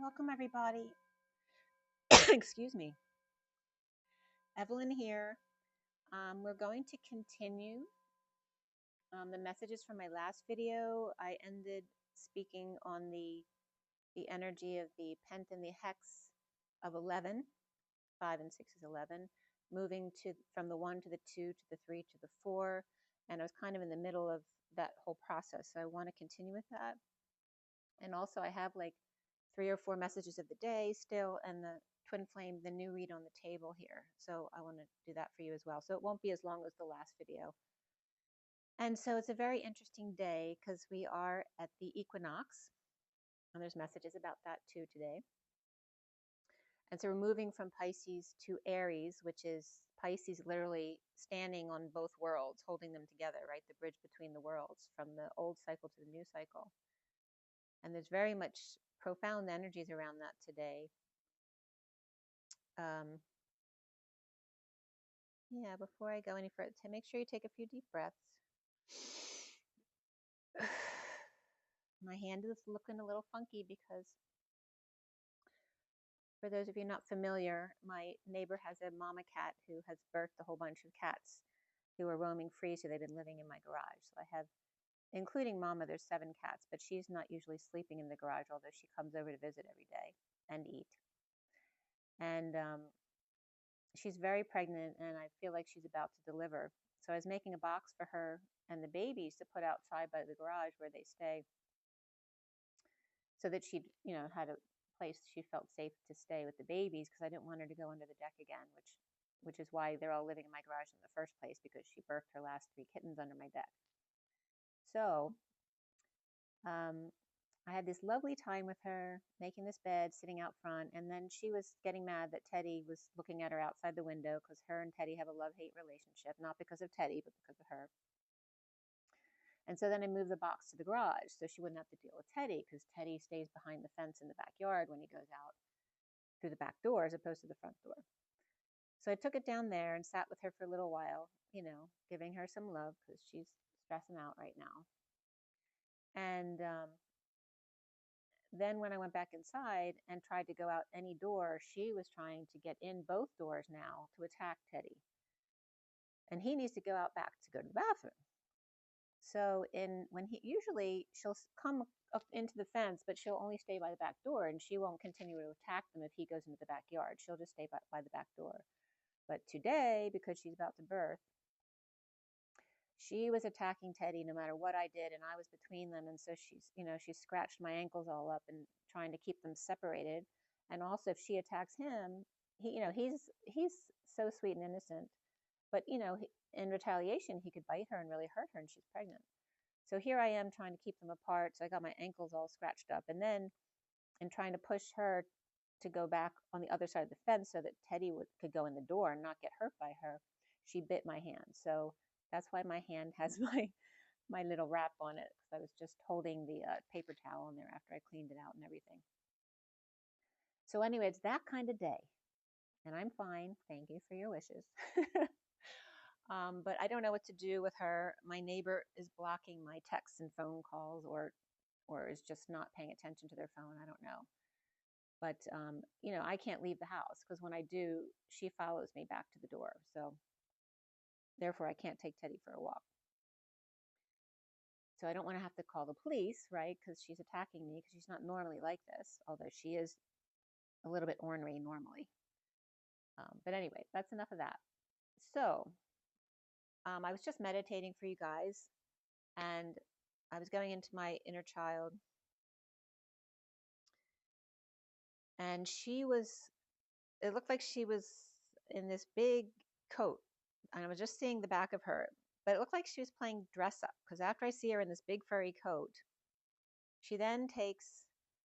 Welcome, everybody. Excuse me. Evelyn here. We're going to continue the messages from my last video. I ended speaking on the energy of the pent and the hex of 11. 5 and 6 is 11. Moving from the 1 to the 2 to the 3 to the 4. And I was kind of in the middle of that whole process. So I want to continue with that. And also I have like 3 or 4 messages of the day still, and the twin flame, the new read on the table here. So I want to do that for you as well. So it won't be as long as the last video. And so it's a very interesting day because we are at the equinox, and there's messages about that too today. And so we're moving from Pisces to Aries, which is Pisces literally standing on both worlds, holding them together, right? The bridge between the worlds from the old cycle to the new cycle. And there's very much profound energies around that today. Yeah, before I go any further, make sure you take a few deep breaths. My hand is looking a little funky because, for those of you not familiar, my neighbor has a mama cat who has birthed a whole bunch of cats who are roaming free, so they've been living in my garage. So I have, including mama, there's 7 cats, but she's not usually sleeping in the garage, although she comes over to visit every day and eat. And she's very pregnant, and I feel like she's about to deliver. So I was making a box for her and the babies to put outside by the garage where they stay, so that she, had a place she felt safe to stay with the babies, because I didn't want her to go under the deck again, which is why they're all living in my garage in the first place, because she birthed her last 3 kittens under my deck. So I had this lovely time with her, making this bed, sitting out front, and then she was getting mad that Teddy was looking at her outside the window, because her and Teddy have a love-hate relationship, not because of Teddy, but because of her. And so then I moved the box to the garage so she wouldn't have to deal with Teddy, because Teddy stays behind the fence in the backyard when he goes out through the back door as opposed to the front door. So I took it down there and sat with her for a little while, giving her some love because she's stressing out right now. And then when I went back inside and tried to go out any door, she was trying to get in both doors now to attack Teddy. And he needs to go out back to go to the bathroom. So usually she'll come up into the fence, but she'll only stay by the back door, and she won't continue to attack them if he goes into the backyard. She'll just stay by the back door. But today, because she's about to birth, she was attacking Teddy no matter what I did, and I was between them. And so she scratched my ankles all up and trying to keep them separated. And also, if she attacks him, he's so sweet and innocent, but in retaliation, he could bite her and really hurt her, and she's pregnant. So here I am trying to keep them apart. So I got my ankles all scratched up, and then in trying to push her to go back on the other side of the fence so that Teddy could go in the door and not get hurt by her, she bit my hand. So that's why my hand has my little wrap on it, because I was just holding the paper towel in there after I cleaned it out and everything. So anyway, it's that kind of day, and I'm fine. Thank you for your wishes. But I don't know what to do with her. My neighbor is blocking my texts and phone calls, or is just not paying attention to their phone. I don't know. But, I can't leave the house, because when I do, she follows me back to the door. So therefore, I can't take Teddy for a walk. So I don't want to have to call the police, right? Because she's attacking me, because she's not normally like this, although she is a little bit ornery normally. But anyway, that's enough of that. So I was just meditating for you guys, and I was going into my inner child, and it looked like she was in this big coat, and I was just seeing the back of her, but it looked like she was playing dress up, because after I see her in this big furry coat, she then takes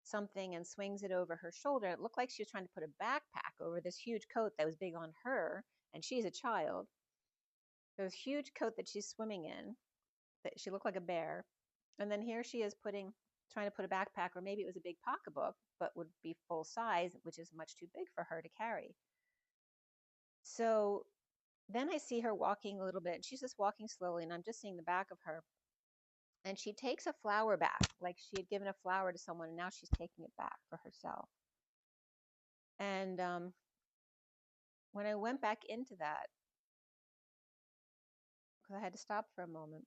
something and swings it over her shoulder. It looked like she was trying to put a backpack over this huge coat that was big on her, and she's a child. This huge coat that she's swimming in, that she looked like a bear. And then here she is trying to put a backpack, or maybe it was a big pocketbook, but would be full size, which is much too big for her to carry. So then I see her walking a little bit, and she's just walking slowly, and I'm just seeing the back of her. And she takes a flower back, like she had given a flower to someone, and now she's taking it back for herself. And when I went back into that, because I had to stop for a moment,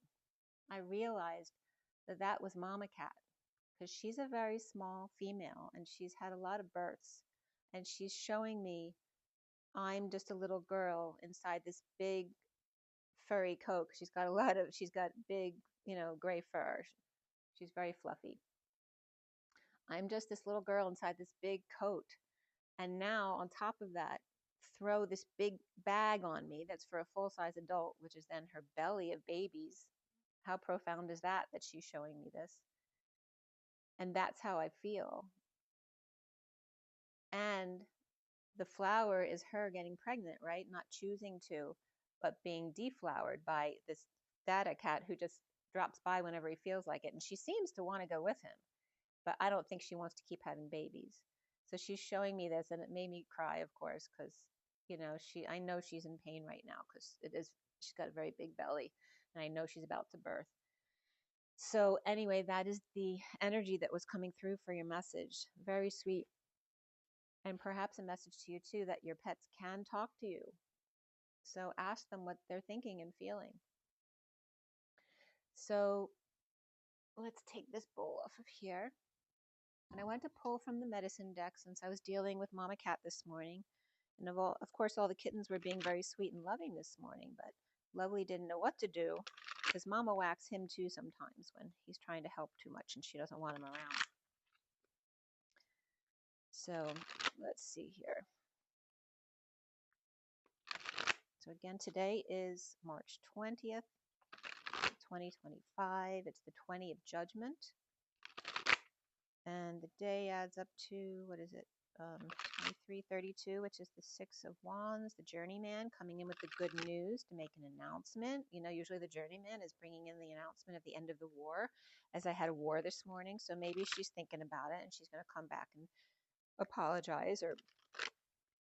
I realized that that was Mama Cat, because she's a very small female and she's had a lot of births, and she's showing me I'm just a little girl inside this big furry coat. She's got big, gray fur. She's very fluffy. I'm just this little girl inside this big coat. And now on top of that, throw this big bag on me that's for a full-size adult, which is then her belly of babies. How profound is that she's showing me this? And that's how I feel. And the flower is her getting pregnant, right? Not choosing to, but being deflowered by this data cat who just drops by whenever he feels like it. And she seems to want to go with him, but I don't think she wants to keep having babies. So she's showing me this, and it made me cry, of course, because, I know she's in pain right now, because she's got a very big belly, and I know she's about to birth. So anyway, that is the energy that was coming through for your message. Very sweet. And perhaps a message to you too, that your pets can talk to you. So ask them what they're thinking and feeling. So let's take this bowl off of here. And I went to pull from the medicine deck since I was dealing with Mama Cat this morning. And of course, all the kittens were being very sweet and loving this morning, but Lovely didn't know what to do, because Mama whacks him too sometimes when he's trying to help too much and she doesn't want him around. So let's see here. So again, today is March 20th, 2025. It's the 20 of Judgment. And the day adds up to, what is it? 2332, which is the 6 of Wands, the Journeyman coming in with the good news to make an announcement. Usually the Journeyman is bringing in the announcement of the end of the war, as I had a war this morning. So maybe she's thinking about it and she's going to come back and apologize, or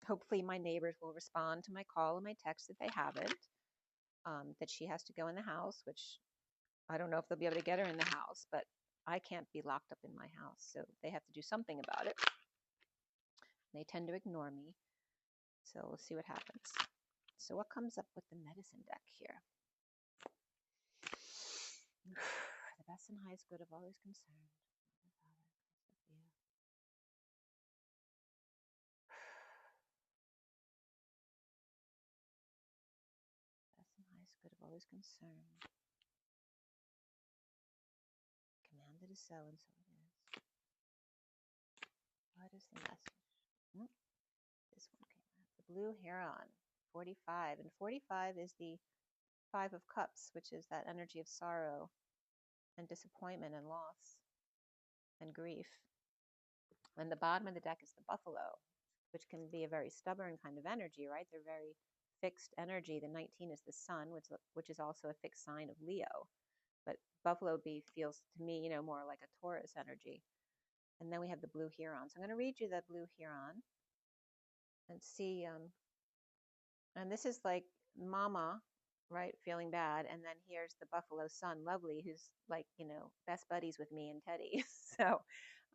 hopefully my neighbors will respond to my call and my text that they haven't, that she has to go in the house, which I don't know if they'll be able to get her in the house, but I can't be locked up in my house, so they have to do something about it. They tend to ignore me, so we'll see what happens. So what comes up with the medicine deck here? The best and highest good of all who's concerned. Best and highest good of all who's concerned. Command it is so, and so it is. What is the message? This one came out. The Blue Heron, 45. And 45 is the 5 of Cups, which is that energy of sorrow and disappointment and loss and grief. And the bottom of the deck is the Buffalo, which can be a very stubborn kind of energy, right? They're very fixed energy. The 19 is the Sun, which is also a fixed sign of Leo. But Buffalo feels to me, more like a Taurus energy. And then we have the Blue Heron. So I'm going to read you the Blue Heron and see. And this is like Mama, right, feeling bad. And then here's the Buffalo Sun, Lovely, who's like, best buddies with me and Teddy. So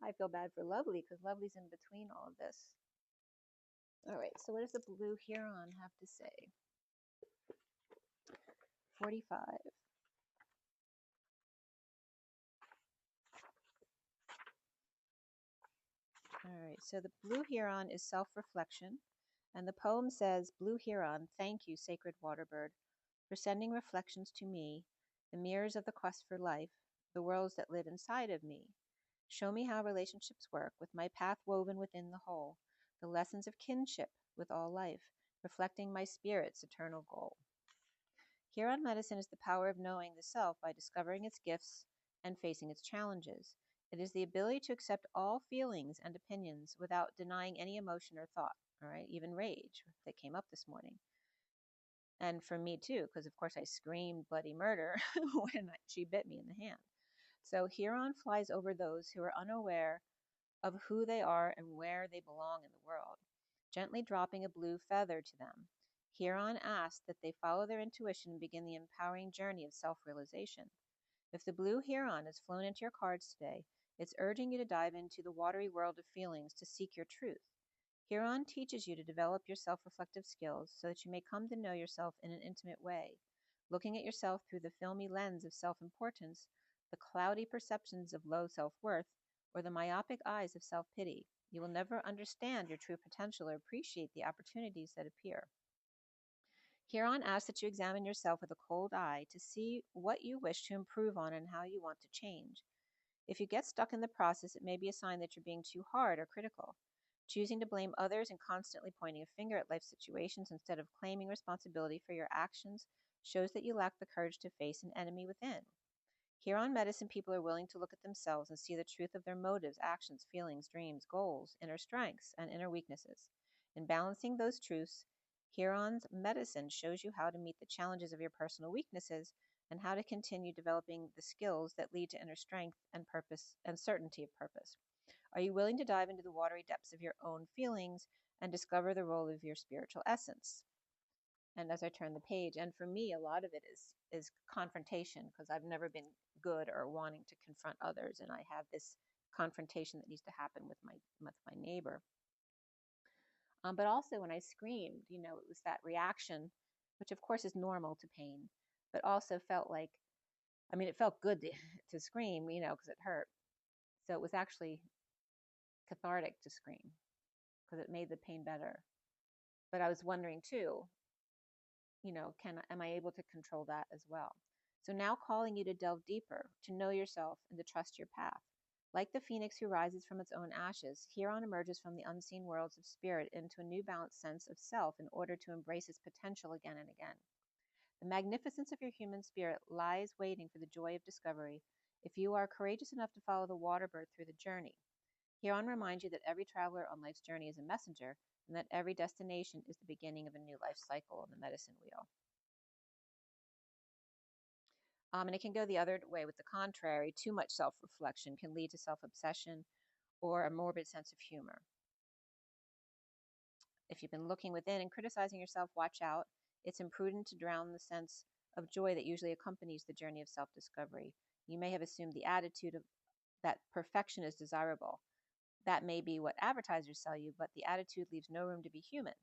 I feel bad for Lovely, because Lovely's in between all of this. All right, so what does the Blue Heron have to say? 45. All right, so the Blue Heron is self-reflection, and the poem says, Blue Heron, thank you, sacred water bird, for sending reflections to me, the mirrors of the quest for life, the worlds that live inside of me. Show me how relationships work, with my path woven within the whole, the lessons of kinship with all life, reflecting my spirit's eternal goal. Heron medicine is the power of knowing the self by discovering its gifts and facing its challenges. It is the ability to accept all feelings and opinions without denying any emotion or thought, all right, even rage that came up this morning. And for me too, because of course I screamed bloody murder when she bit me in the hand. So Heron flies over those who are unaware of who they are and where they belong in the world, gently dropping a blue feather to them. Heron asks that they follow their intuition and begin the empowering journey of self-realization. If the Blue Heron has flown into your cards today, it's urging you to dive into the watery world of feelings to seek your truth. Huron teaches you to develop your self-reflective skills so that you may come to know yourself in an intimate way, looking at yourself through the filmy lens of self-importance, the cloudy perceptions of low self-worth, or the myopic eyes of self-pity. You will never understand your true potential or appreciate the opportunities that appear. Huron asks that you examine yourself with a cold eye to see what you wish to improve on and how you want to change. If you get stuck in the process, it may be a sign that you're being too hard or critical. Choosing to blame others and constantly pointing a finger at life situations instead of claiming responsibility for your actions shows that you lack the courage to face an enemy within. Here on medicine, people are willing to look at themselves and see the truth of their motives, actions, feelings, dreams, goals, inner strengths, and inner weaknesses. In balancing those truths, Huron's medicine shows you how to meet the challenges of your personal weaknesses and how to continue developing the skills that lead to inner strength and purpose and certainty of purpose. Are you willing to dive into the watery depths of your own feelings and discover the role of your spiritual essence? And as I turn the page, and for me, a lot of it is confrontation, because I've never been good or wanting to confront others, and I have this confrontation that needs to happen with my neighbor. But also when I screamed, it was that reaction, which of course is normal to pain, but also felt like, it felt good to scream, because it hurt. So it was actually cathartic to scream because it made the pain better. But I was wondering too, am I able to control that as well? So now calling you to delve deeper, to know yourself and to trust your path. Like the phoenix who rises from its own ashes, Huron emerges from the unseen worlds of spirit into a new balanced sense of self in order to embrace its potential again and again. The magnificence of your human spirit lies waiting for the joy of discovery if you are courageous enough to follow the water bird through the journey. Huron reminds you that every traveler on life's journey is a messenger, and that every destination is the beginning of a new life cycle on the medicine wheel. And it can go the other way with the contrary. Too much self-reflection can lead to self-obsession or a morbid sense of humor. If you've been looking within and criticizing yourself, watch out. It's imprudent to drown the sense of joy that usually accompanies the journey of self-discovery. You may have assumed the attitude of that perfection is desirable. That may be what advertisers sell you, but the attitude leaves no room to be human.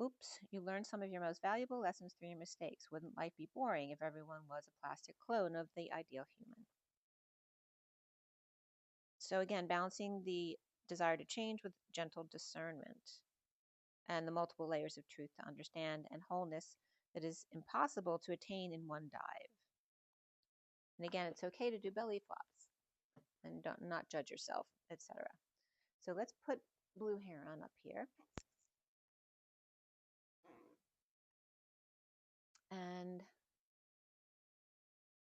Oops, you learned some of your most valuable lessons through your mistakes. Wouldn't life be boring if everyone was a plastic clone of the ideal human? So again, balancing the desire to change with gentle discernment and the multiple layers of truth to understand and wholeness that is impossible to attain in one dive. And again, it's okay to do belly flops and not judge yourself, etc. So let's put blue heron up here. And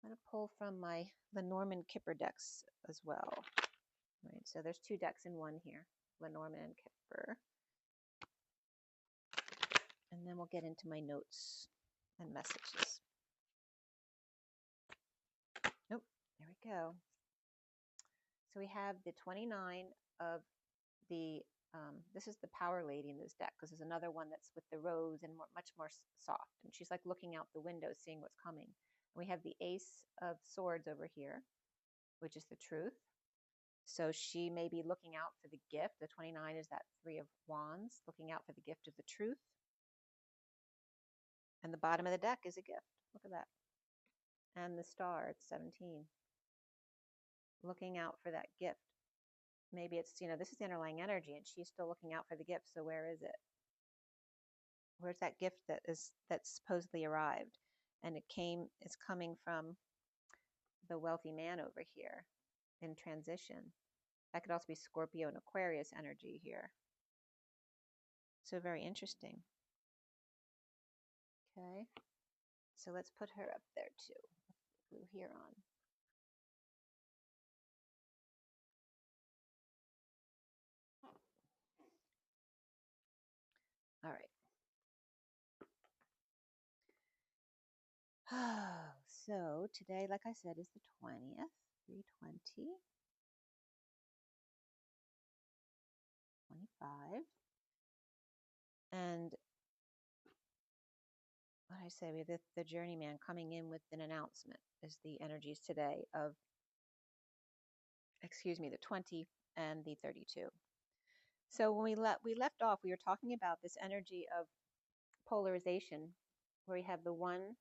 I'm going to pull from my Lenormand KIPPER decks as well. Right, so there's two decks in one here, Lenormand and KIPPER. And then we'll get into my notes and messages. Oh, there we go. So we have the 29 of the, this is the power lady in this deck, because there's another one that's with the rose and much more soft. And she's like looking out the window, seeing what's coming. And we have the ace of swords over here, which is the truth. So she may be looking out for the gift. The 29 is that 3 of wands, looking out for the gift of the truth. And the bottom of the deck is a gift. Look at that. And the star, it's 17. Looking out for that gift. Maybe it's, this is the underlying energy, and she's still looking out for the gift. So where is it? Where's that gift that's supposedly arrived? And it's coming from the wealthy man over here in transition. That could also be Scorpio and Aquarius energy here. So very interesting. Okay. So let's put her up there too. Blue heron. All right. So today, like I said, is the 20th, 3/20, 25. And what I say, we have the journeyman coming in with an announcement is the energies today of, the 20 and the 32. So when we left off, we were talking about this energy of polarization, where you have the one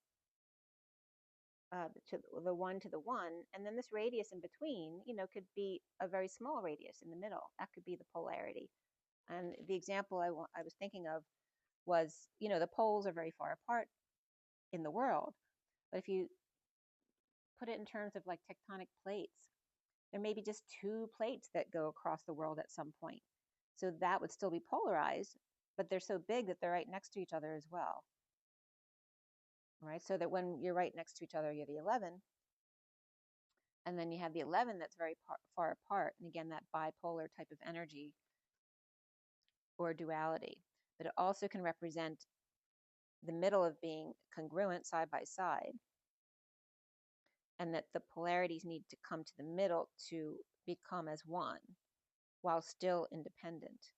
to the one to the one, and then this radius in between, could be a very small radius in the middle. That could be the polarity. And the example I was thinking of was, the poles are very far apart in the world, but if you put it in terms of like tectonic plates, there may be just two plates that go across the world at some point. So that would still be polarized, but they're so big that they're right next to each other as well. Right? So that when you're right next to each other, you have the 11, and then you have the 11 that's very far apart. And again, that bipolar type of energy or duality. But it also can represent the middle of being congruent side by side, and that the polarities need to come to the middle to become as one while still independent.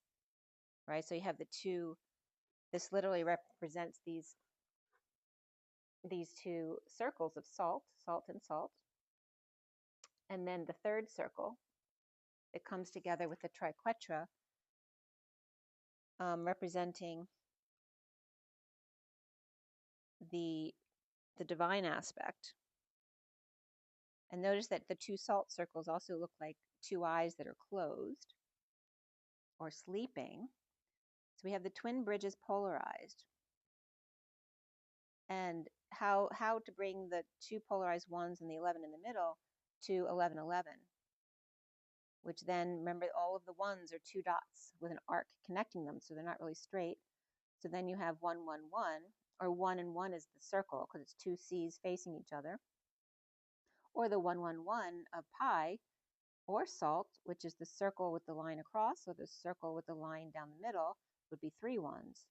Right? So you have the two. This literally represents these two circles of salt, salt and salt. And then the third circle, it comes together with the triquetra, representing the divine aspect. And notice that the two salt circles also look like two eyes that are closed or sleeping. So we have the twin bridges polarized. And how to bring the two polarized ones and the 11 in the middle to 1111, which then, remember, all of the ones are two dots with an arc connecting them, so they're not really straight. So then you have 1, 1, 1, or 1 and 1 is the circle because it's two C's facing each other. Or the 1, 1, 1 of pi, or salt, which is the circle with the line across, or the circle with the line down the middle, would be 3 ones.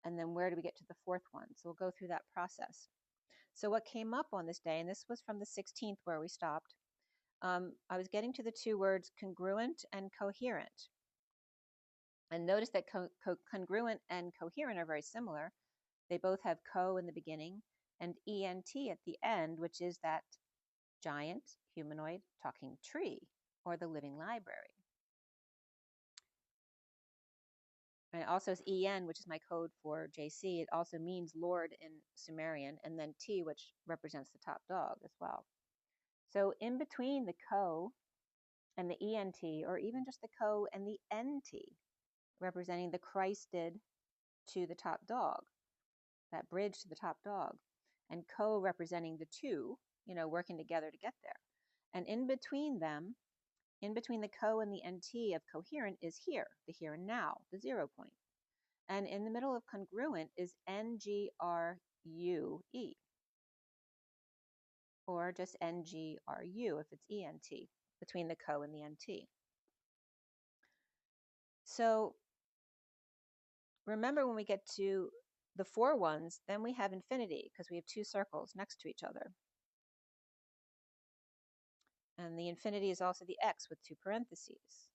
And then where do we get to the fourth one? So we'll go through that process. So what came up on this day, and this was from the 16th where we stopped, I was getting to the two words congruent and coherent. And notice that congruent and coherent are very similar. They both have co in the beginning and ENT at the end, which is that giant humanoid talking tree or the living library. And it also is EN, which is my code for JC. It also means Lord in Sumerian, and then T, which represents the top dog as well. So in between the co and the ENT, or even just the co and the NT, representing the Christed to the top dog, that bridge to the top dog, and co representing the two, working together to get there. And in between them, in between the co and the NT of coherent is here, the here and now, the 0 point. And in the middle of congruent is NGRUE, or just NGRU if it's ENT, between the co and the NT. So remember, when we get to the 4 ones, then we have infinity because we have two circles next to each other. And the infinity is also the X with 2 parentheses,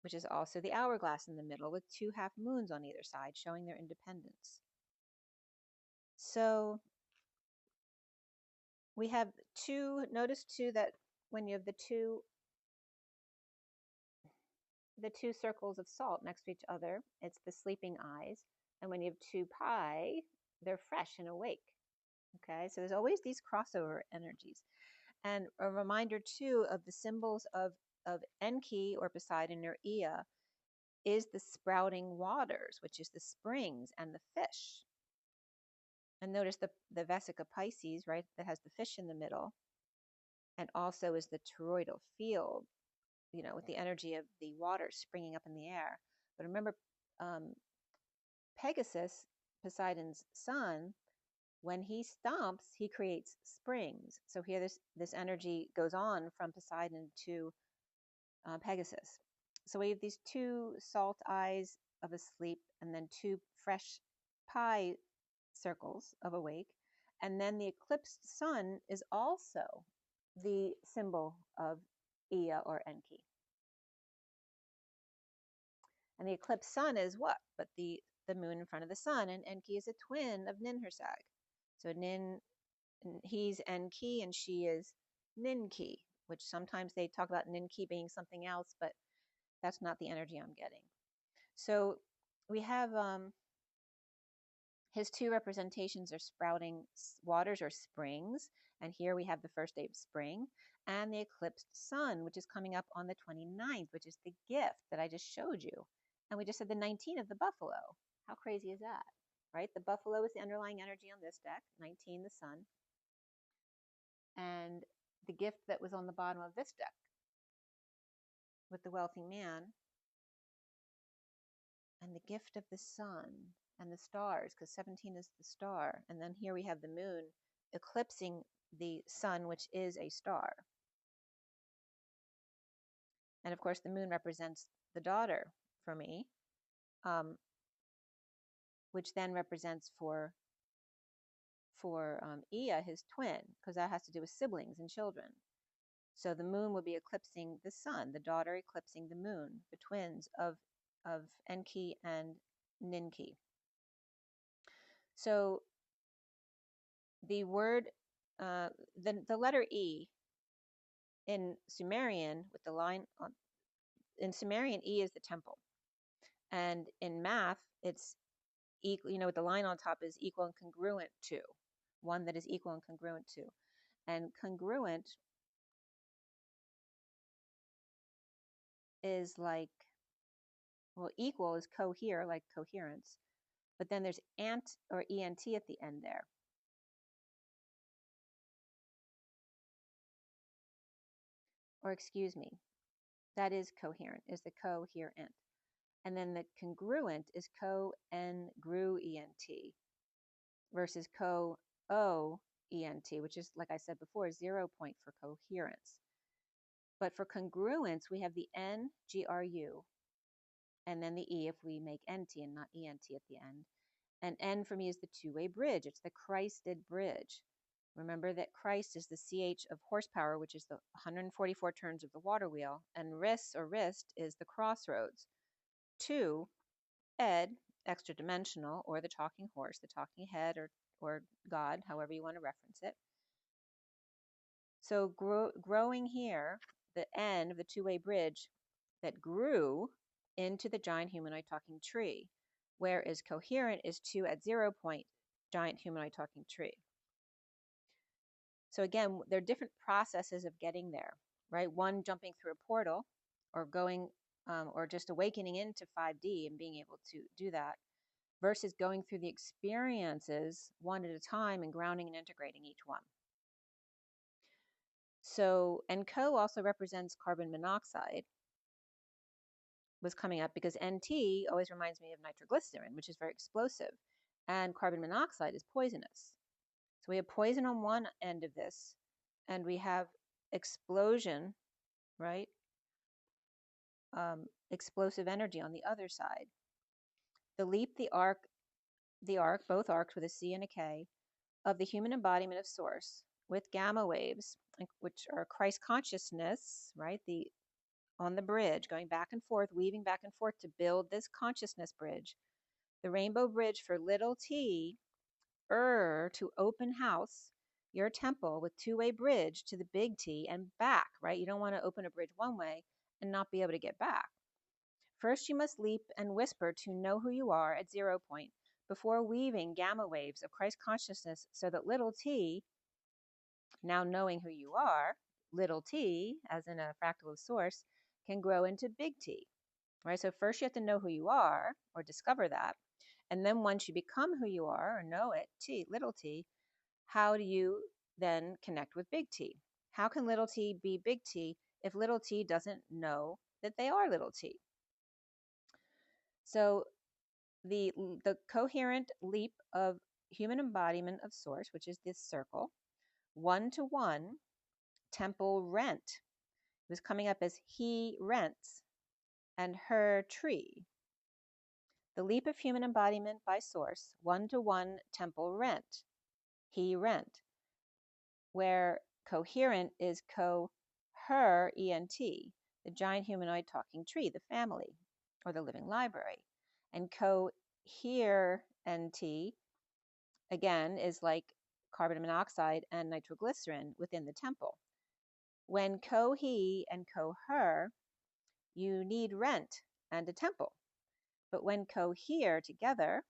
which is also the hourglass in the middle with 2 half moons on either side, showing their independence. So we have notice too that when you have the two circles of salt next to each other, it's the sleeping eyes. And when you have 2 pi, they're fresh and awake. Okay, so there's always these crossover energies. And a reminder too of the symbols of Enki or Poseidon or Ea is the sprouting waters, which is the springs and the fish. And notice the Vesica Pisces, right, that has the fish in the middle, and also is the toroidal field, with the energy of the water springing up in the air. But remember, Pegasus, Poseidon's son, when he stomps, he creates springs. So here this energy goes on from Poseidon to Pegasus. So we have these 2 salt eyes of asleep, and then 2 fresh pi circles of awake. And then the eclipsed sun is also the symbol of Ea or Enki. And the eclipsed sun is what? But the moon in front of the sun. And Enki is a twin of Ninhursag. So he's Enki and she is Ninki, which sometimes they talk about Ninki being something else, but that's not the energy I'm getting. So we have his two representations are sprouting waters or springs. And here we have the first day of spring and the eclipsed sun, which is coming up on the 29th, which is the gift that I just showed you. And we just said the 19 of the buffalo. How crazy is that, right? The buffalo is the underlying energy on this deck, 19, the sun. And the gift that was on the bottom of this deck with the wealthy man and the gift of the sun and the stars, because 17 is the star. And then here we have the moon eclipsing the sun, which is a star. And of course, the moon represents the daughter for me, which then represents for Ea, his twin, because that has to do with siblings and children. So the moon will be eclipsing the sun, the daughter eclipsing the moon, the twins of Enki and Ninki. So the word, the letter E in Sumerian, with the line on, in Sumerian, E is the temple. And in math, it's equal, you know, with the line on top is equal and congruent to, one that is equal and congruent to. And congruent is like, well, equal is cohere, like coherence, but then there's ant or ent at the end there. Or excuse me, that is coherent, is the coherent. And then the congruent is co-n-gru-ent versus co-o-ent, which is, like I said before, 0 point for coherence. But for congruence, we have the n, gru, and then the e if we make nt and not ent at the end. And N for me is the two-way bridge. It's the Christed bridge. Remember that Christ is the CH of horsepower, which is the 144 turns of the water wheel, and RIS or wrist is the crossroads. 2, Ed, extra dimensional, or the talking horse, the talking head, or God, however you want to reference it. So growing here, the N of the two-way bridge that grew into the giant humanoid talking tree, whereas coherent is 2 at 0 point, giant humanoid talking tree. So again, there are different processes of getting there, right? One, jumping through a portal, or going, or just awakening into 5D and being able to do that, versus going through the experiences one at a time and grounding and integrating each one. So, and CO also represents carbon monoxide, was coming up because NT always reminds me of nitroglycerin, which is very explosive, and carbon monoxide is poisonous. So we have poison on one end of this, and we have explosion, right? Explosive energy on the other side. The leap, the arc, both arcs with a C and a K, of the human embodiment of source with gamma waves, which are Christ consciousness, right? On the bridge, going back and forth, weaving back and forth to build this consciousness bridge. The rainbow bridge for little t, to open house, your temple with two-way bridge to the big T and back, right? You don't want to open a bridge one way and not be able to get back. First, you must leap and whisper to know who you are at 0 point before weaving gamma waves of Christ consciousness so that little t, now knowing who you are, little t, as in a fractal of source, can grow into big T, right? So first you have to know who you are or discover that. And then once you become who you are or know it, T, little t, how do you then connect with big T? How can little t be big T if little t doesn't know that they are little t? So the coherent leap of human embodiment of source, which is this circle, one-to-one temple rent, was coming up as he rents and her tree. The leap of human embodiment by source, one-to-one temple rent, he rent, where coherent is her ent, the giant humanoid talking tree, the family, or the living library. And cohere nt, again, is like carbon monoxide and nitroglycerin within the temple. When he and her, you need rent and a temple. But when cohere together,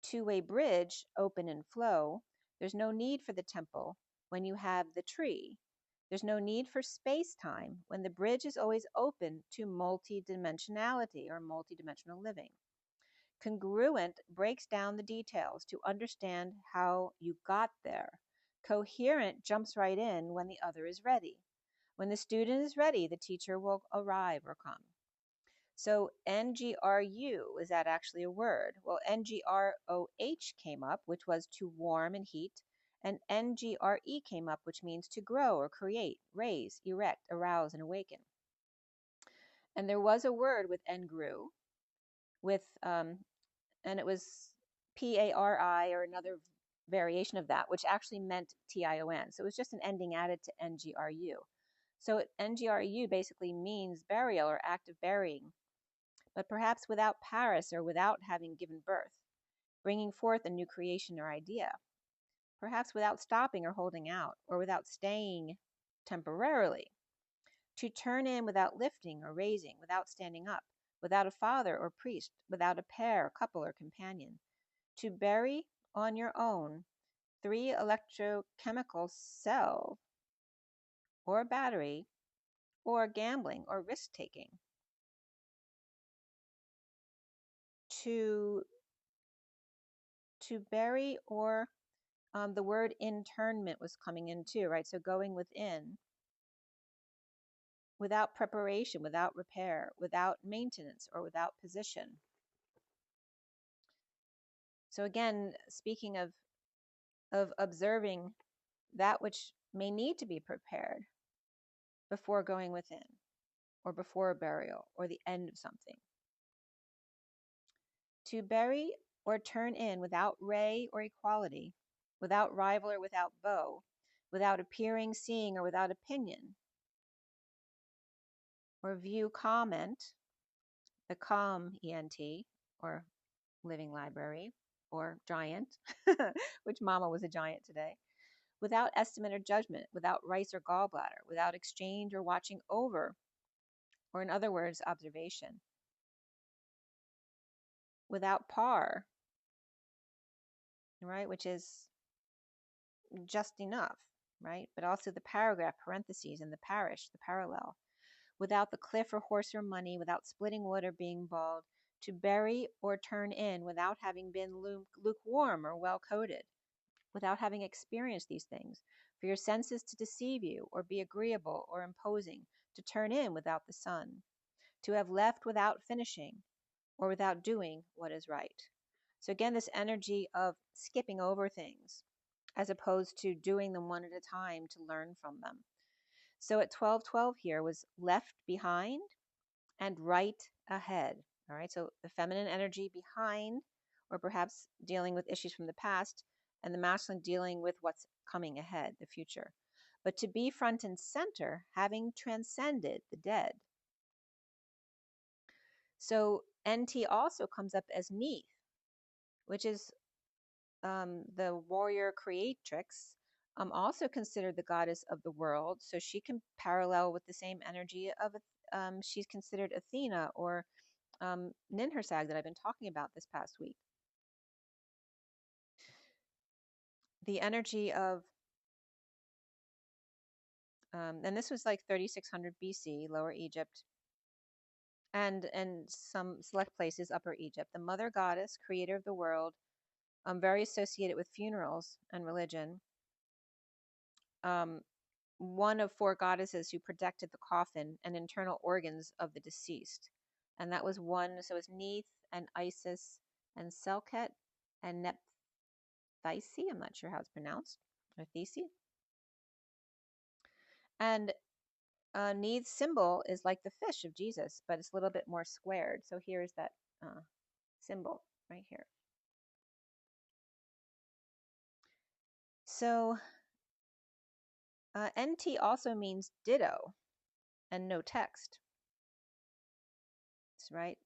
two-way bridge, open and flow, there's no need for the temple when you have the tree. There's no need for space-time when the bridge is always open to multidimensionality or multidimensional living. Congruent breaks down the details to understand how you got there. Coherent jumps right in when the other is ready. When the student is ready, the teacher will arrive or come. So NGRU, is that actually a word? Well, NGROH came up, which was to warm and heat, and NGRE came up, which means to grow or create, raise, erect, arouse, and awaken. And there was a word with NGRU, with and it was PARI or another variation of that, which actually meant TION. So it was just an ending added to NGRU. So NGRU basically means burial or act of burying, but perhaps without Paris or without having given birth, bringing forth a new creation or idea, perhaps without stopping or holding out, or without staying temporarily, to turn in without lifting or raising, without standing up, without a father or priest, without a pair, couple, or companion, to bury on your own 3 electrochemical cell or battery or gambling or risk-taking, to bury, or the word internment was coming in too, right? So going within, without preparation, without repair, without maintenance, or without position. So again, speaking of observing that which may need to be prepared before going within, or before a burial, or the end of something. To bury or turn in without ray or equality, without rival or without bow, without appearing, seeing, or without opinion, or view comment, the calm ENT, or living library, or giant, which mama was a giant today, without estimate or judgment, without rice or gallbladder, without exchange or watching over, or in other words, observation, without par, right, which is just enough, right, but also the paragraph, parentheses, and the parish, the parallel, without the cliff or horse or money, without splitting wood or being bald, to bury or turn in without having been lukewarm or well-coated, without having experienced these things, for your senses to deceive you or be agreeable or imposing, to turn in without the sun, to have left without finishing or without doing what is right. So again, this energy of skipping over things as opposed to doing them one at a time to learn from them. So at 12:12 here was left behind and right ahead. All right, so the feminine energy behind, or perhaps dealing with issues from the past, and the masculine dealing with what's coming ahead, the future. But to be front and center, having transcended the dead. So NT also comes up as Neith, which is the warrior creatrix, also considered the goddess of the world. So she can parallel with the same energy of, she's considered Athena or Ninhursag that I've been talking about this past week. The energy of, and this was like 3600 BC, Lower Egypt, and some select places, Upper Egypt. The mother goddess, creator of the world, very associated with funerals and religion. One of 4 goddesses who protected the coffin and internal organs of the deceased. And that was one, so it was Neith and Isis and Selket and Nephthisi, I'm not sure how it's pronounced, or Thesi. And Neith's symbol is like the fish of Jesus, but it's a little bit more squared. So here's that symbol right here. So NT also means ditto and no text. That's right.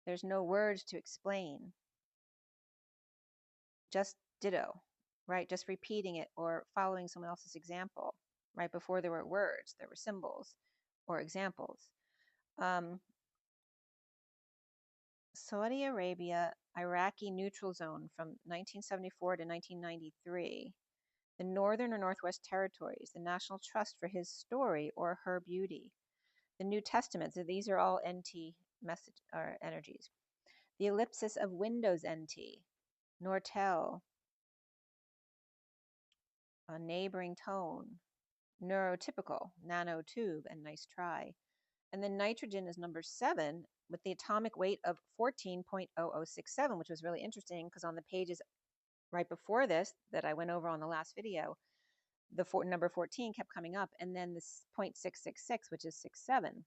There's no words to explain. Just ditto, right? Just repeating it or following someone else's example. Right before there were words, there were symbols or examples. Saudi Arabia, Iraqi neutral zone from 1974 to 1993. The Northern or Northwest Territories, the National Trust for his story or her beauty. The New Testament, so these are all NT message or energies. The ellipsis of Windows NT, Nortel, a neighboring tone, neurotypical, nanotube, and nice try. And then nitrogen is number 7 with the atomic weight of 14.0067, which was really interesting because on the pages right before this that I went over on the last video, the number 14 kept coming up, and then this 0.666, which is 67.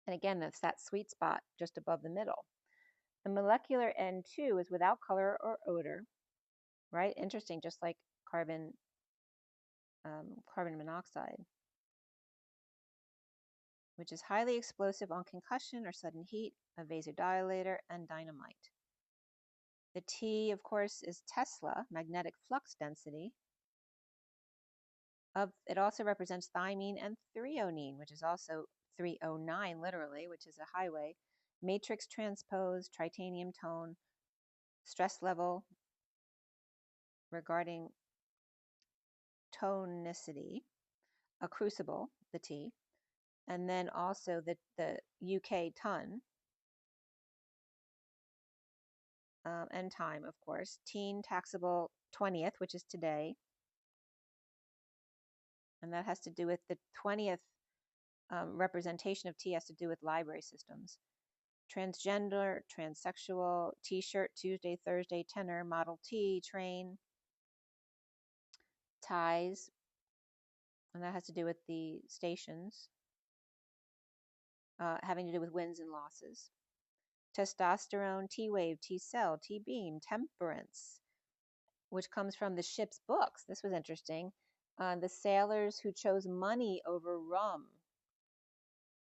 And again, that's that sweet spot just above the middle. The molecular N2 is without color or odor, right? Interesting, just like carbon monoxide, which is highly explosive on concussion or sudden heat, a vasodilator, and dynamite. The T, of course, is Tesla, magnetic flux density. It also represents thymine and threonine, which is also 309, literally, which is a highway. Matrix transpose, tritanium tone, stress level regarding tonicity, a crucible, the T, and then also the UK ton, and time, of course. Teen taxable 20th, which is today, and that has to do with the 20th representation of T has to do with library systems. Transgender, transsexual, T-shirt, Tuesday, Thursday, tenor, Model T, train, ties, and that has to do with the stations, having to do with wins and losses. Testosterone, T-wave, T-cell, T-beam, temperance, which comes from the ship's books. This was interesting. The sailors who chose money over rum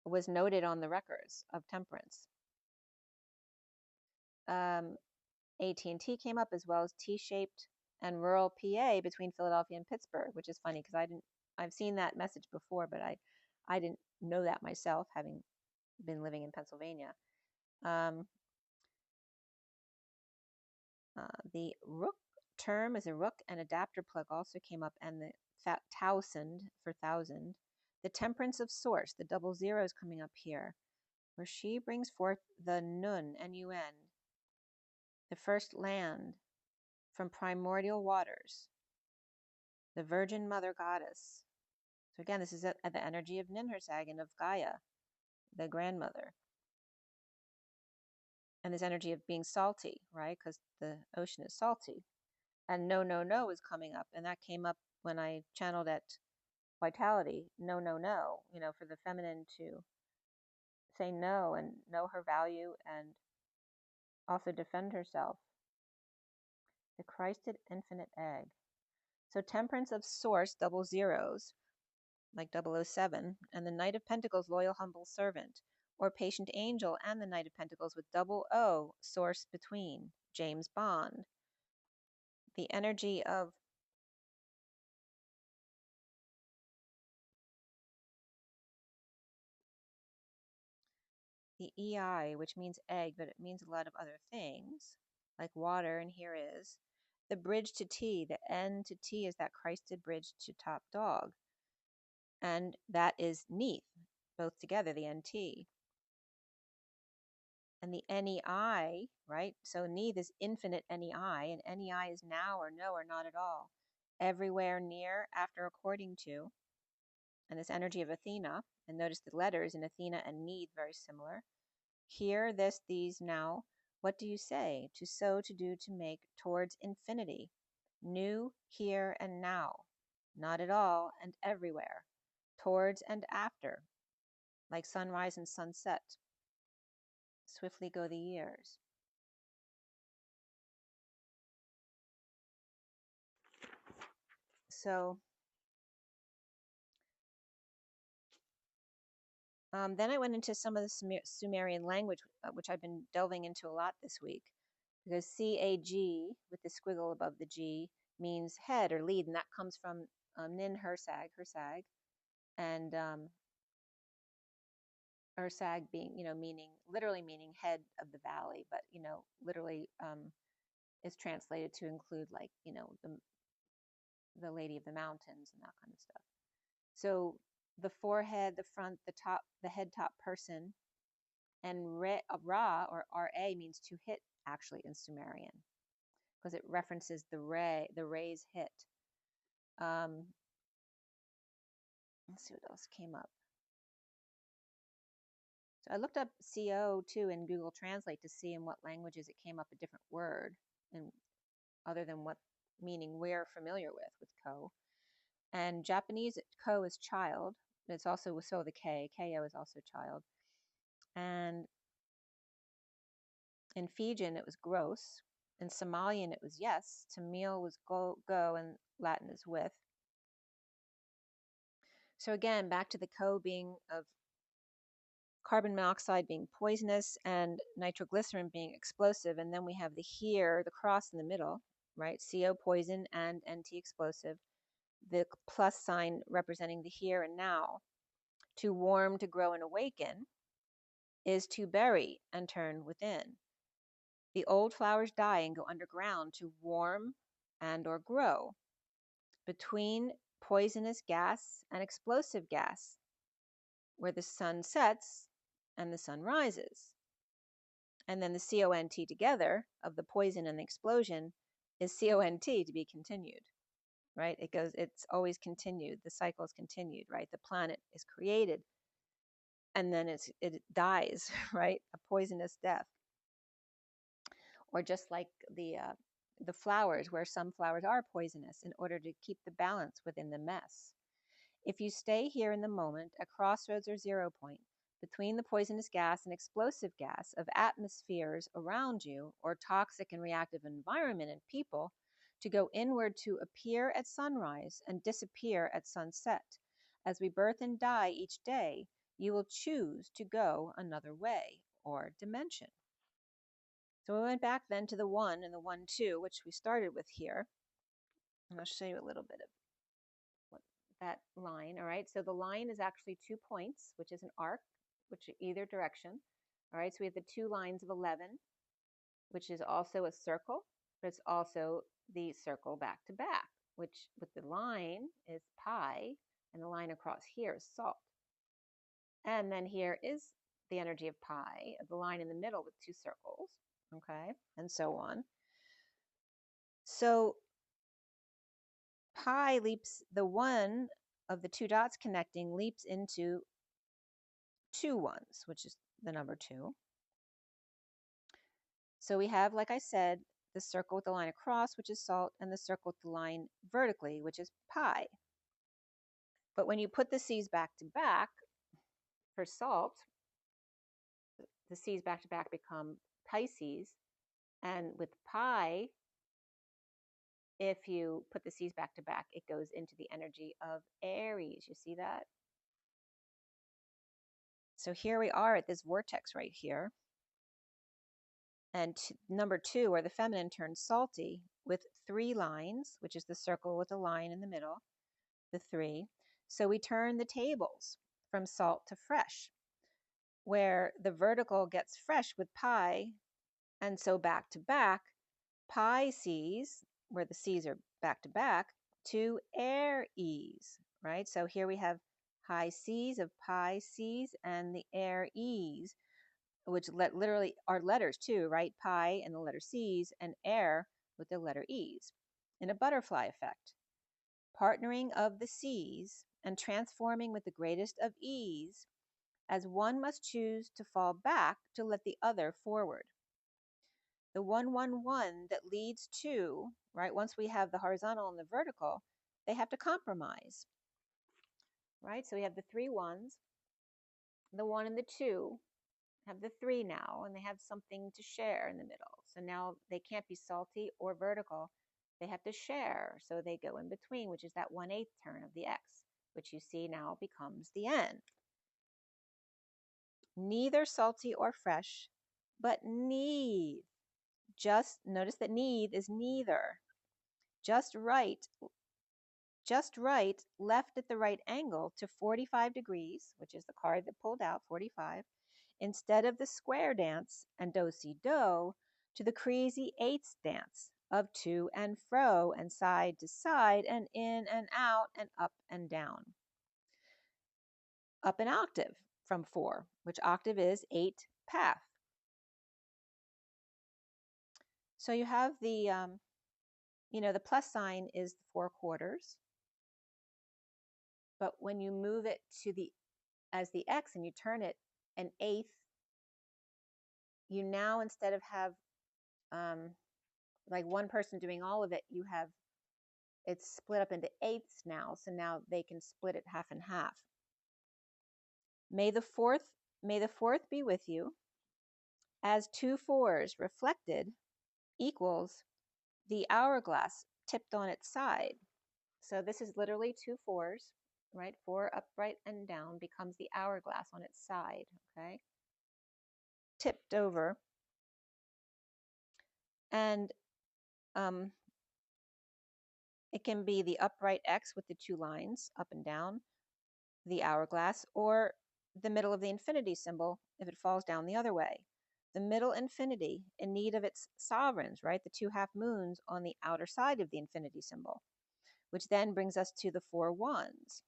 was noted on the records of temperance. AT&T came up as well as T-shaped and rural PA between Philadelphia and Pittsburgh, which is funny because I've seen that message before, but I didn't know that myself, having been living in Pennsylvania. The rook term is a rook, and adapter plug also came up, and the thousand for thousand. The temperance of source, the double zero is coming up here, where she brings forth the Nun, N-U-N, the first land from primordial waters, the Virgin Mother Goddess. So again, this is at the energy of Ninhursag and of Gaia, the grandmother. And this energy of being salty, right? Because the ocean is salty. And no, no, no is coming up. And that came up when I channeled at Vitality. No, no, no. You know, for the feminine to say no and know her value and also defend herself. The Christed infinite egg. So temperance of source, double zeros, like 007, and the Knight of Pentacles, loyal, humble servant, or patient angel, and the Knight of Pentacles with double O, source between, James Bond. The energy of the EI, which means egg, but it means a lot of other things, like water, and here is the bridge to T. The N to T is that Christed bridge to top dog. And that is Neath, both together, the NT. And the NEI, right? So Neath is infinite NEI, and NEI is now or no or not at all. Everywhere, near, after, according to. And this energy of Athena, and notice the letters in Athena and Neath very similar. Here, this, these, now. What do you say? To sow, to do, to make, towards infinity. New, here, and now. Not at all, and everywhere. Towards and after. Like sunrise and sunset. Swiftly go the years. So, then I went into some of the Sumerian language, which I've been delving into a lot this week. Because CAG, with the squiggle above the G, means head or lead, and that comes from Nin Hersag, and or sag being, meaning, literally meaning head of the valley, but, literally is translated to include like, the lady of the mountains and that kind of stuff. So the forehead, the front, the top, the head top person, and Ra or Ra means to hit actually in Sumerian because it references the ray's hit. Let's see what else came up. So I looked up CO too in Google Translate to see in what languages it came up a different word, and other than what meaning we're familiar with ko. And Japanese ko is child. It's also so the ko is also child. And in Fijian it was gross. In Somalian it was yes. Tamil was go, and Latin is with. So again, back to the ko being of carbon monoxide being poisonous and nitroglycerin being explosive. And then we have the here, the cross in the middle, right? CO poison and NT explosive. The plus sign representing the here and now. To warm, to grow, and awaken is to bury and turn within. The old flowers die and go underground to warm and or grow. Between poisonous gas and explosive gas, where the sun sets and the sun rises. And then the CONT together of the poison and the explosion is CONT, to be continued, right? It's always continued. The cycle is continued, right? The planet is created and then it dies, right? A poisonous death. Or just like the flowers, where some flowers are poisonous in order to keep the balance within the mess. If you stay here in the moment, a crossroads or 0 point, between the poisonous gas and explosive gas of atmospheres around you, or toxic and reactive environment and people, to go inward to appear at sunrise and disappear at sunset. As we birth and die each day, you will choose to go another way or dimension. So we went back then to the 1 and the 1, 2, which we started with here. And I'll show you a little bit of what that line. All right, so the line is actually 2 points, which is an arc, which either direction. All right, so we have the 2 lines of 11, which is also a circle, but it's also the circle back to back, which with the line is pi, and the line across here is salt. And then here is the energy of pi, the line in the middle with 2 circles, okay, and so on. So pi leaps, the 1 of the 2 dots connecting leaps into 2 ones, which is the number 2. So we have, like I said, the circle with the line across, which is salt, and the circle with the line vertically, which is pi. But when you put the C's back to back for salt, the C's back to back become Pisces. And with pi, if you put the C's back to back, it goes into the energy of Aries. You see that? So here we are at this vortex right here. And number 2, where the feminine turns salty, with 3 lines, which is the circle with a line in the middle, the 3. So we turn the tables from salt to fresh, where the vertical gets fresh with pi, and so back to back, pi C's, where the C's are back to back, to Aries, right? So here we have high C's of pi C's and the Aries, which literally are letters too, right? Pi and the letter C's, and air with the letter E's, in a butterfly effect. Partnering of the C's and transforming with the greatest of ease, as one must choose to fall back to let the other forward. The 1, 1, 1 that leads to, right, once we have the horizontal and the vertical, they have to compromise, right? So we have the 3 1s, the 1 and the 2 have the 3 now, and they have something to share in the middle. So now they can't be salty or vertical. They have to share, so they go in between, which is that 1/8 turn of the X, which you see now becomes the N. Neither salty or fresh, but need. Just notice that need is neither. Just right, just right, left at the right angle to 45 degrees, which is the card that pulled out, 45, instead of the square dance and do-si-do, to the crazy eights dance of to and fro and side to side and in and out and up and down. Up an octave from 4, which octave is 8 path. So you have the, the plus sign is the 4 quarters. But when you move it to as the X and you turn it an eighth, you now, instead of have like one person doing all of it, you have it's split up into eighths now. So now they can split it half and half. May the fourth be with you, as 2 4s reflected equals the hourglass tipped on its side. So this is literally 2 4s, right? 4 upright and down becomes the hourglass on its side, okay? Tipped over. And it can be the upright X with the 2 lines up and down, the hourglass, or the middle of the infinity symbol if it falls down the other way. The middle infinity in need of its sovereigns, right? The 2 half moons on the outer side of the infinity symbol, which then brings us to the 4 1s,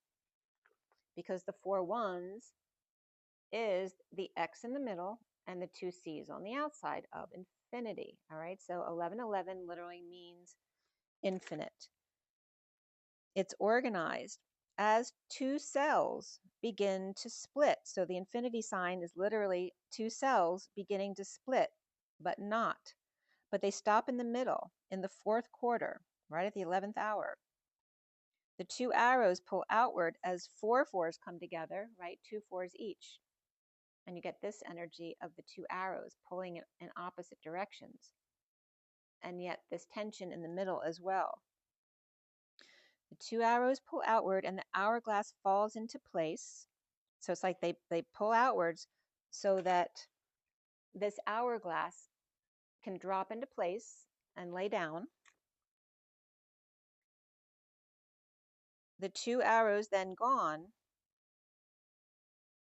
because the 4 1s is the X in the middle and the 2 C's on the outside of infinity. All right, so 1111 literally means infinite. It's organized as 2 cells begin to split. So the infinity sign is literally 2 cells beginning to split, but not. But they stop in the middle, in the 4th quarter, right at the 11th hour. The 2 arrows pull outward as 4 4s come together, right? 2 4s each. And you get this energy of the 2 arrows pulling in opposite directions. And yet this tension in the middle as well. The 2 arrows pull outward and the hourglass falls into place. So it's like they pull outwards so that this hourglass can drop into place and lay down. The 2 arrows then gone,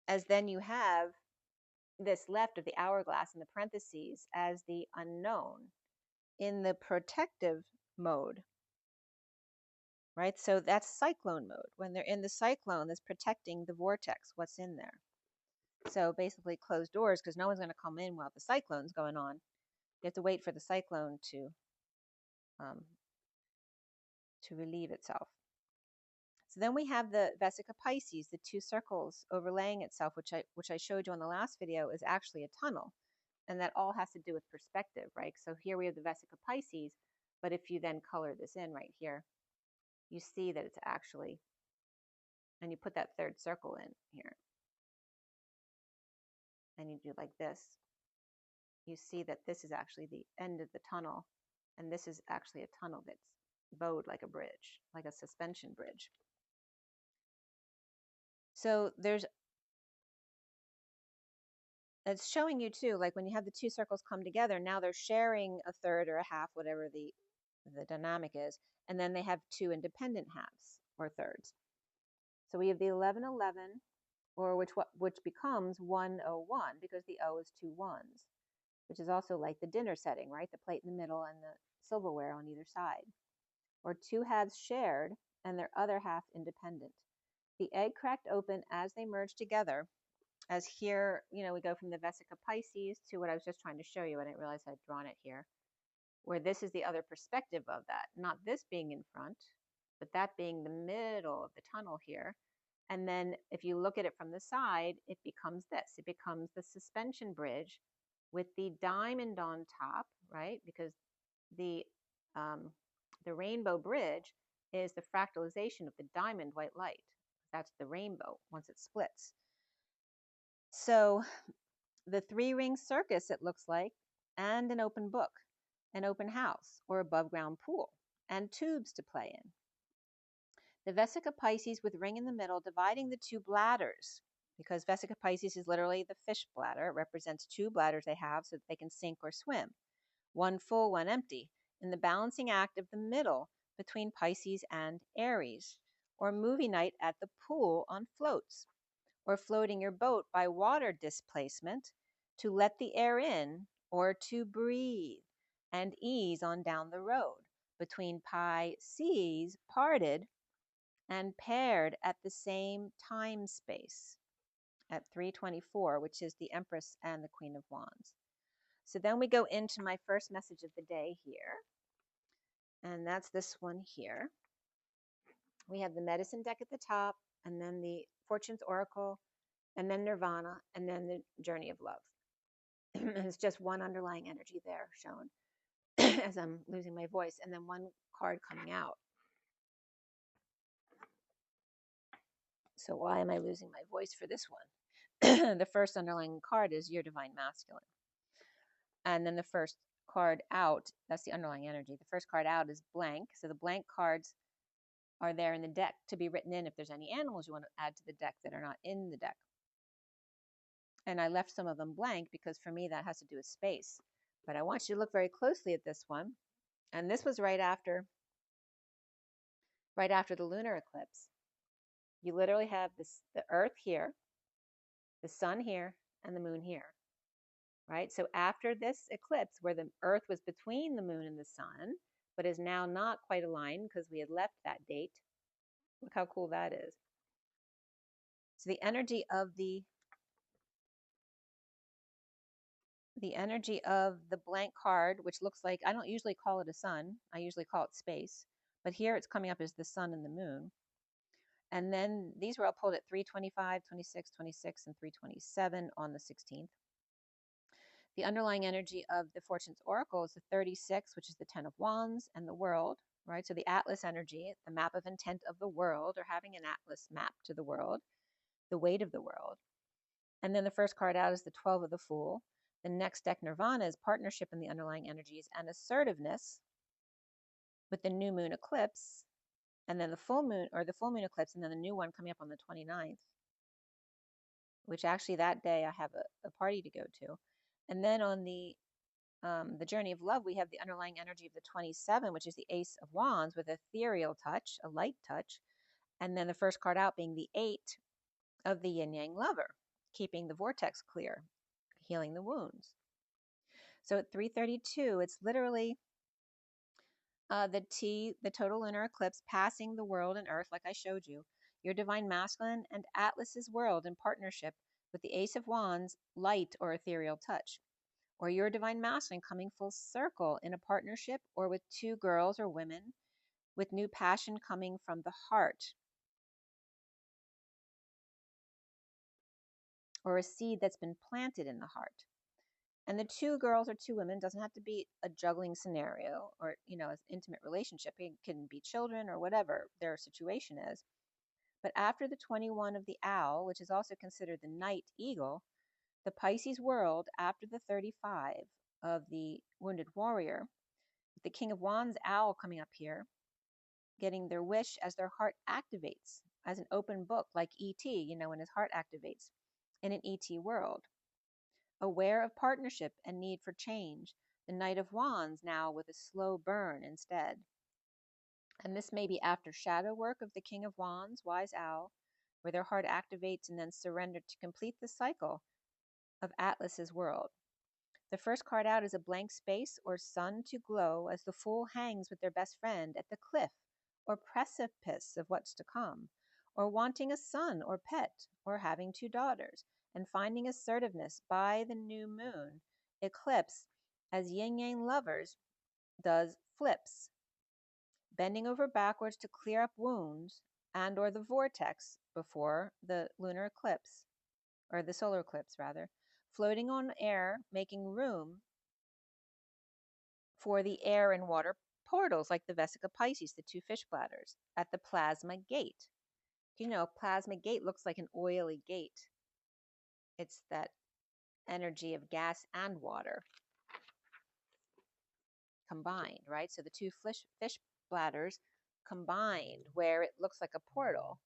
as then you have this left of the hourglass in the parentheses as the unknown in the protective mode. Right? So that's cyclone mode. When they're in the cyclone, that's protecting the vortex, what's in there. So basically closed doors, because no one's going to come in while the cyclone's going on. You have to wait for the cyclone to relieve itself. So then we have the Vesica Pisces, the 2 circles overlaying itself, which I showed you on the last video, is actually a tunnel. And that all has to do with perspective, right? So here we have the Vesica Pisces, but if you then color this in right here, you see that it's actually, and you put that 3rd circle in here, and you do like this, you see that this is actually the end of the tunnel, and this is actually a tunnel that's bowed like a bridge, like a suspension bridge. So it's showing you too, like when you have the 2 circles come together, now they're sharing a third or a half, whatever the dynamic is, and then they have 2 independent halves or thirds. So we have the 1111, or which becomes 101, because the O is 2 1s, which is also like the dinner setting, right? The plate in the middle and the silverware on either side. Or 2 halves shared and their other half independent. The egg cracked open as they merge together, as here, we go from the Vesica Pisces to what I was just trying to show you. I didn't realize I'd drawn it here, where this is the other perspective of that, not this being in front, but that being the middle of the tunnel here. And then if you look at it from the side, it becomes this. It becomes the suspension bridge with the diamond on top, right? Because the rainbow bridge is the fractalization of the diamond white light. That's the rainbow once it splits. So the 3-ring circus, it looks like, and an open book, an open house or above ground pool, and tubes to play in. The Vesica Pisces with ring in the middle dividing the 2 bladders, because Vesica Pisces is literally the fish bladder. It represents 2 bladders they have so that they can sink or swim, one full, one empty, in the balancing act of the middle between Pisces and Aries. or movie night at the pool on floats, or floating your boat by water displacement to let the air in, or to breathe and ease on down the road between pi seas parted and paired at the same time space at 324, which is the Empress and the Queen of Wands. So then we go into my first message of the day here, and that's this one here. We have the Medicine deck at the top, and then the Fortune's Oracle, and then Nirvana, and then the Journey of Love. And it's just one underlying energy there shown as I'm losing my voice, and then one card coming out. So why am I losing my voice for this one? The first underlying card is your Divine Masculine. And then the first card out, that's the underlying energy. The first card out is blank. So the blank cards are there in the deck to be written in if there's any animals you want to add to the deck that are not in the deck. And I left some of them blank because for me that has to do with space. But I want you to look very closely at this one. And this was right after the lunar eclipse. You literally have this, the Earth here, the Sun here, and the Moon here. Right? So after this eclipse, where the Earth was between the Moon and the Sun, but is now not quite aligned because we had left that date. Look how cool that is. So the energy of the blank card, which looks like, I don't usually call it a sun, I usually call it space, but here it's coming up as the Sun and the Moon. And then these were all pulled at 325, 26, 26, and 327 on the 16th. The underlying energy of the Fortune's Oracle is the 36, which is the 10 of Wands, and the World, right? So the Atlas energy, the map of intent of the world, or having an Atlas map to the world, the weight of the world. And then the first card out is the 12 of the Fool. The next deck, Nirvana, is partnership in the underlying energies and assertiveness with the new moon eclipse, and then the full moon eclipse, and then the new one coming up on the 29th, which actually that day I have a party to go to. And then on the Journey of Love, we have the underlying energy of the 27, which is the Ace of Wands with ethereal touch, a light touch. And then the first card out being the 8 of the Yin Yang Lover, keeping the vortex clear, healing the wounds. So at 332, it's literally the total lunar eclipse passing the world and Earth, like I showed you. Your Divine Masculine and Atlas's world in partnership with the Ace of Wands, light or ethereal touch. Or your Divine Masculine coming full circle in a partnership or with two girls or women with new passion coming from the heart. Or a seed that's been planted in the heart. And the two girls or two women doesn't have to be a juggling scenario or, an intimate relationship. It can be children or whatever their situation is. But after the 21 of the owl, which is also considered the night eagle, the Pisces world after the 35 of the wounded warrior, the King of Wands owl coming up here, getting their wish as their heart activates as an open book like E.T., when his heart activates in an E.T. world. Aware of partnership and need for change, the Knight of Wands now with a slow burn instead. And this may be after shadow work of the King of Wands, wise owl, where their heart activates and then surrender to complete the cycle of Atlas's world. The first card out is a blank space or sun to glow as the Fool hangs with their best friend at the cliff or precipice of what's to come, or wanting a son or pet, or having two daughters, and finding assertiveness by the new moon eclipse as yin yang lovers does flips, bending over backwards to clear up wounds and or the vortex before the lunar eclipse, or the solar eclipse rather, floating on air, making room for the air and water portals like the Vesica Pisces, the two fish bladders, at the plasma gate. Plasma gate looks like an oily gate. It's that energy of gas and water combined, right? So the two fish bladders combined where it looks like a portal,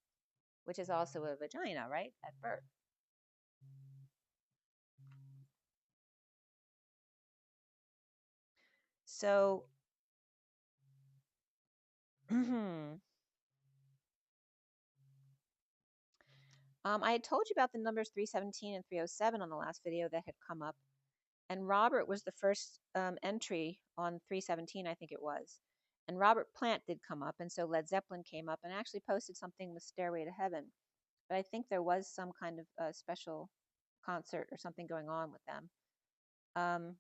which is also a vagina, right, at birth. So I had told you about the numbers 317 and 307 on the last video that had come up. And Robert was the first entry on 317, I think it was. And Robert Plant did come up, and so Led Zeppelin came up and actually posted something with Stairway to Heaven. But I think there was some kind of special concert or something going on with them. Yeah.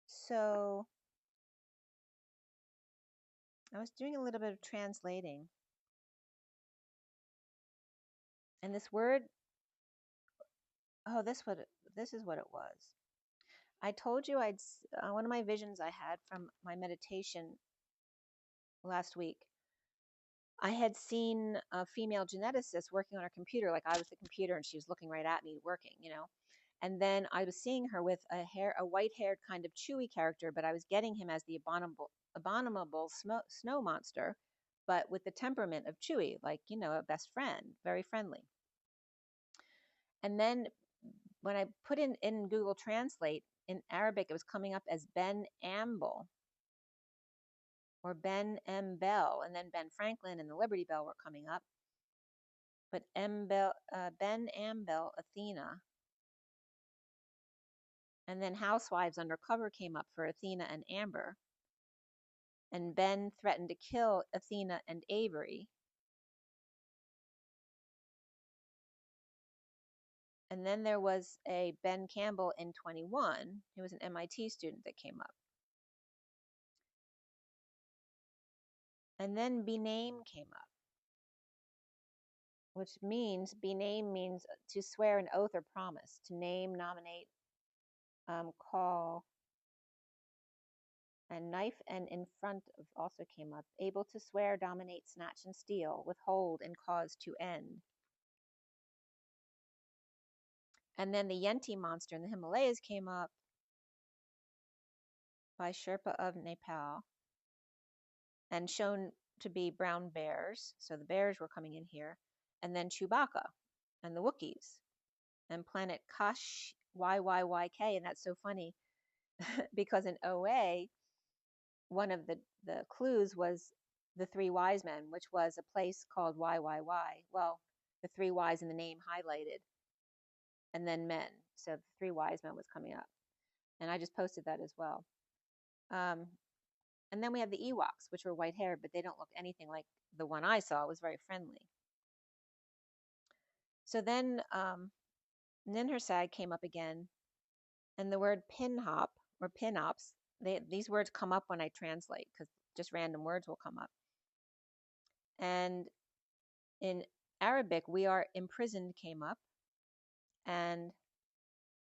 So I was doing a little bit of translating. And this word, oh, this is what it was. I told you one of my visions I had from my meditation last week. I had seen a female geneticist working on her computer, like I was the computer and she was looking right at me working, you know. And then I was seeing her with a white-haired kind of Chewy character, but I was getting him as the abominable snow monster, but with the temperament of Chewy, like, you know, a best friend, very friendly. And then when I put in Google Translate, in Arabic, it was coming up as Ben Amble or Ben M. Bell, and then Ben Franklin and the Liberty Bell were coming up. But Ben Ambell Athena, and then Housewives Undercover came up for Athena and Amber, and Ben threatened to kill Athena and Avery. And then there was a Ben Campbell in 21, who was an MIT student that came up. And then Bename came up, which means, Bename means to swear an oath or promise, to name, nominate, call. And knife and in front of also came up, able to swear, dominate, snatch, and steal, withhold, and cause to end. And then the Yenti monster in the Himalayas came up by Sherpa of Nepal and shown to be brown bears. So the bears were coming in here. And then Chewbacca and the Wookiees and planet Kash YYYK. And that's so funny because in OA, one of the clues was the Three Wise Men, which was a place called YYY. Well, the three Y's in the name highlighted, and then men. So the Three Wise Men was coming up. And I just posted that as well. And then we have the Ewoks, which were white haired, but they don't look anything like the one I saw. It was very friendly. So then Ninhursag came up again, and the word pinhop or pinops, these words come up when I translate because just random words will come up. And in Arabic, we are imprisoned came up, and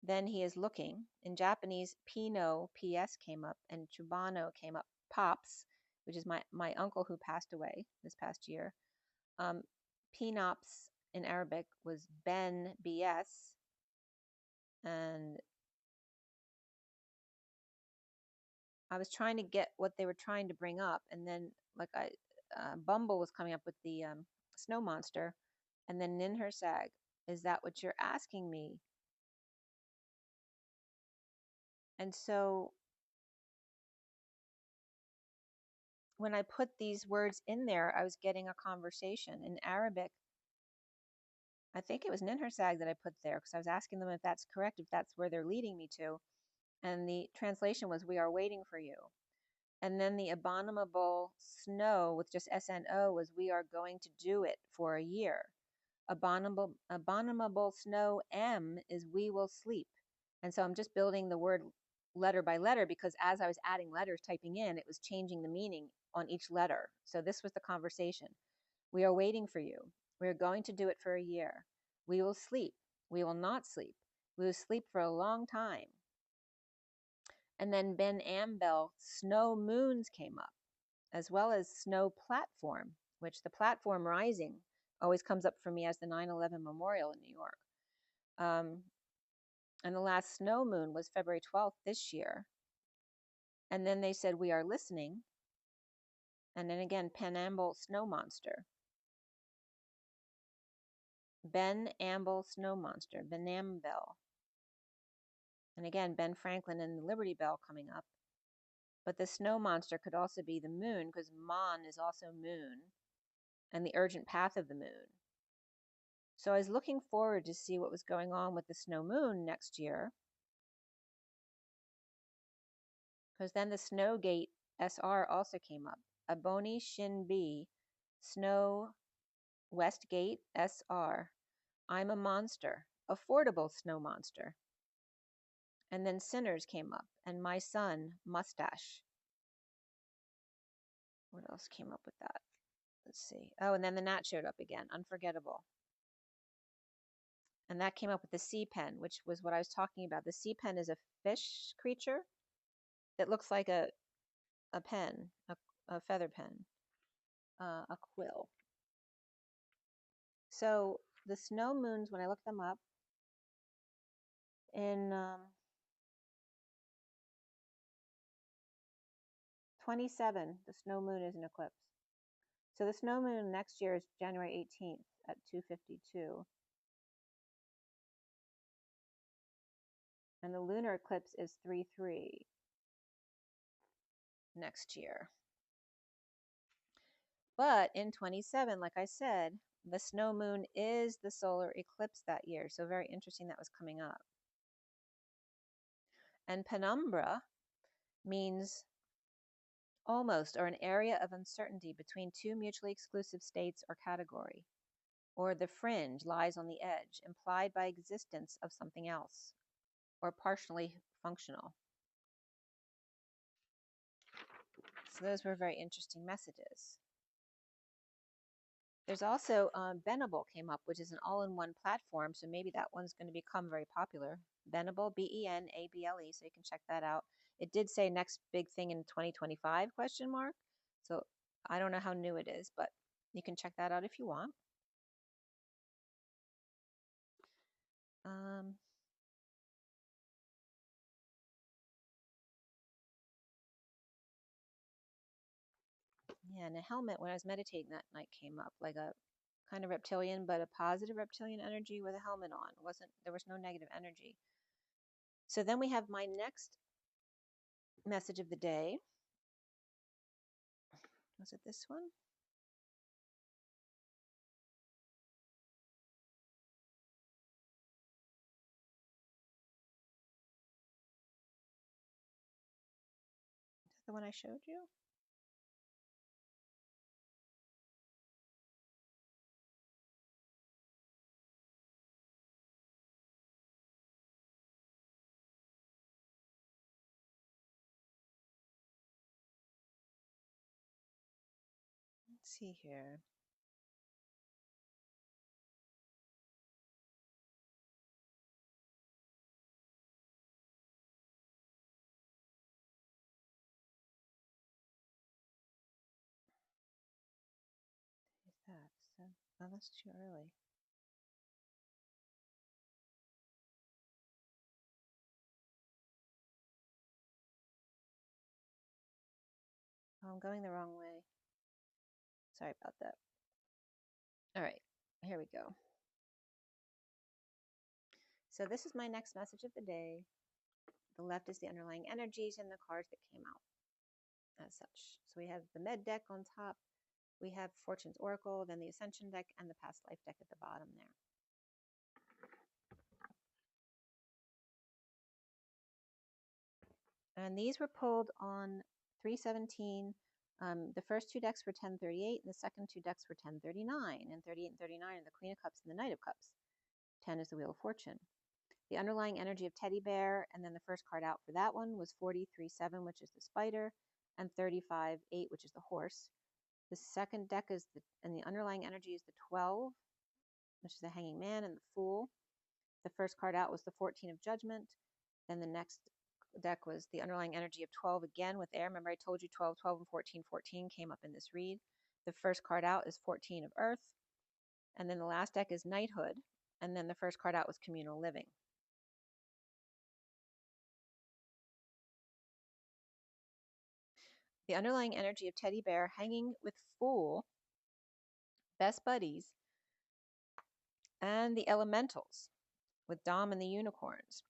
then he is looking. In Japanese, Pino, PS came up, and Chubano came up, Pops, which is my uncle who passed away this past year. Pinops in Arabic was Ben, BS, and I was trying to get what they were trying to bring up, and then like Bumble was coming up with the snow monster, and then Ninhursag, is that what you're asking me? And so when I put these words in there, I was getting a conversation in Arabic. I think it was Ninhursag that I put there because I was asking them if that's correct, if that's where they're leading me to. And the translation was, we are waiting for you. And then the abominable snow with just SNO was, we are going to do it for a year. Abominable snow M is, we will sleep. And so I'm just building the word letter by letter because as I was adding letters, typing in, it was changing the meaning on each letter. So this was the conversation. We are waiting for you. We are going to do it for a year. We will sleep. We will not sleep. We will sleep for a long time. And then Ben Ambell, snow moons came up, as well as snow platform, which the platform rising always comes up for me as the 9/11 memorial in New York. And the last snow moon was February 12th this year. And then they said, we are listening. And then again, Penamble snow monster. Ben Amble snow monster, Benambell. And again, Ben Franklin and the Liberty Bell coming up. But the snow monster could also be the moon, because Mon is also moon, and the urgent path of the moon. So I was looking forward to see what was going on with the snow moon next year, because then the snow gate SR also came up. Aboni Shin B, Snow West Gate SR. I'm a monster, affordable snow monster. And then Sinners came up, and My Son, Mustache. What else came up with that? Let's see. Oh, and then the Nat showed up again, Unforgettable. And that came up with the sea pen, which was what I was talking about. The sea pen is a fish creature that looks like a pen, a feather pen, a quill. So the snow moons, when I looked them up, in 27, the snow moon is an eclipse. So the snow moon next year is January 18th at 2:52. And the lunar eclipse is 3/3 next year. But in 27, like I said, the snow moon is the solar eclipse that year. So very interesting that was coming up. And penumbra means almost, or an area of uncertainty between two mutually exclusive states or category. Or the fringe lies on the edge, implied by existence of something else, or partially functional. So those were very interesting messages. There's also Benable came up, which is an all-in-one platform, so maybe that one's going to become very popular. Benable, Benable, so you can check that out. It did say next big thing in 2025, question mark. So I don't know how new it is, but you can check that out if you want. Yeah, and a helmet when I was meditating that night came up, like a kind of reptilian, but a positive reptilian energy with a helmet on. There was no negative energy. So then we have my next message of the day. Was it this one? Is that the one I showed you? Let's see here. Is that? So, oh, that's too early. Oh, I'm going the wrong way. Sorry about that. All right, here we go. So this is my next message of the day. The left is the underlying energies and the cards that came out as such. So we have the med deck on top. We have Fortune's Oracle, then the Ascension deck, and the Past Life deck at the bottom there. And these were pulled on 3/17. The first two decks were 10/38, and the second two decks were 10/39. And 38 and 39 are the Queen of Cups and the Knight of Cups. 10 is the Wheel of Fortune. The underlying energy of Teddy Bear, and then the first card out for that one was 43/7, which is the Spider, and 35/8, which is the Horse. The second deck is and the underlying energy is the 12, which is the Hanging Man and the Fool. The first card out was the 14 of Judgment. Then the next deck was the underlying energy of 12 again with air. Remember I told you 12, 12, and 14, 14 came up in this read. The first card out is 14 of Earth. And then the last deck is Knighthood. And then the first card out was Communal Living. The underlying energy of Teddy Bear hanging with Fool, Best Buddies, and the Elementals with Dom and the Unicorns.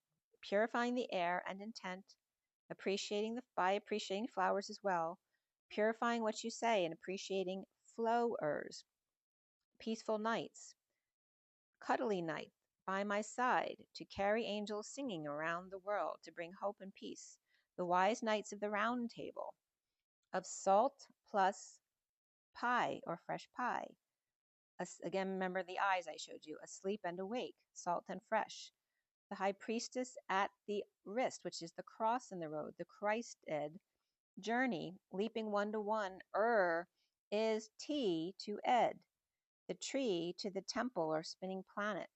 purifying the air and intent, by appreciating flowers as well, purifying what you say and appreciating flowers, peaceful nights, cuddly night by my side to carry angels singing around the world to bring hope and peace, the wise knights of the round table, of salt plus pie or fresh pie. Again, remember the eyes I showed you, asleep and awake, salt and fresh. The high priestess at the wrist, which is the cross in the road, the Christed journey, leaping one to one, is T to Ed, the tree to the temple or spinning planet.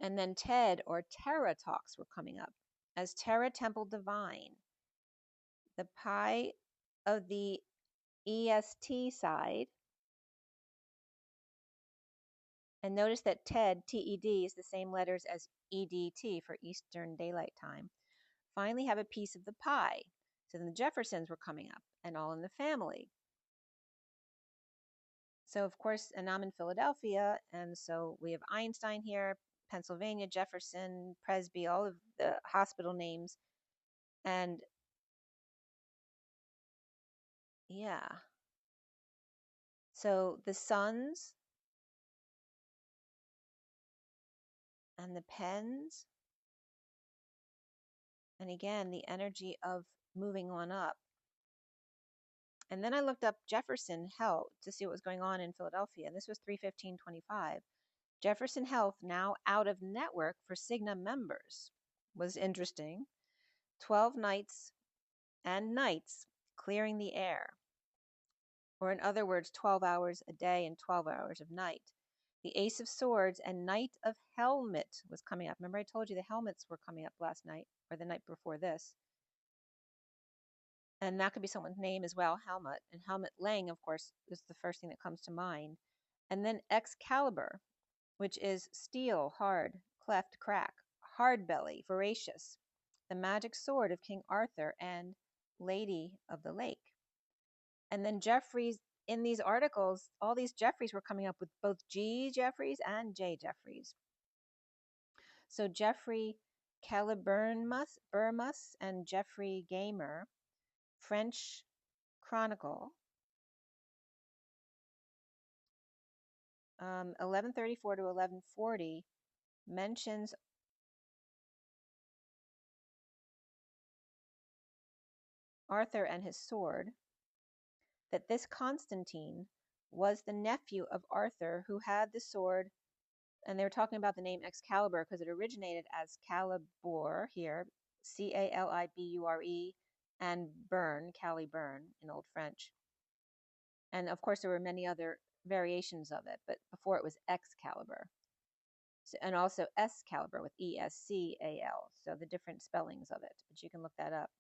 And then Ted or Terra talks were coming up as Terra Temple Divine, the pi of the EST side. And notice that TED, T-E-D, is the same letters as EDT for Eastern Daylight Time. Finally have a piece of the pie. So then the Jeffersons were coming up, and all in the family. So, of course, and I'm in Philadelphia, and so we have Einstein here, Pennsylvania, Jefferson, Presby, all of the hospital names. And, yeah. So the suns and the pens, and again, the energy of moving on up. And then I looked up Jefferson Health to see what was going on in Philadelphia, and this was 3/15/25. Jefferson Health now out of network for Cigna members. Was interesting. 12 nights and nights clearing the air. Or in other words, 12 hours a day and 12 hours of night. The Ace of Swords and Knight of Helmet was coming up. Remember I told you the helmets were coming up last night or the night before this. And that could be someone's name as well, Helmut. And Helmut Lang, of course, is the first thing that comes to mind. And then Excalibur, which is steel, hard, cleft, crack, hard belly, voracious, the magic sword of King Arthur and Lady of the Lake. And then Jeffries, in these articles, all these Jeffries were coming up with both G. Jeffries and J. Jeffries. So Geoffrey Caliburnmus and Geoffrey Gamer, French Chronicle, 1134 to 1140, mentions Arthur and his sword, that this Constantine was the nephew of Arthur who had the sword, and they were talking about the name Excalibur because it originated as Calibur here, Calibure, and Burn, Caliburn in Old French. And of course, there were many other variations of it, but before it was Excalibur. So, and also Escalibur with Escal, so the different spellings of it, but you can look that up.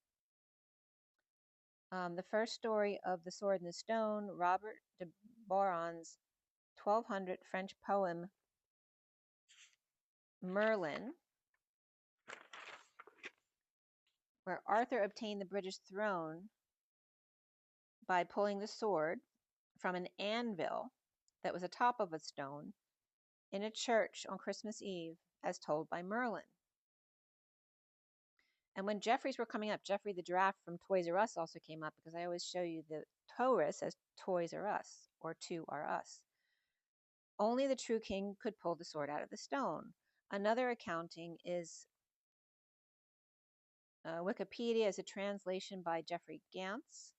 The first story of The Sword and the Stone, Robert de Boron's 1200 French poem, Merlin, where Arthur obtained the British throne by pulling the sword from an anvil that was atop of a stone in a church on Christmas Eve, as told by Merlin. And when Jeffries were coming up, Geoffrey the Giraffe from Toys R Us also came up because I always show you the Taurus as Toys R Us or To Are Us. Only the true king could pull the sword out of the stone. Another accounting is Wikipedia as a translation by Jeffrey Gantz.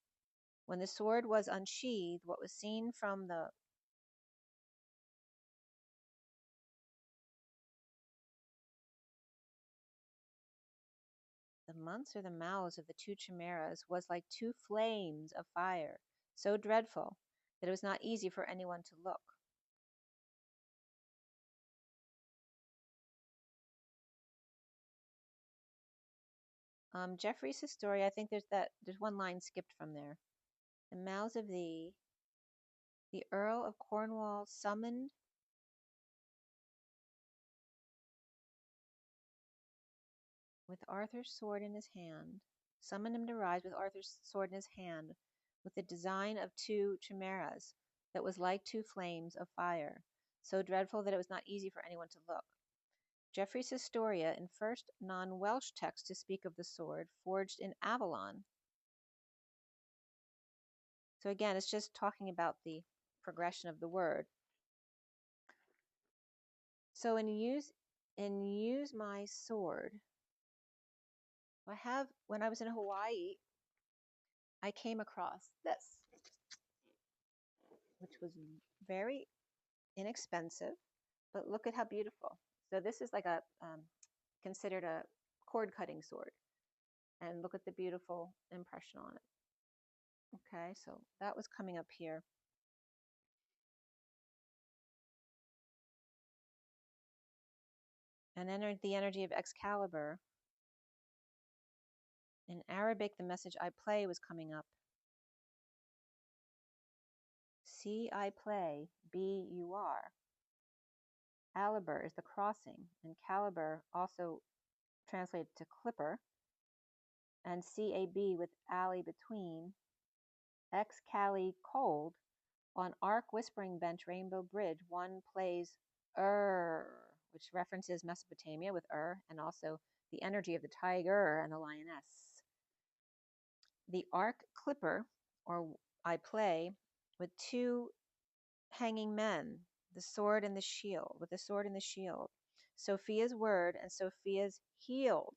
When the sword was unsheathed, what was seen from the months or the mouths of the two chimeras was like two flames of fire, so dreadful that it was not easy for anyone to look. Jeffrey's story, I think there's one line skipped from there. The mouths of the Earl of Cornwall summoned with Arthur's sword in his hand, summoned him to rise with Arthur's sword in his hand, with the design of two chimeras that was like two flames of fire, so dreadful that it was not easy for anyone to look. Geoffrey's Historia in first non-Welsh text to speak of the sword forged in Avalon. So again, it's just talking about the progression of the word. So in use my sword, when I was in Hawaii, I came across this, which was very inexpensive, but look at how beautiful. So this is like a considered a cord cutting sword, and look at the beautiful impression on it. Okay, so that was coming up here. And then the energy of Excalibur. In Arabic, the message I play was coming up. See, I play, be, you are. Alibur is the crossing, and caliber also translated to clipper, and CAB with alley between. Cali cold, on Arc Whispering Bench Rainbow Bridge, one plays which references Mesopotamia with and also the energy of the tiger and the lioness. The Arc Clipper, or I play, with two hanging men, the sword and the shield, with the sword and the shield. Sophia's word and Sophia's healed,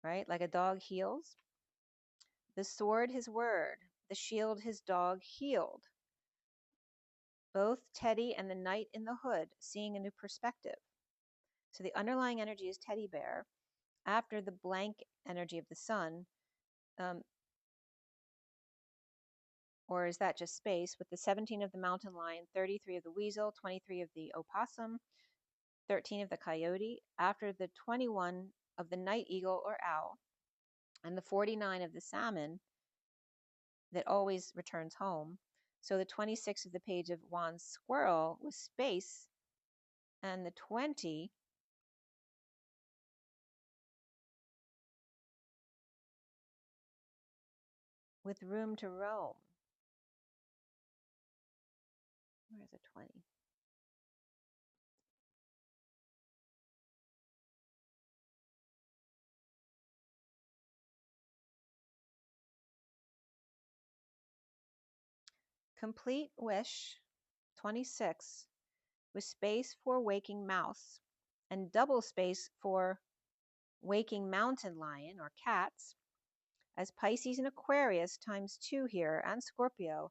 right? Like a dog heals. The sword, his word, the shield, his dog healed. Both Teddy and the knight in the hood seeing a new perspective. So the underlying energy is teddy bear. After the blank energy of the sun, or is that just space, with the 17 of the mountain lion, 33 of the weasel, 23 of the opossum, 13 of the coyote, after the 21 of the night eagle or owl, and the 49 of the salmon that always returns home. So the 26 of the page of wands squirrel with space, and the 20 with room to roam. Where's the 20? Complete wish, 26, with space for waking mouse, and double space for waking mountain lion or cats, as Pisces and Aquarius times 2 here, and Scorpio,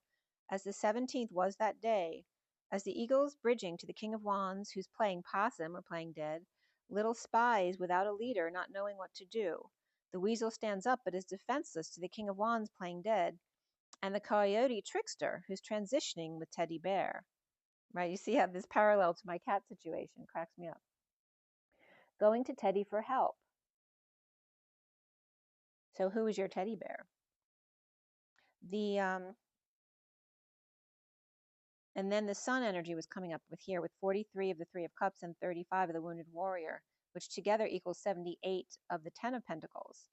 as the 17th was that day, as the eagles bridging to the King of Wands, who's playing possum or playing dead, little spies without a leader not knowing what to do. The weasel stands up but is defenseless to the King of Wands playing dead, and the coyote trickster who's transitioning with teddy bear. Right, you see how this parallel to my cat situation cracks me up. Going to Teddy for help. So who is your teddy bear? And then the sun energy was coming up with here with 43 of the 3 of cups and 35 of the wounded warrior, which together equals 78 of the 10 of pentacles.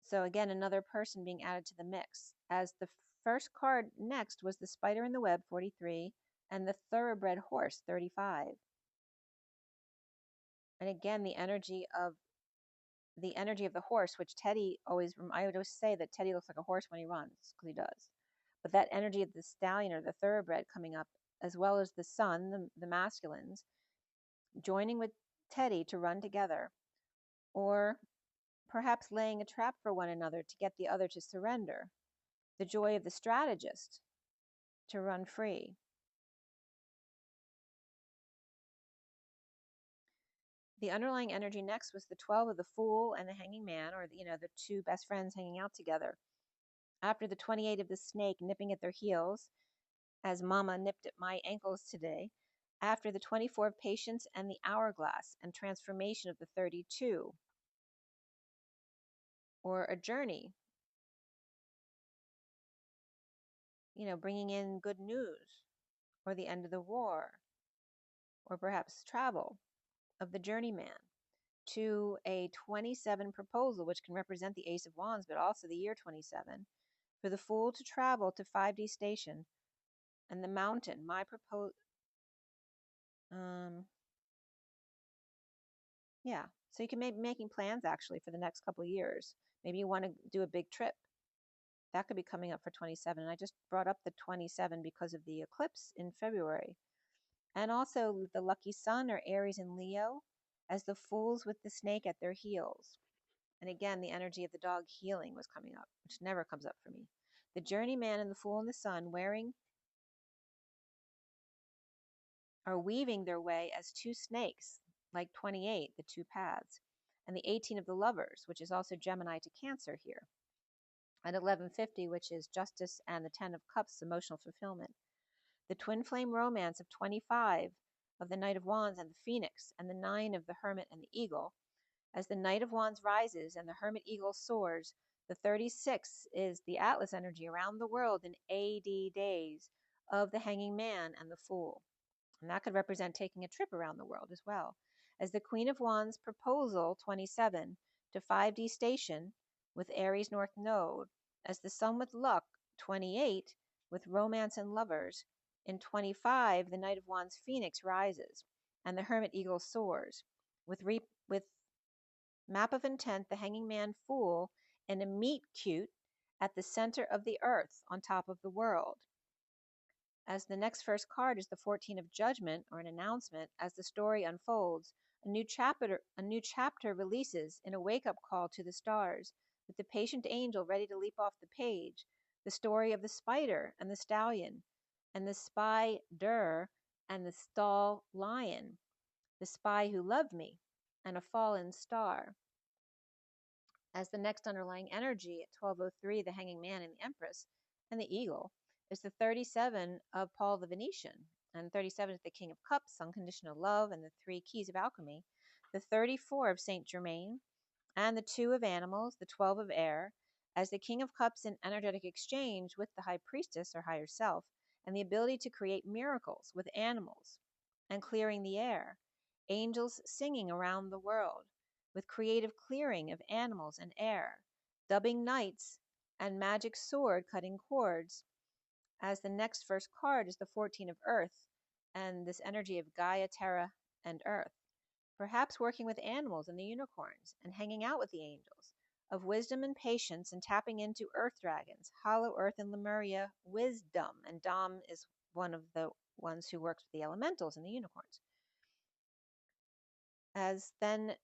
So again, another person being added to the mix, as the first card next was the spider in the web, 43, and the thoroughbred horse, 35. And again, the energy of the horse, which Teddy I would always say that Teddy looks like a horse when he runs, because he does. But that energy of the stallion or the thoroughbred coming up, as well as the sun, the masculines, joining with Teddy to run together, or perhaps laying a trap for one another to get the other to surrender. The joy of the strategist to run free. The underlying energy next was the 12 of the Fool and the Hanging Man, or the two best friends hanging out together. After the 28 of the Snake nipping at their heels, as Mama nipped at my ankles today. After the 24 of Patience and the Hourglass, and transformation of the 32. Or a journey, bringing in good news, or the end of the war, or perhaps travel of the journeyman, to a 27 proposal, which can represent the Ace of Wands, but also the year 27, for the Fool to travel to 5D station, and the Mountain, Yeah, so you can be making plans actually for the next couple of years. Maybe you want to do a big trip. That could be coming up for 27. And I just brought up the 27 because of the eclipse in February. And also the lucky sun or Aries and Leo as the fools with the snake at their heels. And again, the energy of the dog healing was coming up, which never comes up for me. The journeyman and the fool in the sun are weaving their way as two snakes, like 28, the two paths, and the 18 of the lovers, which is also Gemini to Cancer here, and 1150, which is justice, and the 10 of cups, emotional fulfillment. The twin flame romance of 25 of the Knight of Wands and the Phoenix, and the 9 of the Hermit and the Eagle. As the Knight of Wands rises and the Hermit Eagle soars, the 36 is the Atlas energy around the world in AD days of the Hanging Man and the Fool. And that could represent taking a trip around the world as well. As the Queen of Wands proposal 27 to 5D station with Aries North Node, as the Sun with luck 28 with romance and lovers. In 25, the Knight of Wands Phoenix rises and the Hermit Eagle soars. With map of intent, the Hanging Man Fool in a meet cute at the center of the earth on top of the world. As the next first card is the 14 of Judgment, or an announcement, as the story unfolds, a new chapter releases in a wake-up call to the stars, with the patient angel ready to leap off the page, the story of the spider and the stallion, and the spider and the stall lion, the spy who loved me, and a fallen star. As the next underlying energy at 1203, the Hanging Man and the Empress, and the Eagle, is the 37 of Paul the Venetian, and 37 is the King of Cups, unconditional love, and the 3 keys of alchemy, the 34 of Saint Germain, and the 2 of animals, the 12 of air, as the King of Cups in energetic exchange with the High Priestess or higher self, and the ability to create miracles with animals and clearing the air, angels singing around the world, with creative clearing of animals and air, dubbing knights, and magic sword cutting cords. As the next first card is the 14 of Earth, and this energy of Gaia, Terra, and Earth. Perhaps working with animals and the unicorns, and hanging out with the angels, of wisdom and patience, and tapping into earth dragons, hollow earth and Lemuria, wisdom. And Dom is one of the ones who works with the elementals and the unicorns. As then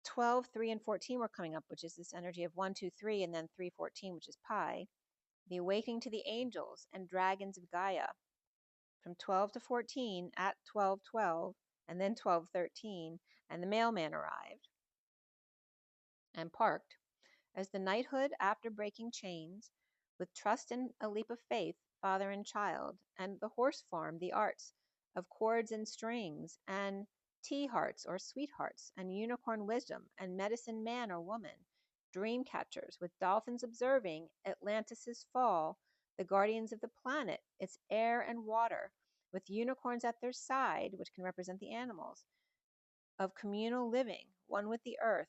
12, 3, and 14 were coming up, which is this energy of 1, 2, 3, and then 3, 14, which is pi, the awakening to the angels and dragons of Gaia. From 12 to 14 at 12, 12, and then 12, 13, and the mailman arrived and parked. As the knighthood after breaking chains, with trust and a leap of faith, father and child, and the horse farm, the arts of chords and strings, and tea hearts or sweethearts, and unicorn wisdom, and medicine man or woman, dream catchers, with dolphins observing Atlantis' fall, the guardians of the planet, its air and water, with unicorns at their side, which can represent the animals, of communal living, one with the earth.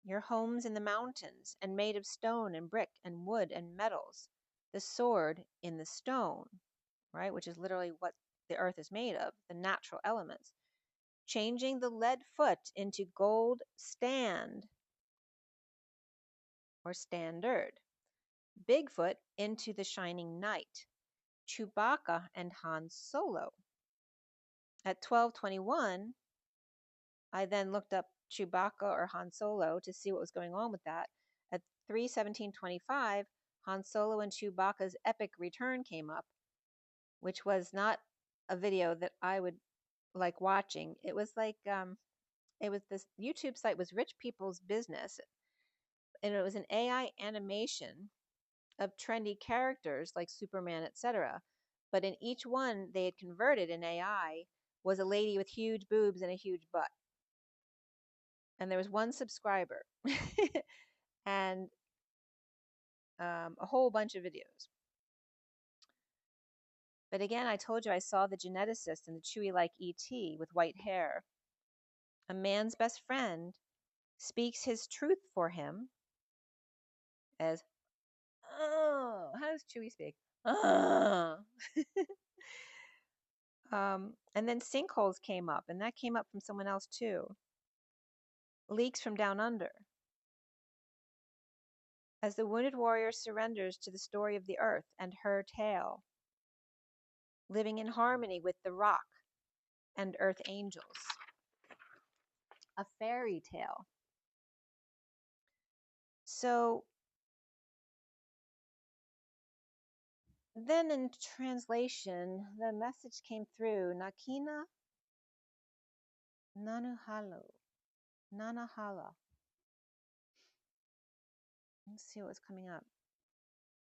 Your homes in the mountains, and made of stone and brick and wood and metals. The sword in the stone, right, which is literally what the earth is made of, the natural elements. Changing the lead foot into gold stand or standard. Bigfoot into the shining knight. Chewbacca and Han Solo. At 12:21, I then looked up Chewbacca or Han Solo to see what was going on with that. At 3:17:25, Han Solo and Chewbacca's epic return came up, which was not a video that I would like watching. It was like it was this YouTube site was Rich People's Business, and it was an AI animation of trendy characters like Superman, etc. But in each one they had converted in AI was a lady with huge boobs and a huge butt. And there was one subscriber and a whole bunch of videos. But again, I told you I saw the geneticist and the Chewie-like ET with white hair. A man's best friend speaks his truth for him as Oh, how does Chewie speak? Oh. And then sinkholes came up, and that came up from someone else too. Leaks from down under. As the wounded warrior surrenders to the story of the earth and her tale, living in harmony with the rock and earth angels. A fairy tale. So then in translation, the message came through, Nakina Nanuhalo. Nanahala. Let's see what was coming up.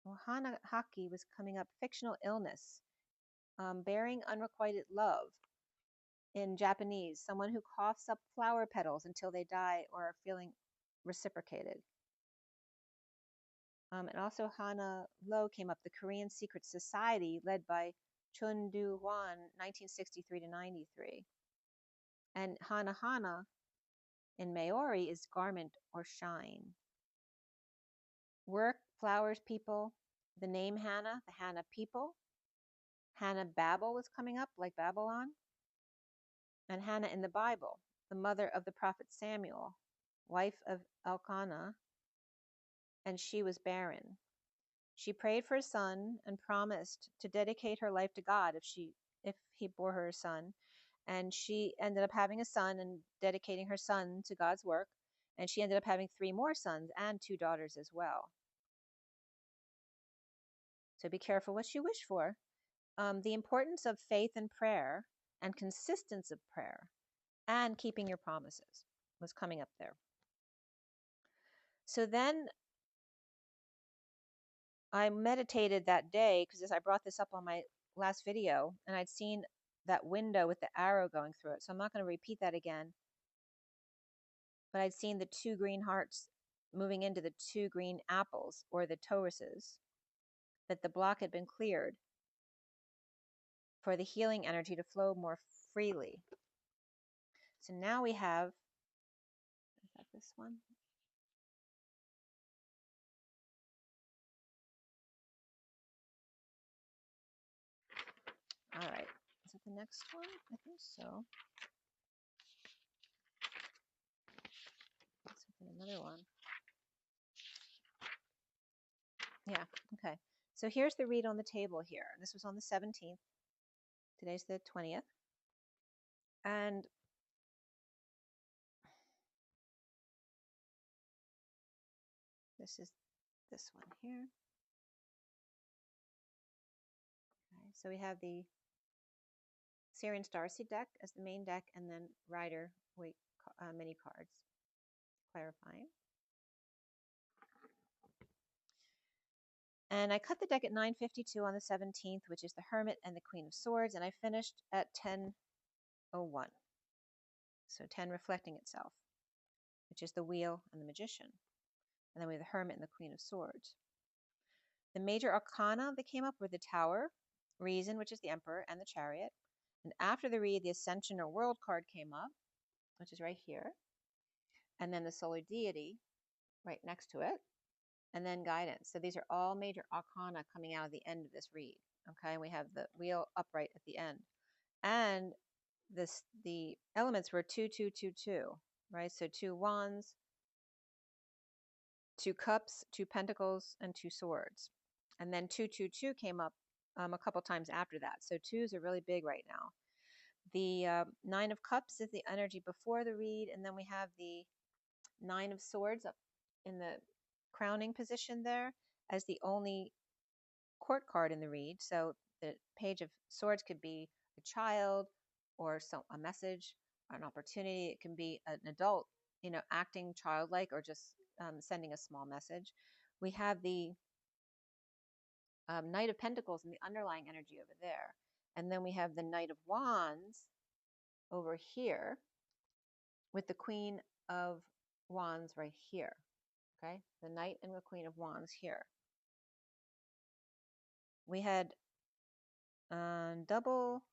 Ohana Haki was coming up, fictional illness, bearing unrequited love. In Japanese, someone who coughs up flower petals until they die or are feeling reciprocated. And also Hana Lo came up, the Korean secret society led by Chun Du Hwan, 1963 to 93. And Hana Hana in Maori is garment or shine. Work, flowers, people. The name Hannah, the Hannah people. Hannah Babel was coming up, like Babylon. And Hannah in the Bible, the mother of the prophet Samuel, wife of Elkanah, and she was barren. She prayed for a son and promised to dedicate her life to God if he bore her a son. And she ended up having a son and dedicating her son to God's work. And she ended up having 3 more sons and 2 daughters as well. So be careful what you wish for. The importance of faith and prayer and consistency of prayer and keeping your promises was coming up there. So then I meditated that day because I brought this up on my last video and I'd seen that window with the arrow going through it. So I'm not going to repeat that again. But I'd seen the 2 green hearts moving into the 2 green apples or the toruses, that the block had been cleared for the healing energy to flow more freely. So now we have, is that this one? All right, is that the next one? I think so. Let's open another one. Yeah, okay. So here's the read on the table here. This was on the 17th. Today's the 20th. And this is this one here. Okay, so we have the SIRIAN STARSEED deck as the main deck, and then Rider Waite mini cards clarifying. And I cut the deck at 9:52 on the 17th, which is the Hermit and the Queen of Swords, and I finished at 10:01. So 10 reflecting itself, which is the Wheel and the Magician. And then we have the Hermit and the Queen of Swords. The major arcana that came up were the Tower, Reason, which is the Emperor, and the Chariot. And after the read, the Ascension or World card came up, which is right here. And then the Solar Deity right next to it. And then Guidance. So these are all major arcana coming out of the end of this read. Okay, we have the Wheel upright at the end. And the elements were 2, 2, 2, 2, right? So 2 wands, 2 cups, 2 pentacles, and 2 swords. And then 2, 2, 2 came up a couple times after that. So 2s are really big right now. The 9 of Cups is the energy before the read, and then we have the 9 of Swords up in the crowning position there as the only court card in the read. So the Page of Swords could be a child or a message, or an opportunity. It can be an adult, acting childlike or just sending a small message. We have the Knight of Pentacles and the underlying energy over there. And then we have the Knight of Wands over here with the Queen of Wands right here. Okay, the Knight and the Queen of Wands here. We had double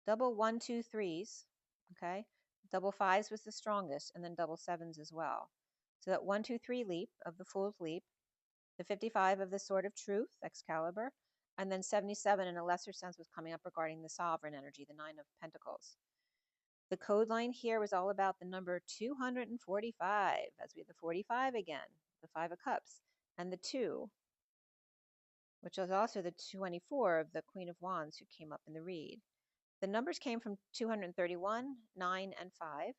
1, 2, 3s. Okay, double 5s was the strongest, and then double 7s as well. So that 1, 2, 3 leap of the Fool's Leap The 55 of the Sword of Truth, Excalibur, and then 77 in a lesser sense was coming up regarding the sovereign energy, the 9 of Pentacles. The code line here was all about the number 245, as we have the 45 again, the 5 of Cups, and the 2, which was also the 24 of the Queen of Wands who came up in the read. The numbers came from 231, 9, and 5.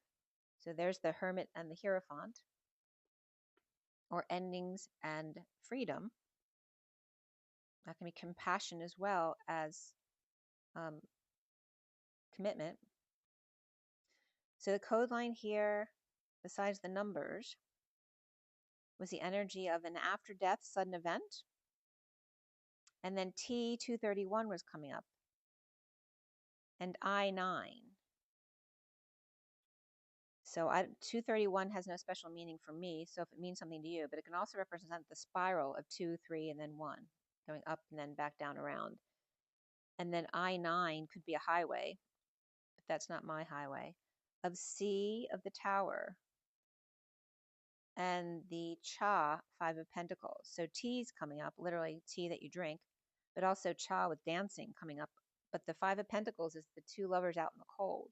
So there's the Hermit and the Hierophant, or endings and freedom. That can be compassion as well as commitment. So the code line here, besides the numbers, was the energy of an after-death sudden event. And then T231 was coming up. And I9. So 231 has no special meaning for me, so if it means something to you, but it can also represent the spiral of 2, 3, and then 1, going up and then back down around. And then I9 could be a highway, but that's not my highway. Of C of the Tower. And the Cha, 5 of Pentacles. So tea's coming up, literally tea that you drink, but also Cha with dancing coming up. But the 5 of Pentacles is the 2 lovers out in the cold.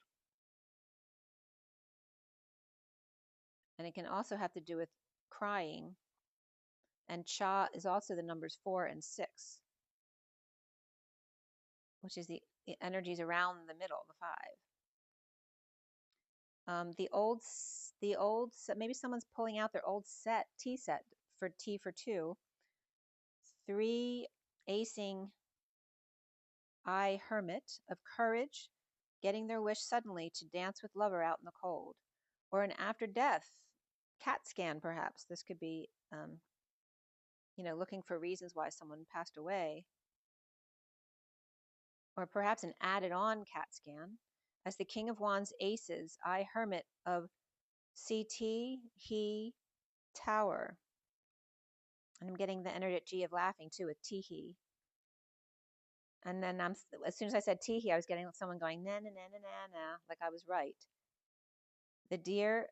And it can also have to do with crying. And Cha is also the numbers 4 and 6, which is the energies around the middle, the 5. Maybe someone's pulling out their old tea set for tea for 2. 3 acing I Hermit of courage, getting their wish suddenly to dance with lover out in the cold. Or an after death CAT scan, perhaps. This could be, looking for reasons why someone passed away. Or perhaps an added on CAT scan. As the King of Wands aces, I Hermit of CT, he, Tower. And I'm getting the energy of laughing too with Teehee. And then as soon as I said Teehee, I was getting someone going, na na na na na na, like I was right. The Deer,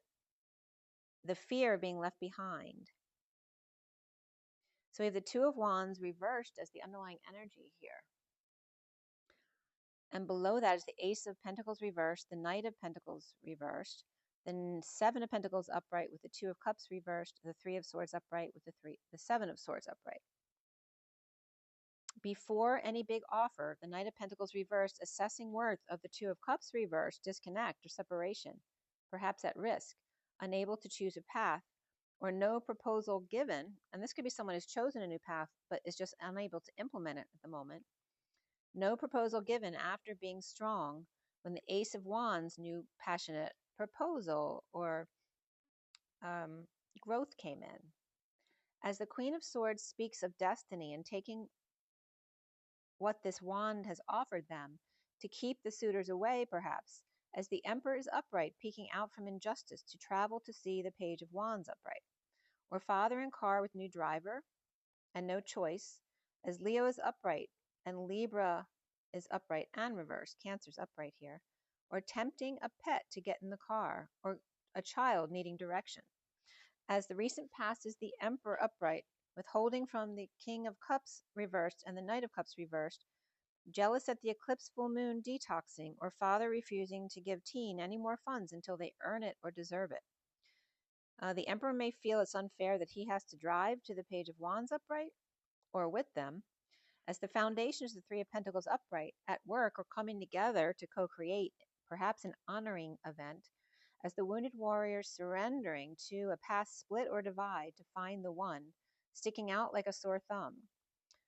the fear of being left behind. So we have the 2 of Wands reversed as the underlying energy here. And below that is the Ace of Pentacles reversed, the Knight of Pentacles reversed, the 7 of Pentacles upright with the 2 of Cups reversed, the 3 of Swords upright with the 7 of Swords upright. Before any big offer, the Knight of Pentacles reversed, assessing worth of the 2 of Cups reversed, disconnect or separation, perhaps at risk, unable to choose a path, or no proposal given, and this could be someone who's chosen a new path but is just unable to implement it at the moment. No proposal given after being strong when the Ace of Wands' new passionate proposal or growth came in. As the Queen of Swords speaks of destiny and taking what this wand has offered them to keep the suitors away, perhaps, as the Emperor is upright, peeking out from injustice to travel to see the Page of Wands upright, or father in car with new driver and no choice, as Leo is upright and Libra is upright and reversed, Cancer's upright here, or tempting a pet to get in the car, or a child needing direction. As the recent past is the Emperor upright, withholding from the King of Cups reversed and the Knight of Cups reversed, jealous at the eclipse full moon detoxing, or father refusing to give teen any more funds until they earn it or deserve it. The Emperor may feel it's unfair that he has to drive to the Page of Wands upright, or with them, as the foundations of the 3 of Pentacles upright at work or coming together to co-create, perhaps an honoring event, as the wounded warrior surrendering to a past split or divide to find the one, sticking out like a sore thumb.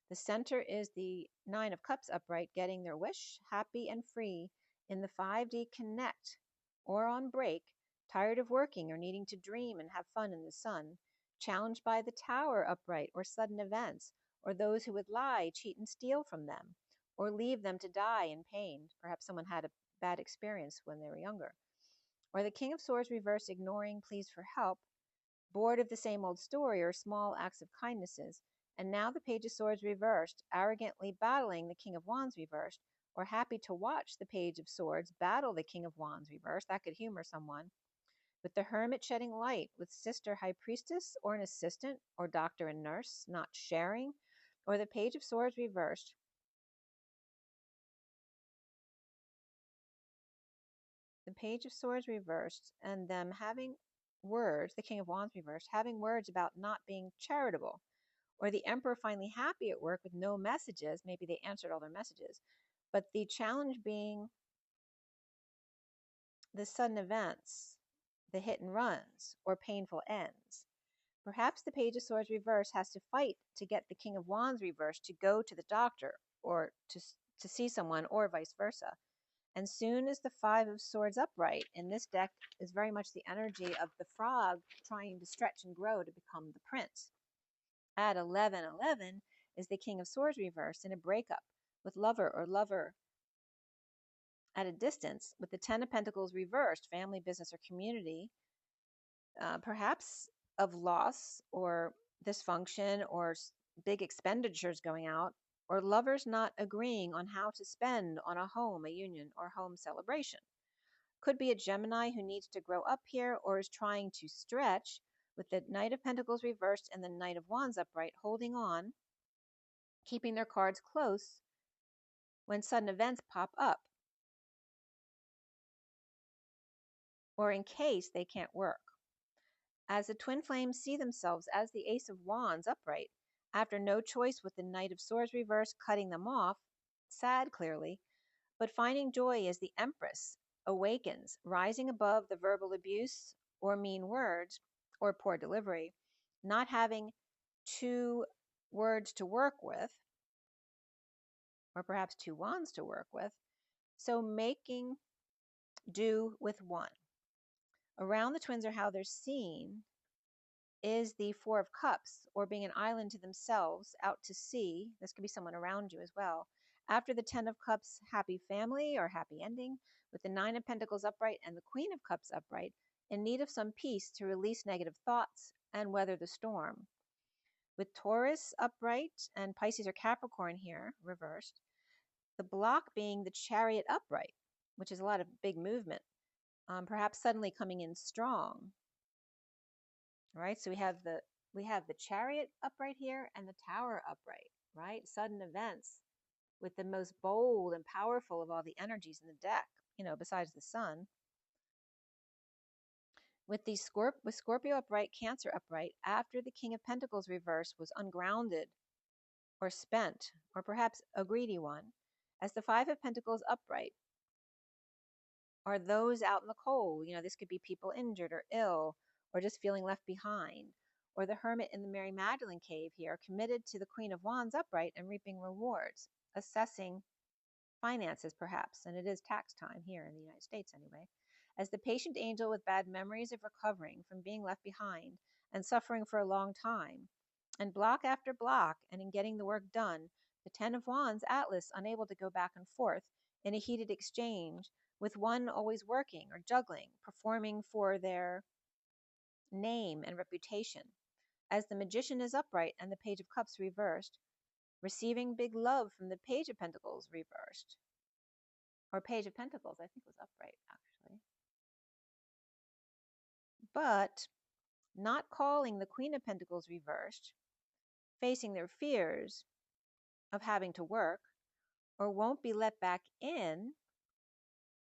The center is the 9 of Cups upright, getting their wish, happy and free in the 5D connect, or on break, tired of working or needing to dream and have fun in the sun, challenged by the Tower upright or sudden events, or those who would lie, cheat, and steal from them, or leave them to die in pain. Perhaps someone had a bad experience when they were younger. Or the King of Swords reversed, ignoring pleas for help, bored of the same old story or small acts of kindnesses. And now the Page of Swords reversed, arrogantly battling the King of Wands reversed, or happy to watch the Page of Swords battle the King of Wands reversed. That could humor someone. with the Hermit shedding light, with Sister High Priestess or an assistant or doctor and nurse not sharing, or the Page of Swords reversed. The Page of Swords reversed, and them having words, the King of Wands reversed, having words about not being charitable, or the Emperor finally happy at work with no messages. Maybe they answered all their messages, but the challenge being the sudden events, the hit and runs, or painful ends. Perhaps the Page of Swords reverse has to fight to get the King of Wands reverse to go to the doctor or to see someone, or vice versa. And soon as the Five of Swords upright in this deck is very much the energy of the frog trying to stretch and grow to become the prince. At 11:11 is the King of Swords reversed in a breakup with lover or lover at a distance, with the Ten of Pentacles reversed, family, business, or community, perhaps of loss or dysfunction or big expenditures going out, or lovers not agreeing on how to spend on a home, a union, or home celebration. Could be a Gemini who needs to grow up here or is trying to stretch, with the Knight of Pentacles reversed and the Knight of Wands upright, holding on, keeping their cards close when sudden events pop up, or in case they can't work. As the twin flames see themselves as the Ace of Wands upright, after no choice with the Knight of Swords reversed cutting them off, sad clearly, but finding joy as the Empress awakens, rising above the verbal abuse or mean words or poor delivery, not having two words to work with, or perhaps two wands to work with, so making do with one. Around the twins, or how they're seen, is the Four of Cups, or being an island to themselves, out to sea. This could be someone around you as well. After the Ten of Cups, happy family or happy ending, with the Nine of Pentacles upright and the Queen of Cups upright, in need of some peace to release negative thoughts and weather the storm. With Taurus upright and Pisces or Capricorn here, reversed, the block being the Chariot upright, which is a lot of big movement, perhaps suddenly coming in strong. Right, so we have the Chariot upright here and the Tower upright, right? Sudden events with the most bold and powerful of all the energies in the deck, besides the Sun. With the Scorpio upright, Cancer upright, after the King of Pentacles reverse was ungrounded or spent, or perhaps a greedy one, as the Five of Pentacles upright are those out in the cold. This could be people injured or ill, or just feeling left behind. Or the Hermit in the Mary Magdalene cave here, committed to the Queen of Wands upright and reaping rewards, assessing finances perhaps, and it is tax time here in the United States anyway, as the patient angel with bad memories of recovering from being left behind and suffering for a long time, and block after block, and in getting the work done, the Ten of Wands Atlas unable to go back and forth in a heated exchange, with one always working or juggling, performing for their name and reputation, as the Magician is upright and the Page of Cups reversed, receiving big love from the Page of Pentacles reversed, or Page of Pentacles, I think was upright actually, but not calling the Queen of Pentacles reversed, facing their fears of having to work, or won't be let back in,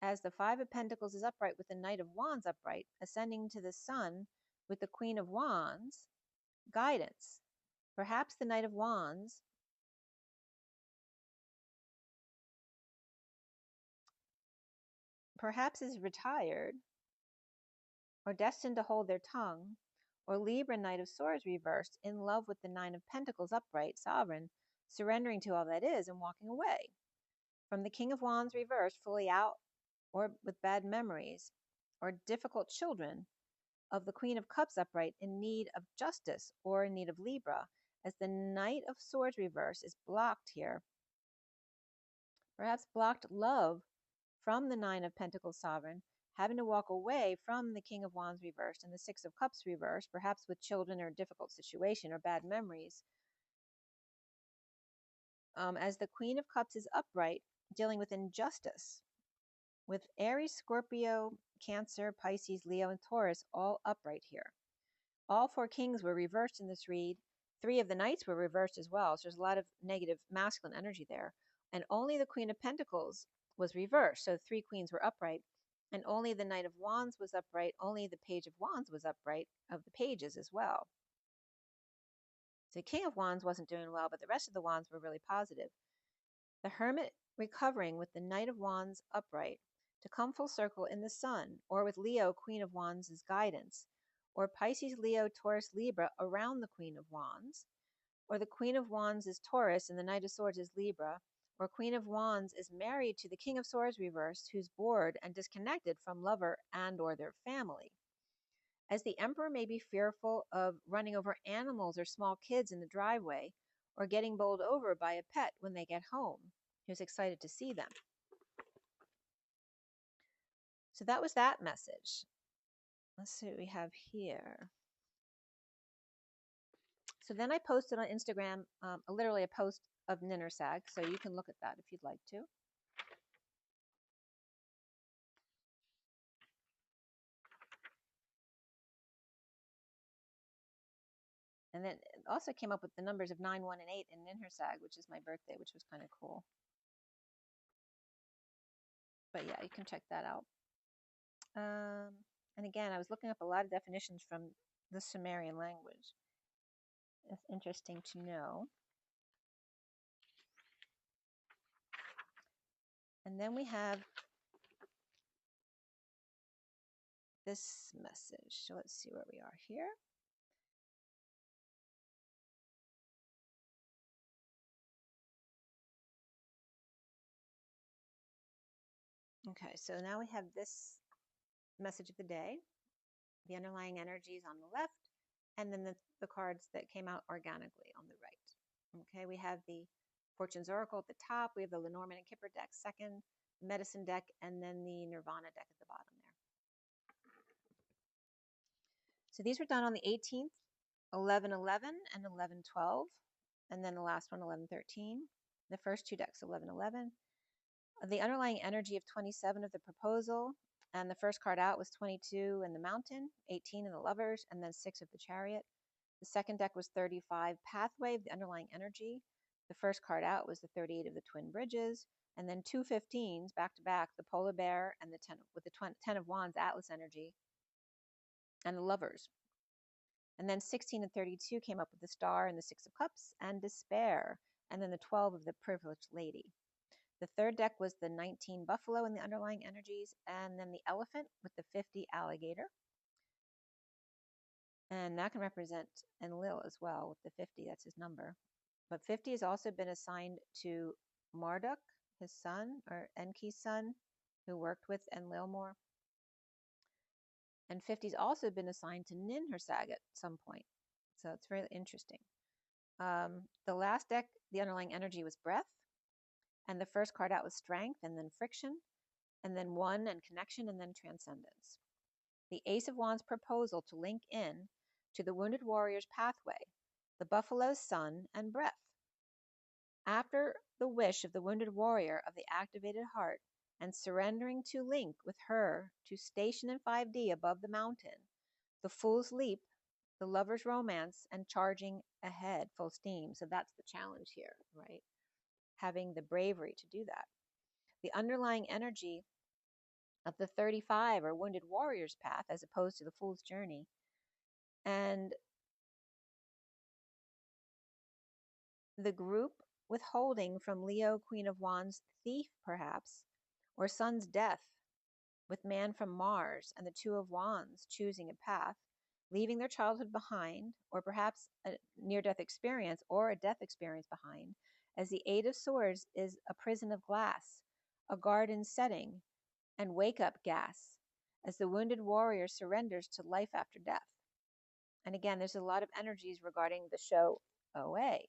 as the Five of Pentacles is upright with the Knight of Wands upright, ascending to the Sun with the Queen of Wands, guidance. Perhaps the Knight of Wands perhaps is retired or destined to hold their tongue, or Libra Knight of Swords reversed, in love with the Nine of Pentacles upright, sovereign, surrendering to all that is and walking away. From the King of Wands reversed, fully out or with bad memories, or difficult children, of the Queen of Cups upright, in need of justice or in need of Libra, as the Knight of Swords reverse is blocked here. Perhaps blocked love from the Nine of Pentacles sovereign, having to walk away from the King of Wands reversed and the Six of Cups reversed, perhaps with children or a difficult situation or bad memories. As the Queen of Cups is upright, dealing with injustice with Aries, Scorpio, Cancer, Pisces, Leo, and Taurus all upright here. All 4 kings were reversed in this read. 3 of the knights were reversed as well, so there's a lot of negative masculine energy there. And only the Queen of Pentacles was reversed, so 3 queens were upright. And only the Knight of Wands was upright, only the Page of Wands was upright of the pages as well. So the King of Wands wasn't doing well, but the rest of the wands were really positive. The Hermit recovering with the Knight of Wands upright to come full circle in the Sun, or with Leo, Queen of Wands, as guidance, or Pisces, Leo, Taurus, Libra around the Queen of Wands, or the Queen of Wands is Taurus and the Knight of Swords is Libra, or Queen of Wands is married to the King of Swords reversed, who's bored and disconnected from lover and or their family. As the Emperor may be fearful of running over animals or small kids in the driveway, or getting bowled over by a pet when they get home. He was excited to see them. So that was that message. Let's see what we have here. So then I posted on Instagram, literally a post of Ninnersag, so you can look at that if you'd like to. And then it also came up with the numbers of 9, 1, and 8 in Ninnersag, which is my birthday, which was kind of cool. But yeah, you can check that out. And again, I was looking up a lot of definitions from the Sumerian language. It's interesting to know. And then we have this message. So let's see where we are here. Okay, so now we have this message of the day, the underlying energies on the left, and then the cards that came out organically on the right. Okay, we have the Fortune's Oracle at the top, we have the Lenormand and Kipper deck second, the Medicine deck, and then the Nirvana deck at the bottom there. So these were done on the 18th, 11/11 and 11/12, and then the last one 11/13. The first 2 decks 11/11. The underlying energy of 27 of the proposal, and the first card out was 22 in the Mountain, 18 in the Lovers, and then 6 of the Chariot. The second deck was 35 Pathway of the underlying energy. The first card out was the 38 of the Twin Bridges, and then 2 15s back to back, the Polar Bear and the 10 with the 10 of Wands Atlas energy, and the Lovers. And then 16 and 32 came up with the Star and the 6 of Cups and Despair, and then the 12 of the Privileged Lady. The third deck was the 19 Buffalo and the underlying energies, and then the Elephant with the 50 Alligator. And that can represent Enlil as well with the 50, that's his number. But 50 has also been assigned to Marduk, his son, or Enki's son, who worked with Enlil more. And 50 has also been assigned to Ninhursag at some point. So it's really interesting. The last deck, the underlying energy was Breath. And the first card out was Strength, and then Friction, and then One and Connection, and then Transcendence. The Ace of Wands proposal to link in to the Wounded Warrior's pathway, the Buffalo's Sun, and Breath. After the wish of the Wounded Warrior of the activated heart and surrendering to link with her to station in 5D above the mountain, the Fool's Leap, the Lover's Romance, and charging ahead full steam. So that's the challenge here, right? Having the bravery to do that. The underlying energy of the 35 or Wounded Warrior's path as opposed to the Fool's Journey. And the group withholding from Leo, Queen of Wands, Thief perhaps, or Sun's Death with Man from Mars and the 2 of Wands choosing a path, leaving their childhood behind, or perhaps a near-death experience or a death experience behind, as the 8 of Swords is a prison of glass, a garden setting, and wake-up gas, as the Wounded Warrior surrenders to life after death. And again, there's a lot of energies regarding the show OA.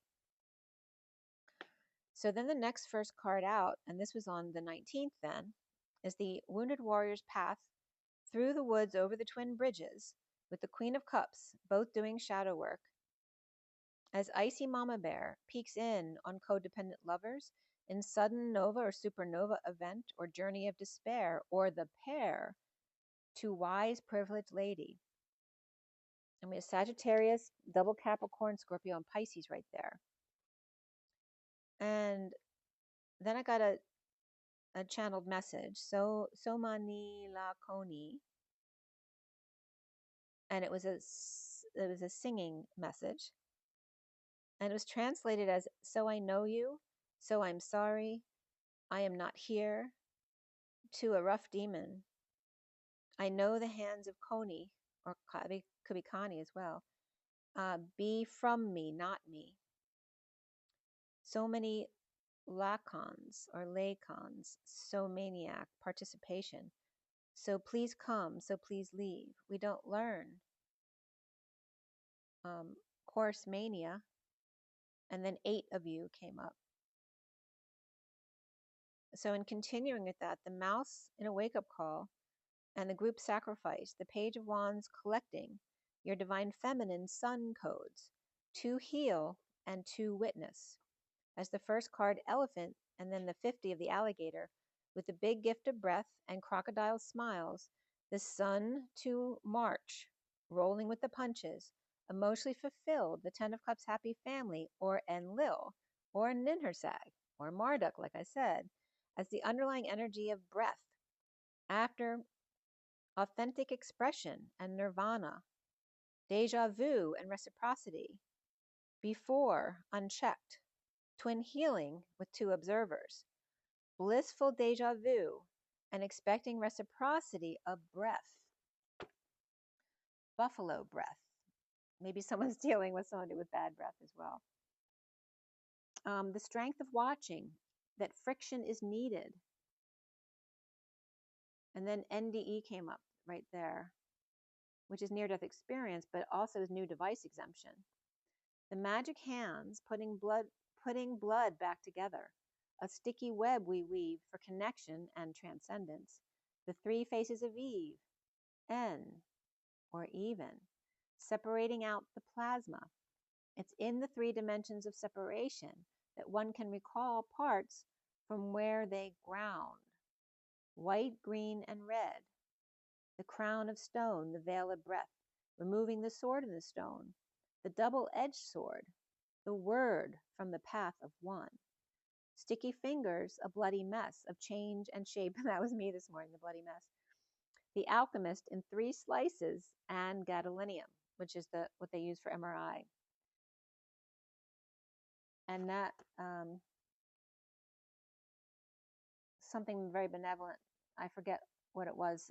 So then the next first card out, and this was on the 19th then, is the Wounded Warrior's path through the woods over the Twin Bridges, with the Queen of Cups, both doing shadow work, as Icy Mama Bear peeks in on codependent lovers, in sudden nova or supernova event or journey of despair, or the pair to wise privileged lady. And we have Sagittarius, double Capricorn, Scorpio, and Pisces right there. And then I got a channeled message, so Somani Lakoni, and it was a singing message, and it was translated as, so I know you, so I'm sorry, I am not here, to a rough demon. I know the hands of Koni, or could be Kani as well. Be from me, not me. So many lacons or lacons, so maniac, participation. So please come, so please leave. We don't learn. Course mania. And then 8 of you came up. So in continuing with that, the mouse in a wake-up call and the group sacrifice, the Page of Wands collecting your divine feminine sun codes, 2 heal and 2 witness. As the first card, elephant, and then the 50 of the alligator, with the big gift of breath and crocodile smiles, the sun to march, rolling with the punches, emotionally fulfilled, the 10 of Cups happy family, or Enlil, or Ninhursag, or Marduk, like I said, as the underlying energy of breath, after authentic expression and nirvana, deja vu and reciprocity, before unchecked, twin healing with 2 observers, blissful deja vu, and expecting reciprocity of breath, buffalo breath. Maybe someone's dealing with somebody with bad breath as well. The strength of watching, that friction is needed. And then NDE came up right there, which is near-death experience, but also is new device exemption. The magic hands putting blood back together. A sticky web we weave for connection and transcendence. The 3 faces of Eve, N, or even, separating out the plasma. It's in the 3 dimensions of separation that one can recall parts from where they ground. White, green, and red. The crown of stone, the veil of breath, removing the sword in the stone. The double-edged sword, the word from the path of one. Sticky fingers, a bloody mess of change and shape. That was me this morning, the bloody mess. The alchemist in 3 slices, and gadolinium, which is what they use for MRI. And that, something very benevolent, I forget what it was,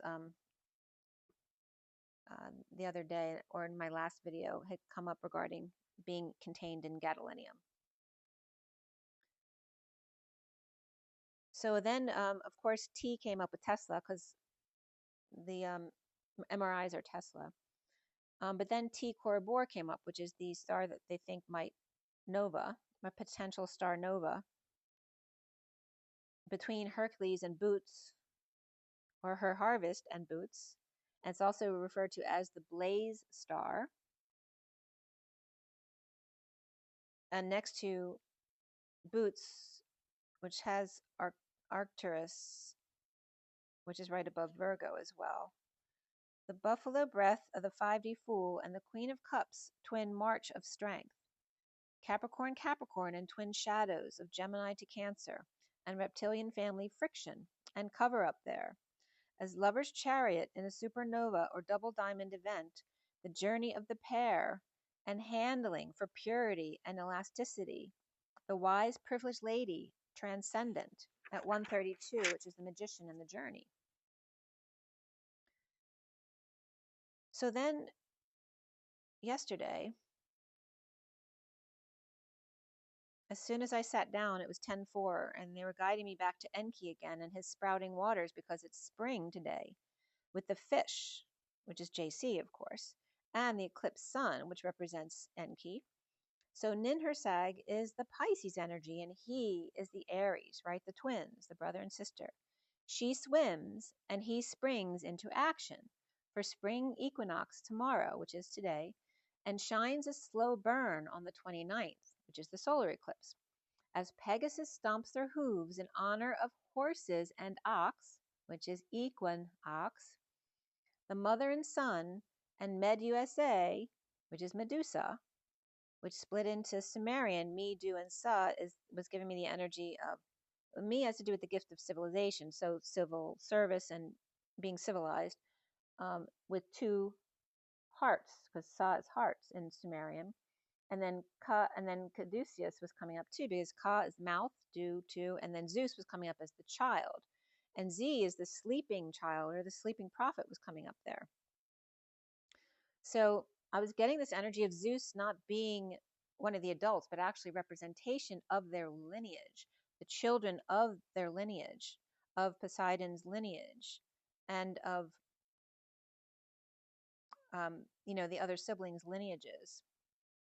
the other day, or in my last video, had come up regarding being contained in gadolinium. So then, of course, T came up with Tesla, because the MRIs are Tesla. But then T Coribor came up, which is the star that they think might nova, a potential star nova, between Hercules and Boots, or her harvest and Boots. And it's also referred to as the Blaze star. And next to Boots, which has Arcturus, which is right above Virgo as well. The buffalo breath of the 5D Fool and the Queen of Cups, twin march of strength. Capricorn, Capricorn, and twin shadows of Gemini to Cancer, and reptilian family friction and cover up there. As lover's chariot in a supernova or double diamond event, the journey of the pair and handling for purity and elasticity. The wise privileged lady, transcendent, at 132, which is the magician and the journey. So then, yesterday, as soon as I sat down, it was 10:04, and they were guiding me back to Enki again and his sprouting waters, because it's spring today, with the fish, which is JC, of course, and the eclipsed sun, which represents Enki. So Ninhursag is the Pisces energy, and he is the Aries, right? The twins, the brother and sister. She swims, and he springs into action for spring equinox tomorrow, which is today, and shines a slow burn on the 29th, which is the solar eclipse. as Pegasus stomps their hooves in honor of horses and ox, which is Equinox, the mother and son, and Med USA, which is Medusa, which split into Sumerian, me, do, and sa, was giving me the energy of, me has to do with the gift of civilization, so civil service and being civilized, with two hearts, because sa is hearts in Sumerian. And then Caduceus was coming up too, because Ka is mouth, do, to, and then Zeus was coming up as the child. And Z is the sleeping child, or the sleeping prophet was coming up there. So I was getting this energy of Zeus not being one of the adults, but actually representation of their lineage, the children of their lineage, of Poseidon's lineage, and of, the other siblings' lineages.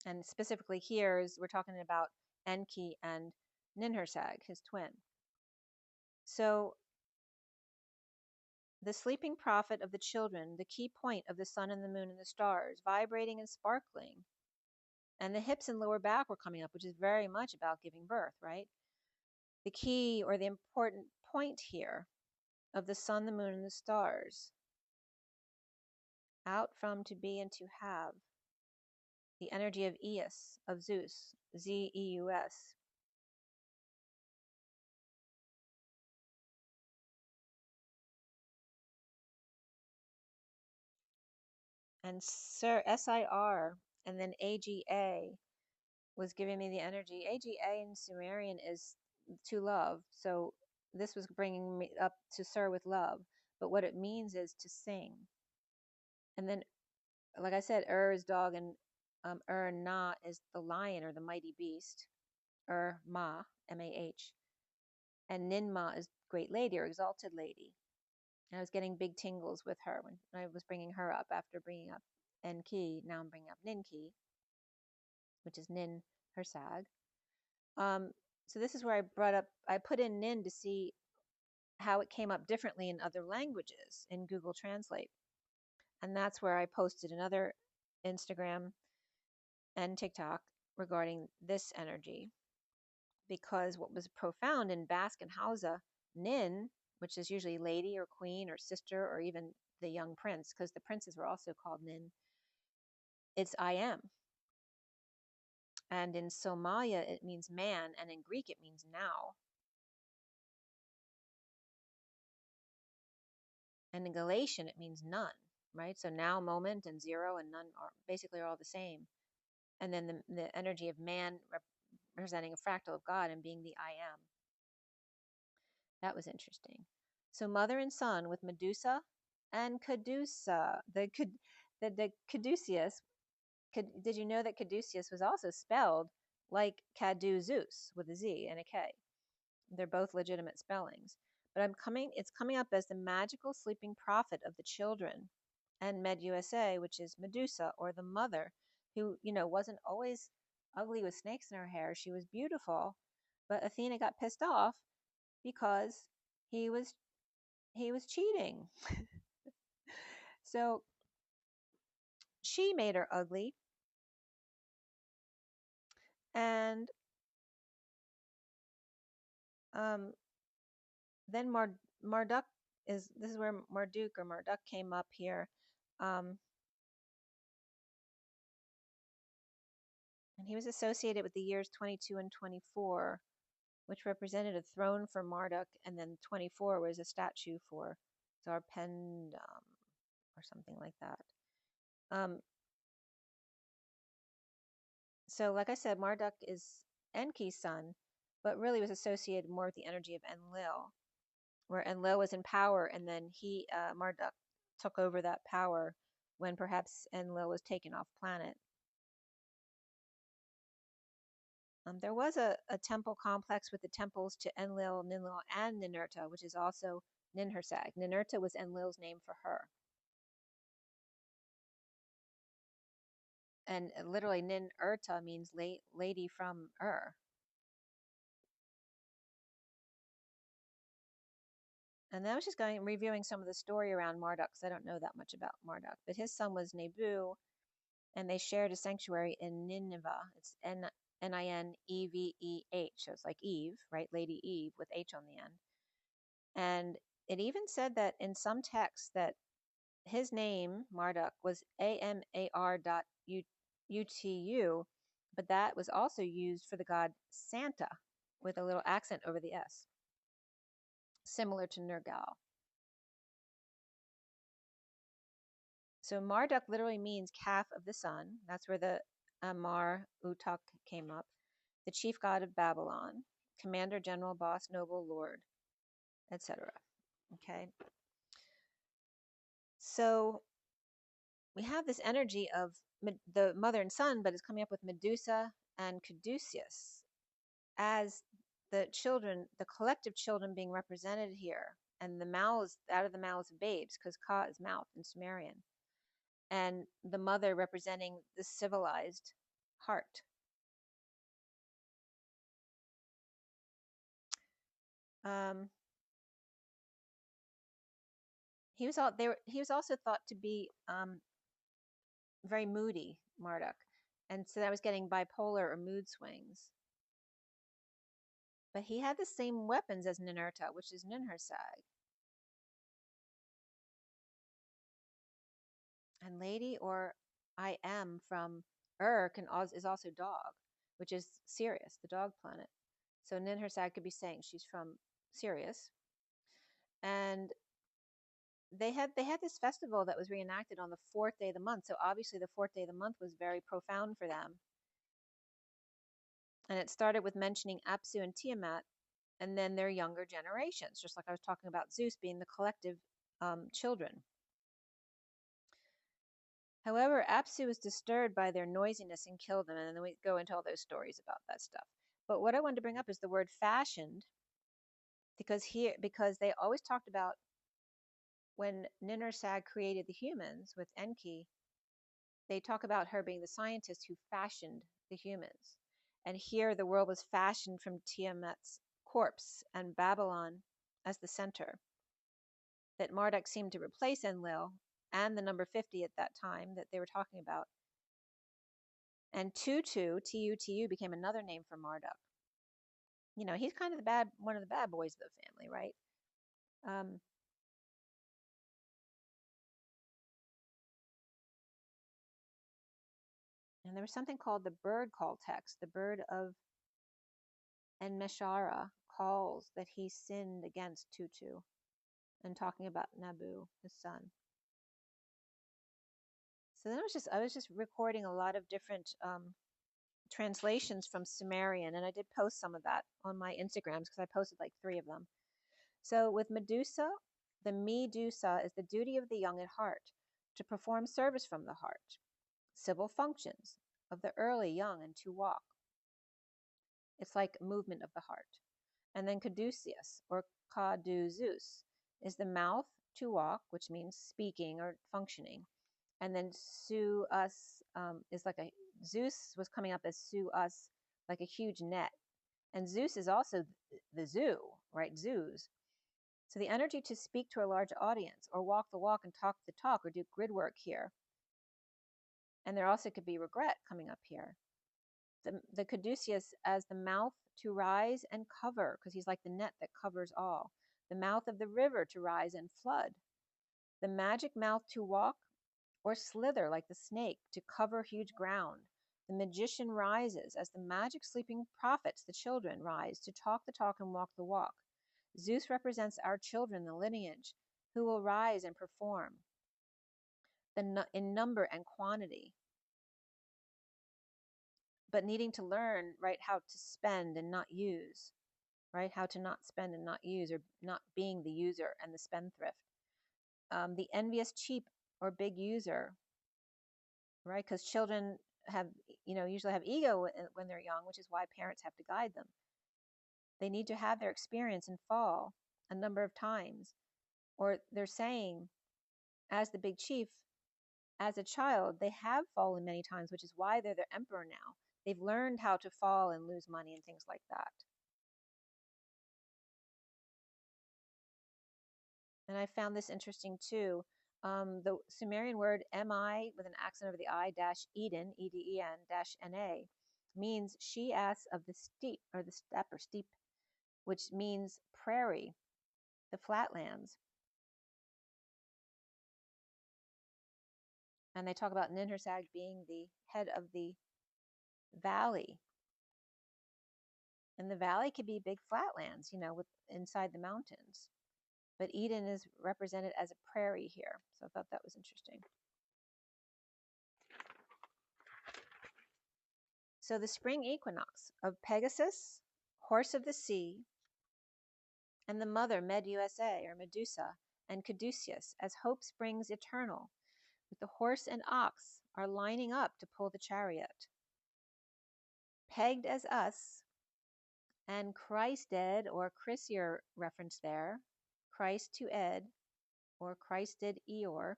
And specifically here is we're talking about Enki and Ninhursag, his twin. So the sleeping prophet of the children, the key point of the sun and the moon and the stars, vibrating and sparkling. And the hips and lower back were coming up, which is very much about giving birth, right? The key or the important point here of the sun, the moon, and the stars. Out from, to be, and to have. The energy of Eos, of Zeus, Zeus. And SIR, and then AGA was giving me the energy. AGA in Sumerian is to love. So this was bringing me up to Sir with love. But what it means is to sing. And then, like I said, is dog, and Na is the lion or the mighty beast. Ma, M-A-H. And Ninma is great lady or exalted lady. And I was getting big tingles with her when I was bringing her up after bringing up Enki. Now I'm bringing up Ninki, which is Nin Hersag. So this is where I put in Nin to see how it came up differently in other languages in Google Translate. And that's where I posted another Instagram and TikTok regarding this energy. Because what was profound in Basque and Hausa, Nin, which is usually lady or queen or sister or even the young prince, because the princes were also called Nin, it's I am. And in Somalia, it means man, and in Greek, it means now. And in Galatian, it means none, right? So now, moment, and zero, and none are basically all the same. And then the energy of man representing a fractal of God and being the I am. That was interesting. So mother and son with Medusa and Cadusa. The Caduceus. Did you know that Caduceus was also spelled like Caduzeus with a Z and a K? They're both legitimate spellings. But it's coming up as the magical sleeping prophet of the children. And Med USA, which is Medusa, or the mother, who, wasn't always ugly with snakes in her hair. She was beautiful. But Athena got pissed off because he was cheating. So she made her ugly. And then Marduk this is where Marduk or Marduk came up here. And he was associated with the years 22 and 24, which represented a throne for Marduk, and then 24 was a statue for Zarpendam or something like that. So like I said, Marduk is Enki's son, but really was associated more with the energy of Enlil, where Enlil was in power, and then Marduk took over that power when perhaps Enlil was taken off planet. There was a temple complex with the temples to Enlil, Ninlil, and Ninurta, which is also Ninhursag. Ninurta was Enlil's name for her. And literally Ninurta means lady from Ur. And I was just reviewing some of the story around Marduk, because I don't know that much about Marduk. But his son was Nebu, and they shared a sanctuary in Nineveh. It's Nineveh. So it's like Eve, right? Lady Eve with H on the end. And it even said that in some texts that his name, Marduk, was Amar.utu, but that was also used for the god Santa with a little accent over the S, similar to Nergal. So Marduk literally means calf of the sun. That's where the Amar Utuk came up. The chief god of Babylon, commander, general, boss, noble, lord, etc. Okay. So we have this energy of the mother and son, but it's coming up with Medusa and Caduceus as the children, the collective children being represented here, and the mouths, out of the mouths of babes, because Ka is mouth in Sumerian, and the mother representing the civilized heart. He was all there. He was also thought to be very moody, Marduk, and so that was getting bipolar or mood swings. But he had the same weapons as Ninurta, which is Ninhursag. And Lady, or I am from is also dog, which is Sirius, the dog planet. So Ninhursag could be saying she's from Sirius. And they had this festival that was reenacted on the 4th day of the month. So obviously the 4th day of the month was very profound for them. And it started with mentioning Apsu and Tiamat, and then their younger generations, just like I was talking about Zeus being the collective children. However, Apsu was disturbed by their noisiness and killed them, and then we go into all those stories about that stuff. But what I wanted to bring up is the word fashioned, because they always talked about when Ninursag created the humans with Enki, they talk about her being the scientist who fashioned the humans. And here the world was fashioned from Tiamat's corpse and Babylon as the center. That Marduk seemed to replace Enlil and the number 50 at that time that they were talking about. And Tutu, Tutu, became another name for Marduk. You know, he's kind of one of the bad boys of the family, right? And there was something called the bird call text. The bird of Enmeshara calls that he sinned against Tutu, and talking about Nabu, his son. So then I was just recording a lot of different translations from Sumerian, and I did post some of that on my Instagrams because I posted like 3 of them. So with Medusa, the Medusa is the duty of the young at heart, to perform service from the heart, civil functions of the early young and to walk. It's like movement of the heart. And then Caduceus, or Caduzeus, is the mouth to walk, which means speaking or functioning. And then Suus is like Zeus was coming up as Suus, like a huge net. And Zeus is also the zoo, right? Zoos. So the energy to speak to a large audience, or walk the walk and talk the talk, or do grid work here. And there also could be regret coming up here. The Caduceus as the mouth to rise and cover, because he's like the net that covers all. The mouth of the river to rise and flood. The magic mouth to walk or slither like the snake to cover huge ground. The magician rises as the magic sleeping prophets, the children, rise to talk the talk and walk the walk. Zeus represents our children, the lineage, who will rise and perform in number and quantity, but needing to learn, right, how to spend and not use, right, how to not spend and not use, or not being the user and the spendthrift. The envious cheap or big user, right, because children have, usually have ego when they're young, which is why parents have to guide them. They need to have their experience and fall a number of times, or they're saying, as the big chief, as a child, they have fallen many times, which is why they're the emperor now. They've learned how to fall and lose money and things like that. And I found this interesting too. The Sumerian word mi with an accent over the I dash Eden, Eden dash Na, means she-ass of the steep, or the steppe, or steep, which means prairie, the flatlands. And they talk about Ninhursag being the head of the valley. And the valley could be big flatlands, with inside the mountains. But Eden is represented as a prairie here. So I thought that was interesting. So the spring equinox of Pegasus, horse of the sea, and the mother Medusa or Medusa, and Caduceus, as hope springs eternal, with the horse and ox are lining up to pull the chariot. Pegged as us, and Christed or Chrisier reference there, Christ to Ed, or Christed Eor,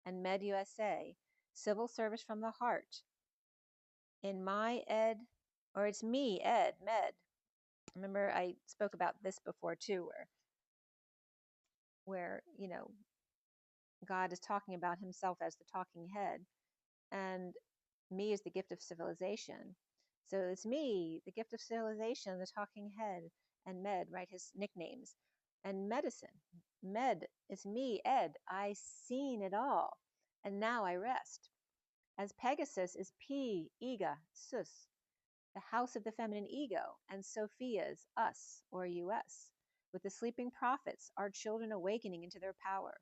and Medusa, civil service from the heart. In my Ed, or it's me, Ed, Med. Remember I spoke about this before too, where God is talking about himself as the talking head, and me is the gift of civilization. So it's me, the gift of civilization, the talking head, and Med, right, his nicknames. And medicine, Med, is me, Ed, I seen it all, and now I rest. As Pegasus is P, Ega, Sus, the house of the feminine ego, and Sophia's us, or us. With the sleeping prophets, our children awakening into their power,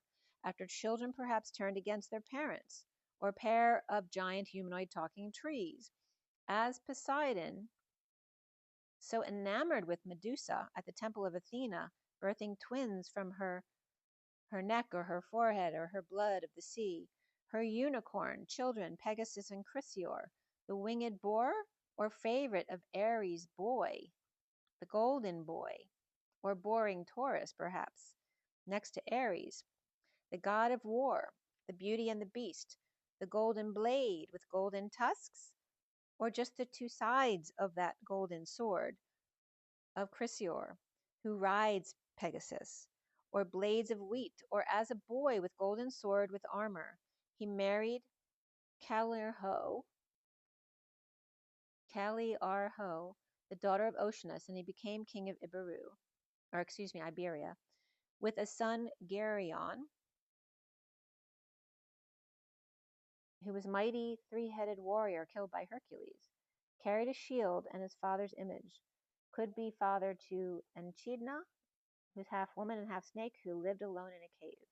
after children perhaps turned against their parents, or pair of giant humanoid talking trees. As Poseidon, so enamored with Medusa at the temple of Athena, birthing twins from her neck or her forehead or her blood of the sea, her unicorn children, Pegasus and Chrysaor, the winged boar, or favorite of Ares' boy, the golden boy, or boring Taurus, perhaps, next to Ares, the god of war, the beauty and the beast, the golden blade with golden tusks, or just the two sides of that golden sword of Chrysaor, who rides Pegasus, or blades of wheat, or as a boy with golden sword with armor, he married Caliarho, the daughter of Oceanus, and he became king of Iberia, with a son Geryon, who was mighty three-headed warrior killed by Hercules, carried a shield and his father's image, could be father to Echidna, who's half woman and half snake, who lived alone in a cave.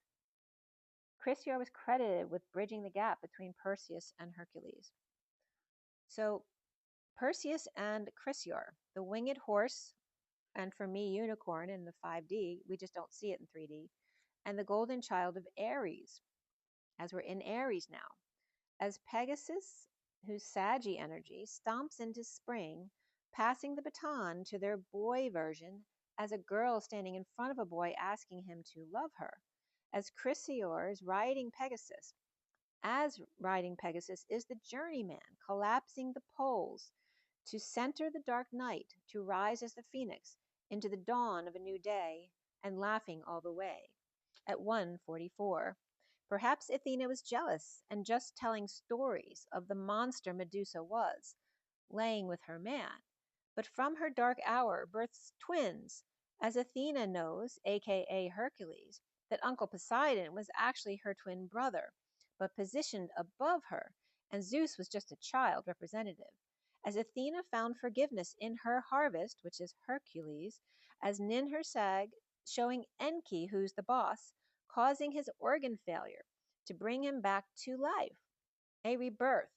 Chrysaor was credited with bridging the gap between Perseus and Hercules. So Perseus and Chrysaor, the winged horse, and for me, unicorn in the 5D, we just don't see it in 3D, and the golden child of Ares, as we're in Aries now. As Pegasus, whose Saggy energy stomps into spring, passing the baton to their boy version as a girl standing in front of a boy asking him to love her. As Chrysaor is riding Pegasus, is the journeyman collapsing the poles to center the dark night, to rise as the phoenix into the dawn of a new day, and laughing all the way. At 1:44. Perhaps Athena was jealous and just telling stories of the monster Medusa was, laying with her man. But from her dark hour births twins, as Athena knows, aka Hercules, that Uncle Poseidon was actually her twin brother, but positioned above her, and Zeus was just a child representative. As Athena found forgiveness in her harvest, which is Hercules, as Ninhursag showing Enki who's the boss, causing his organ failure to bring him back to life, a rebirth,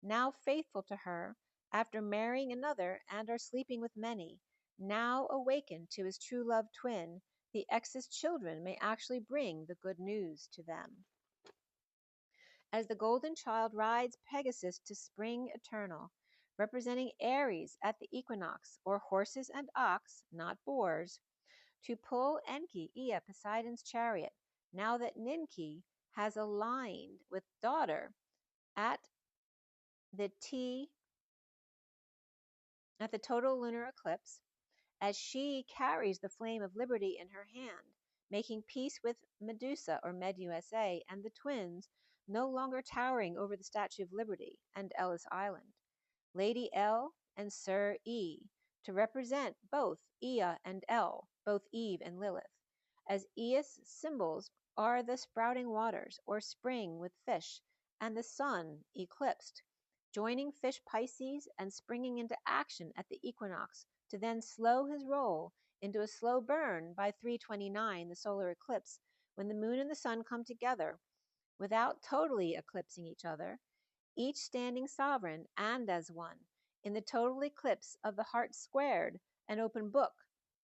now faithful to her after marrying another and are sleeping with many, now awakened to his true love twin, the ex's children may actually bring the good news to them. As the golden child rides Pegasus to spring eternal, representing Aries at the equinox, or horses and ox, not boars, to pull Enki, Ea, Poseidon's chariot, now that Ninki has aligned with daughter at the total lunar eclipse, as she carries the flame of liberty in her hand, making peace with Medusa or Medusa and the twins, no longer towering over the Statue of Liberty and Ellis Island, Lady L and Sir E, to represent both Ea and El, both Eve and Lilith, as Ea's symbols are the sprouting waters or spring with fish and the sun eclipsed, joining fish Pisces and springing into action at the equinox to then slow his roll into a slow burn by 329, the solar eclipse, when the moon and the sun come together without totally eclipsing each other, each standing sovereign and as one, in the total eclipse of the heart squared, an open book,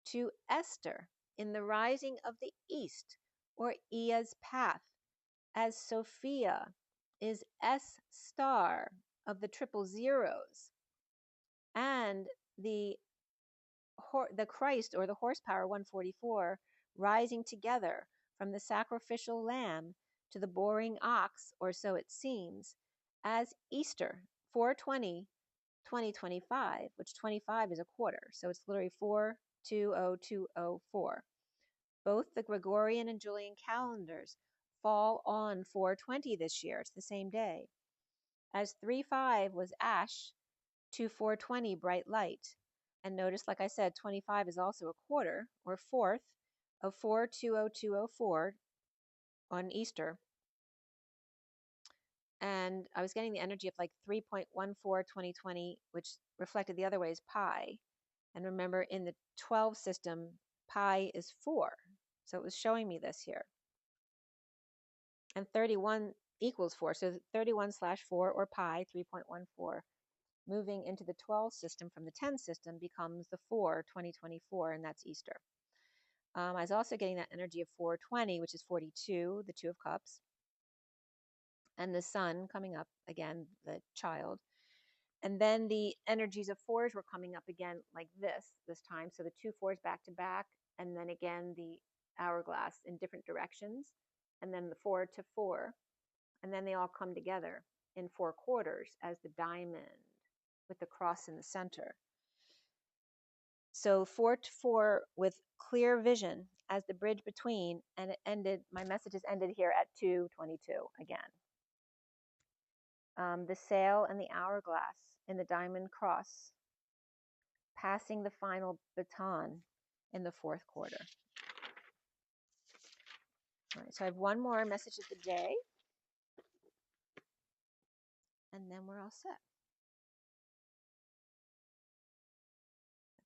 to Esther in the rising of the east, or Ea's path, as Sophia is S star of the triple zeros, and the Christ or the horsepower 144 rising together from the sacrificial lamb to the boring ox, or so it seems, as Easter 420 2025, which 25 is a quarter, so it's literally 420204. Both the Gregorian and Julian calendars fall on 420 this year. It's the same day. As 35 was ash to 420 bright light. And notice, like I said, 25 is also a quarter or fourth of 420204 on Easter. And I was getting the energy of like 3.14 2020, which reflected the other way is pi. And remember, in the 12 system, pi is 4. So it was showing me this here. And 31 equals 4. So 31/4 or pi, 3.14, moving into the 12 system from the 10 system becomes the 4/2024, and that's Easter. I was also getting that energy of 420, which is 42, the Two of Cups, and the sun coming up again, the child. And then the energies of fours were coming up again like this time. So the 2 4s back to back, and then again the hourglass in different directions, and then the 4 to 4, and then they all come together in 4 quarters as the diamond with the cross in the center. So 4 to 4 with clear vision as the bridge between, and it ended, my messages ended here at 2:22 again. The sail and the hourglass in the diamond cross, passing the final baton in the 4th quarter. All right, so I have one more message of the day, and then we're all set.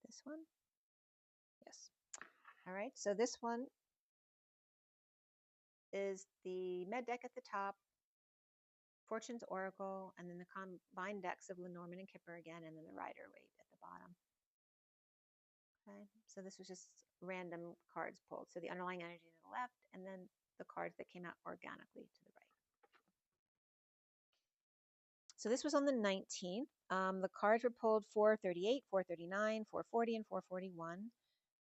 This one? Yes. All right, so this one is the med deck at the top, Fortune's Oracle, and then the combined decks of Lenormand and Kipper again, and then the Rider-Waite at the bottom. Okay, so this was just random cards pulled. So the underlying energy to the left, and then the cards that came out organically to the right. So this was on the 19th. The cards were pulled 438, 439, 440, and 441.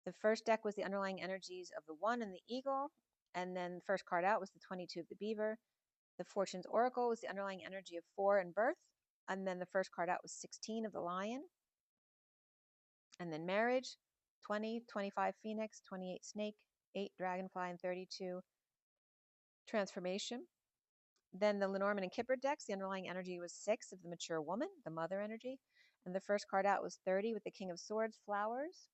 The first deck was the underlying energies of the 1 and the eagle, and then the first card out was the 22 of the beaver. The Fortune's Oracle was the underlying energy of 4 and birth, and then the first card out was 16 of the lion. And then marriage, 20, 25 phoenix, 28 snake, 8 dragonfly, and 32 transformation. Then the Lenormand and Kipper decks, the underlying energy was 6 of the mature woman, the mother energy. And the first card out was 30 with the King of Swords, flowers.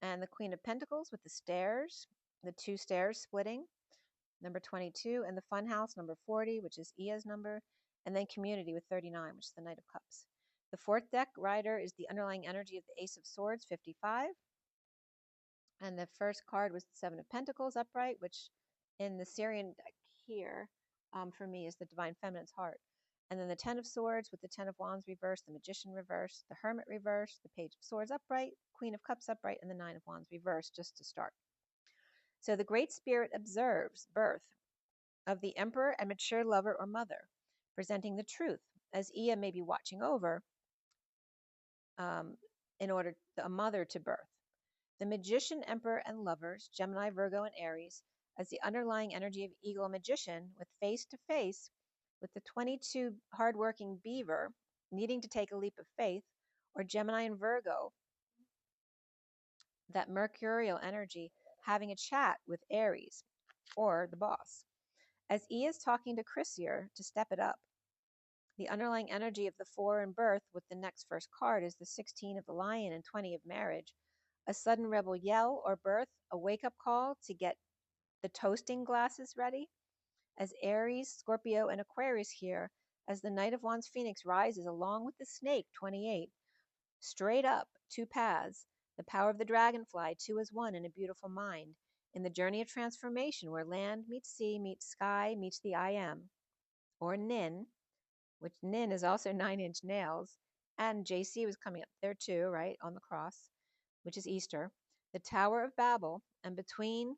And the Queen of Pentacles with the stairs, the 2 stairs splitting, number 22. And the Fun House, number 40, which is Ea's number. And then Community with 39, which is the Knight of Cups. The 4th deck, Rider, is the underlying energy of the Ace of Swords, 55. And the first card was the 7 of Pentacles upright, which in the SIRIAN deck here, for me, is the Divine Feminine's heart. And then the 10 of Swords with the 10 of Wands reversed, the Magician reversed, the Hermit reversed, the Page of Swords upright, Queen of Cups upright, and the 9 of Wands reversed, just to start. So the Great Spirit observes birth of the Emperor and mature lover or mother, presenting the truth, as Ea may be watching over in order a mother to birth. The Magician, Emperor, and lovers, Gemini, Virgo, and Aries, as the underlying energy of Eagle Magician with face-to-face with the 22 hardworking beaver needing to take a leap of faith, or Gemini and Virgo, that mercurial energy having a chat with Aries, or the boss. As E is talking to Chrysier to step it up, The underlying energy of the 4 in birth with the next first card is the 16 of the lion and 20 of marriage. A sudden rebel yell or birth, a wake-up call to get the toasting glasses ready. As Aries, Scorpio, and Aquarius here, as the Knight of Wands Phoenix rises along with the snake, 28, straight up, 2 paths, the power of the dragonfly, 2 as 1 in a beautiful mind, in the journey of transformation where land meets sea, meets sky, meets the I am, or Nin, which Nin is also 9-inch nails, and JC was coming up there too, right, on the cross, which is Easter, the Tower of Babel, and between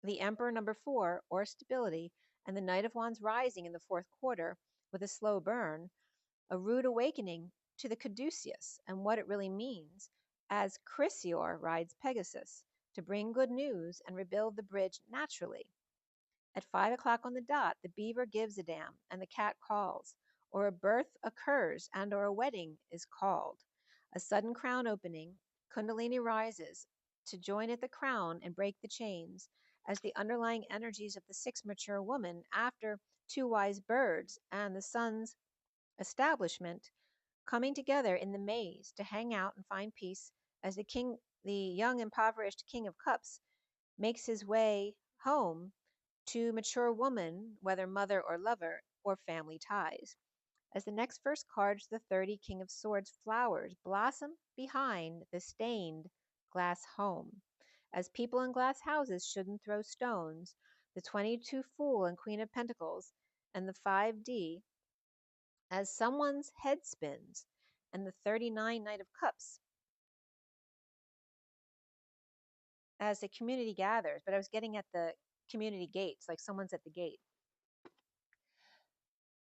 the Emperor number 4, or stability, and the Knight of Wands rising in the 4th quarter with a slow burn, a rude awakening to the caduceus and what it really means as Chrysaor rides Pegasus to bring good news and rebuild the bridge naturally. At 5 o'clock on the dot, the beaver gives a damn and the cat calls, or a birth occurs and or a wedding is called. A sudden crown opening, Kundalini rises to join at the crown and break the chains as the underlying energies of the 6 mature woman after 2 wise birds and the sun's establishment coming together in the maze to hang out and find peace as the young impoverished King of Cups makes his way home to mature woman, whether mother or lover, or family ties. As the next first card, the 30 King of Swords flowers blossom behind the stained glass home. As people in glass houses shouldn't throw stones, the 22 Fool and Queen of Pentacles, and the 5D, as someone's head spins, and the 39 Knight of Cups, as the community gathers. But I was getting at the community gates, like someone's at the gate.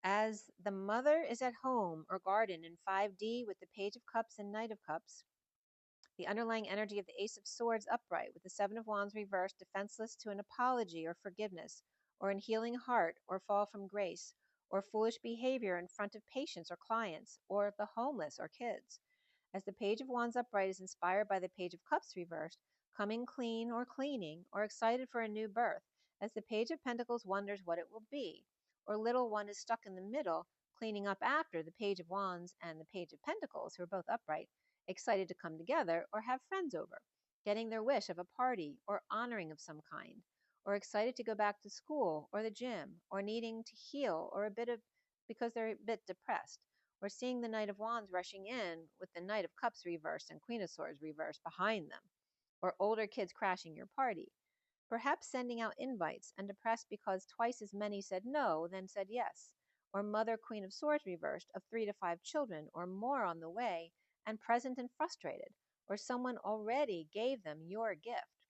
As the mother is at home or garden in 5D with the Page of Cups and Knight of Cups, the underlying energy of the Ace of Swords upright with the 7 of Wands reversed, defenseless to an apology or forgiveness, or in healing heart, or fall from grace, or foolish behavior in front of patients or clients, or the homeless or kids. As the Page of Wands upright is inspired by the Page of Cups reversed, coming clean or cleaning, or excited for a new birth, as the Page of Pentacles wonders what it will be, or little one is stuck in the middle, cleaning up after the Page of Wands and the Page of Pentacles, who are both upright, excited to come together or have friends over, getting their wish of a party or honoring of some kind, or excited to go back to school or the gym, or needing to heal or because they're a bit depressed, or seeing the Knight of Wands rushing in with the Knight of Cups reversed and Queen of Swords reversed behind them, or older kids crashing your party. Perhaps sending out invites and depressed because twice as many said no than said yes, or Mother Queen of Swords reversed of 3 to 5 children or more on the way and present and frustrated, or someone already gave them your gift.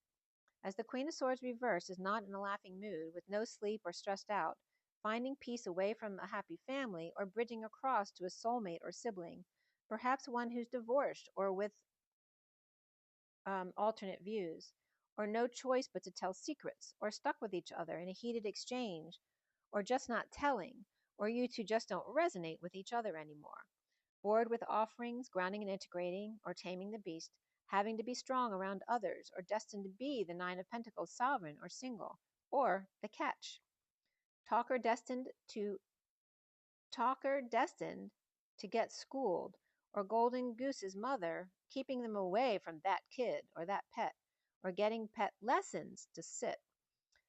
As the Queen of Swords reversed is not in a laughing mood, with no sleep or stressed out, finding peace away from a happy family or bridging across to a soulmate or sibling, perhaps one who's divorced or with alternate views, or no choice but to tell secrets, or stuck with each other in a heated exchange, or just not telling, or you two just don't resonate with each other anymore. Bored with offerings, grounding and integrating, or taming the beast, having to be strong around others, or destined to be the 9 of Pentacles sovereign or single, or the catch. Talker destined to get schooled, or golden goose's mother keeping them away from that kid or that pet, or getting pet lessons to sit.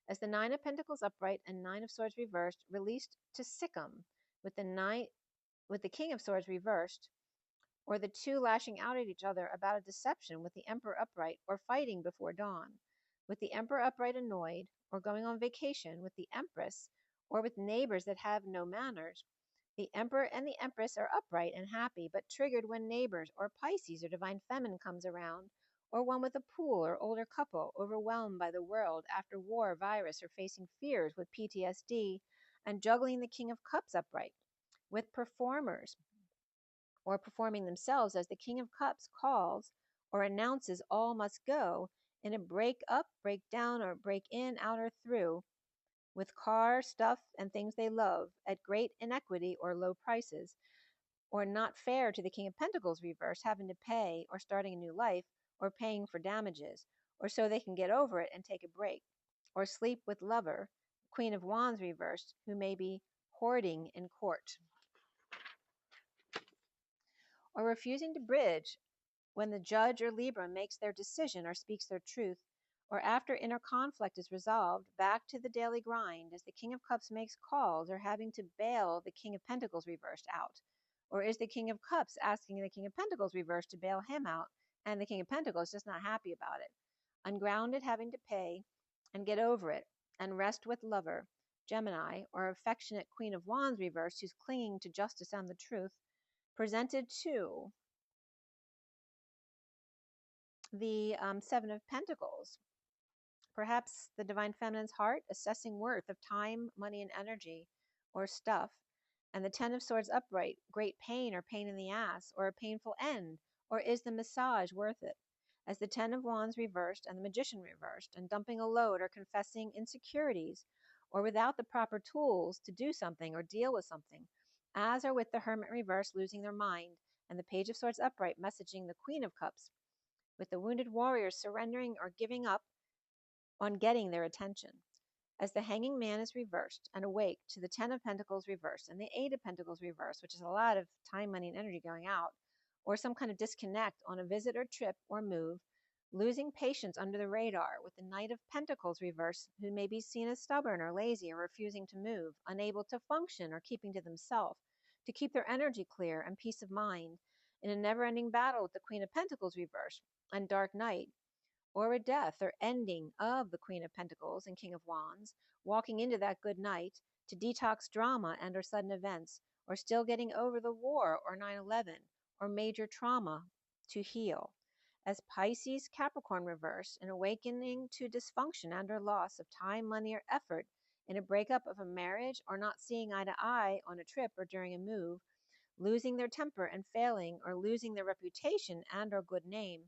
As the 9 of Pentacles upright and 9 of Swords reversed, released to Sikkim with the King of Swords reversed, or the 2 lashing out at each other about a deception with the Emperor upright, or fighting before dawn, with the Emperor upright annoyed, or going on vacation with the Empress, or with neighbors that have no manners. The Emperor and the Empress are upright and happy, but triggered when neighbors or Pisces or Divine Feminine comes around, or one with a pool or older couple overwhelmed by the world after war, virus, or facing fears with PTSD, and juggling the King of Cups upright, with performers or performing themselves as the King of Cups calls or announces all must go in a break up, break down, or break in, out, or through, with car, stuff, and things they love at great inequity or low prices, or not fair to the King of Pentacles reverse, having to pay or starting a new life, or paying for damages, or so they can get over it and take a break, or sleep with lover, Queen of Wands reversed, who may be hoarding in court. or refusing to bridge when the judge or Libra makes their decision or speaks their truth, or after inner conflict is resolved, back to the daily grind as the King of Cups makes calls, or having to bail the King of Pentacles reversed out. Or is the King of Cups asking the King of Pentacles reversed to bail him out, and the King of Pentacles just not happy about it? Ungrounded, having to pay and get over it, and rest with lover, Gemini, or affectionate Queen of Wands reversed who's clinging to justice and the truth, presented to the Seven of Pentacles. Perhaps the Divine Feminine's heart assessing worth of time, money, and energy, or stuff. And the Ten of Swords upright, great pain or pain in the ass, or a painful end, or is the massage worth it? As the Ten of Wands reversed and the Magician reversed, and dumping a load or confessing insecurities, or without the proper tools to do something or deal with something, as are with the Hermit reversed losing their mind, and the Page of Swords upright messaging the Queen of Cups, with the wounded warriors surrendering or giving up on getting their attention. As the Hanging Man is reversed and awake to the Ten of Pentacles reversed and the Eight of Pentacles reversed, which is a lot of time, money, and energy going out, or some kind of disconnect on a visit or trip or move, losing patience under the radar with the Knight of Pentacles reversed, who may be seen as stubborn or lazy or refusing to move, unable to function or keeping to themselves, to keep their energy clear and peace of mind, in a never-ending battle with the Queen of Pentacles reversed and Dark Knight, or a death or ending of the Queen of Pentacles and King of Wands, walking into that good night to detox drama and or sudden events, or still getting over the war or 9/11, or major trauma to heal. As Pisces Capricorn reverse, an awakening to dysfunction and or loss of time, money, or effort in a breakup of a marriage, or not seeing eye to eye on a trip or during a move, losing their temper and failing or losing their reputation and or good name,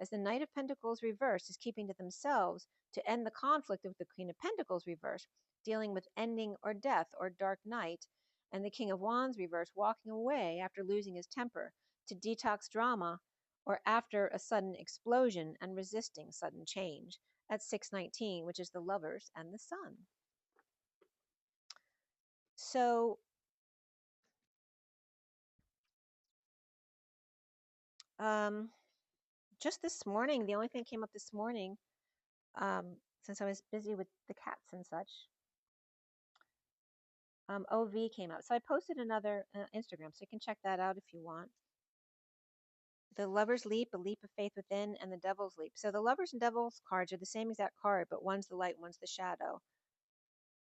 as the Knight of Pentacles reversed is keeping to themselves to end the conflict with the Queen of Pentacles reversed, dealing with ending or death or dark night, and the King of Wands reversed walking away after losing his temper to detox drama, or after a sudden explosion and resisting sudden change at 619, which is the Lovers and the Sun. So just this morning, the only thing that came up this morning, since I was busy with the cats and such, OV came up. So I posted another Instagram, so you can check that out if you want. The Lover's Leap, a leap of faith within, and the Devil's Leap. So the Lovers and Devil's cards are the same exact card, but one's the light, one's the shadow.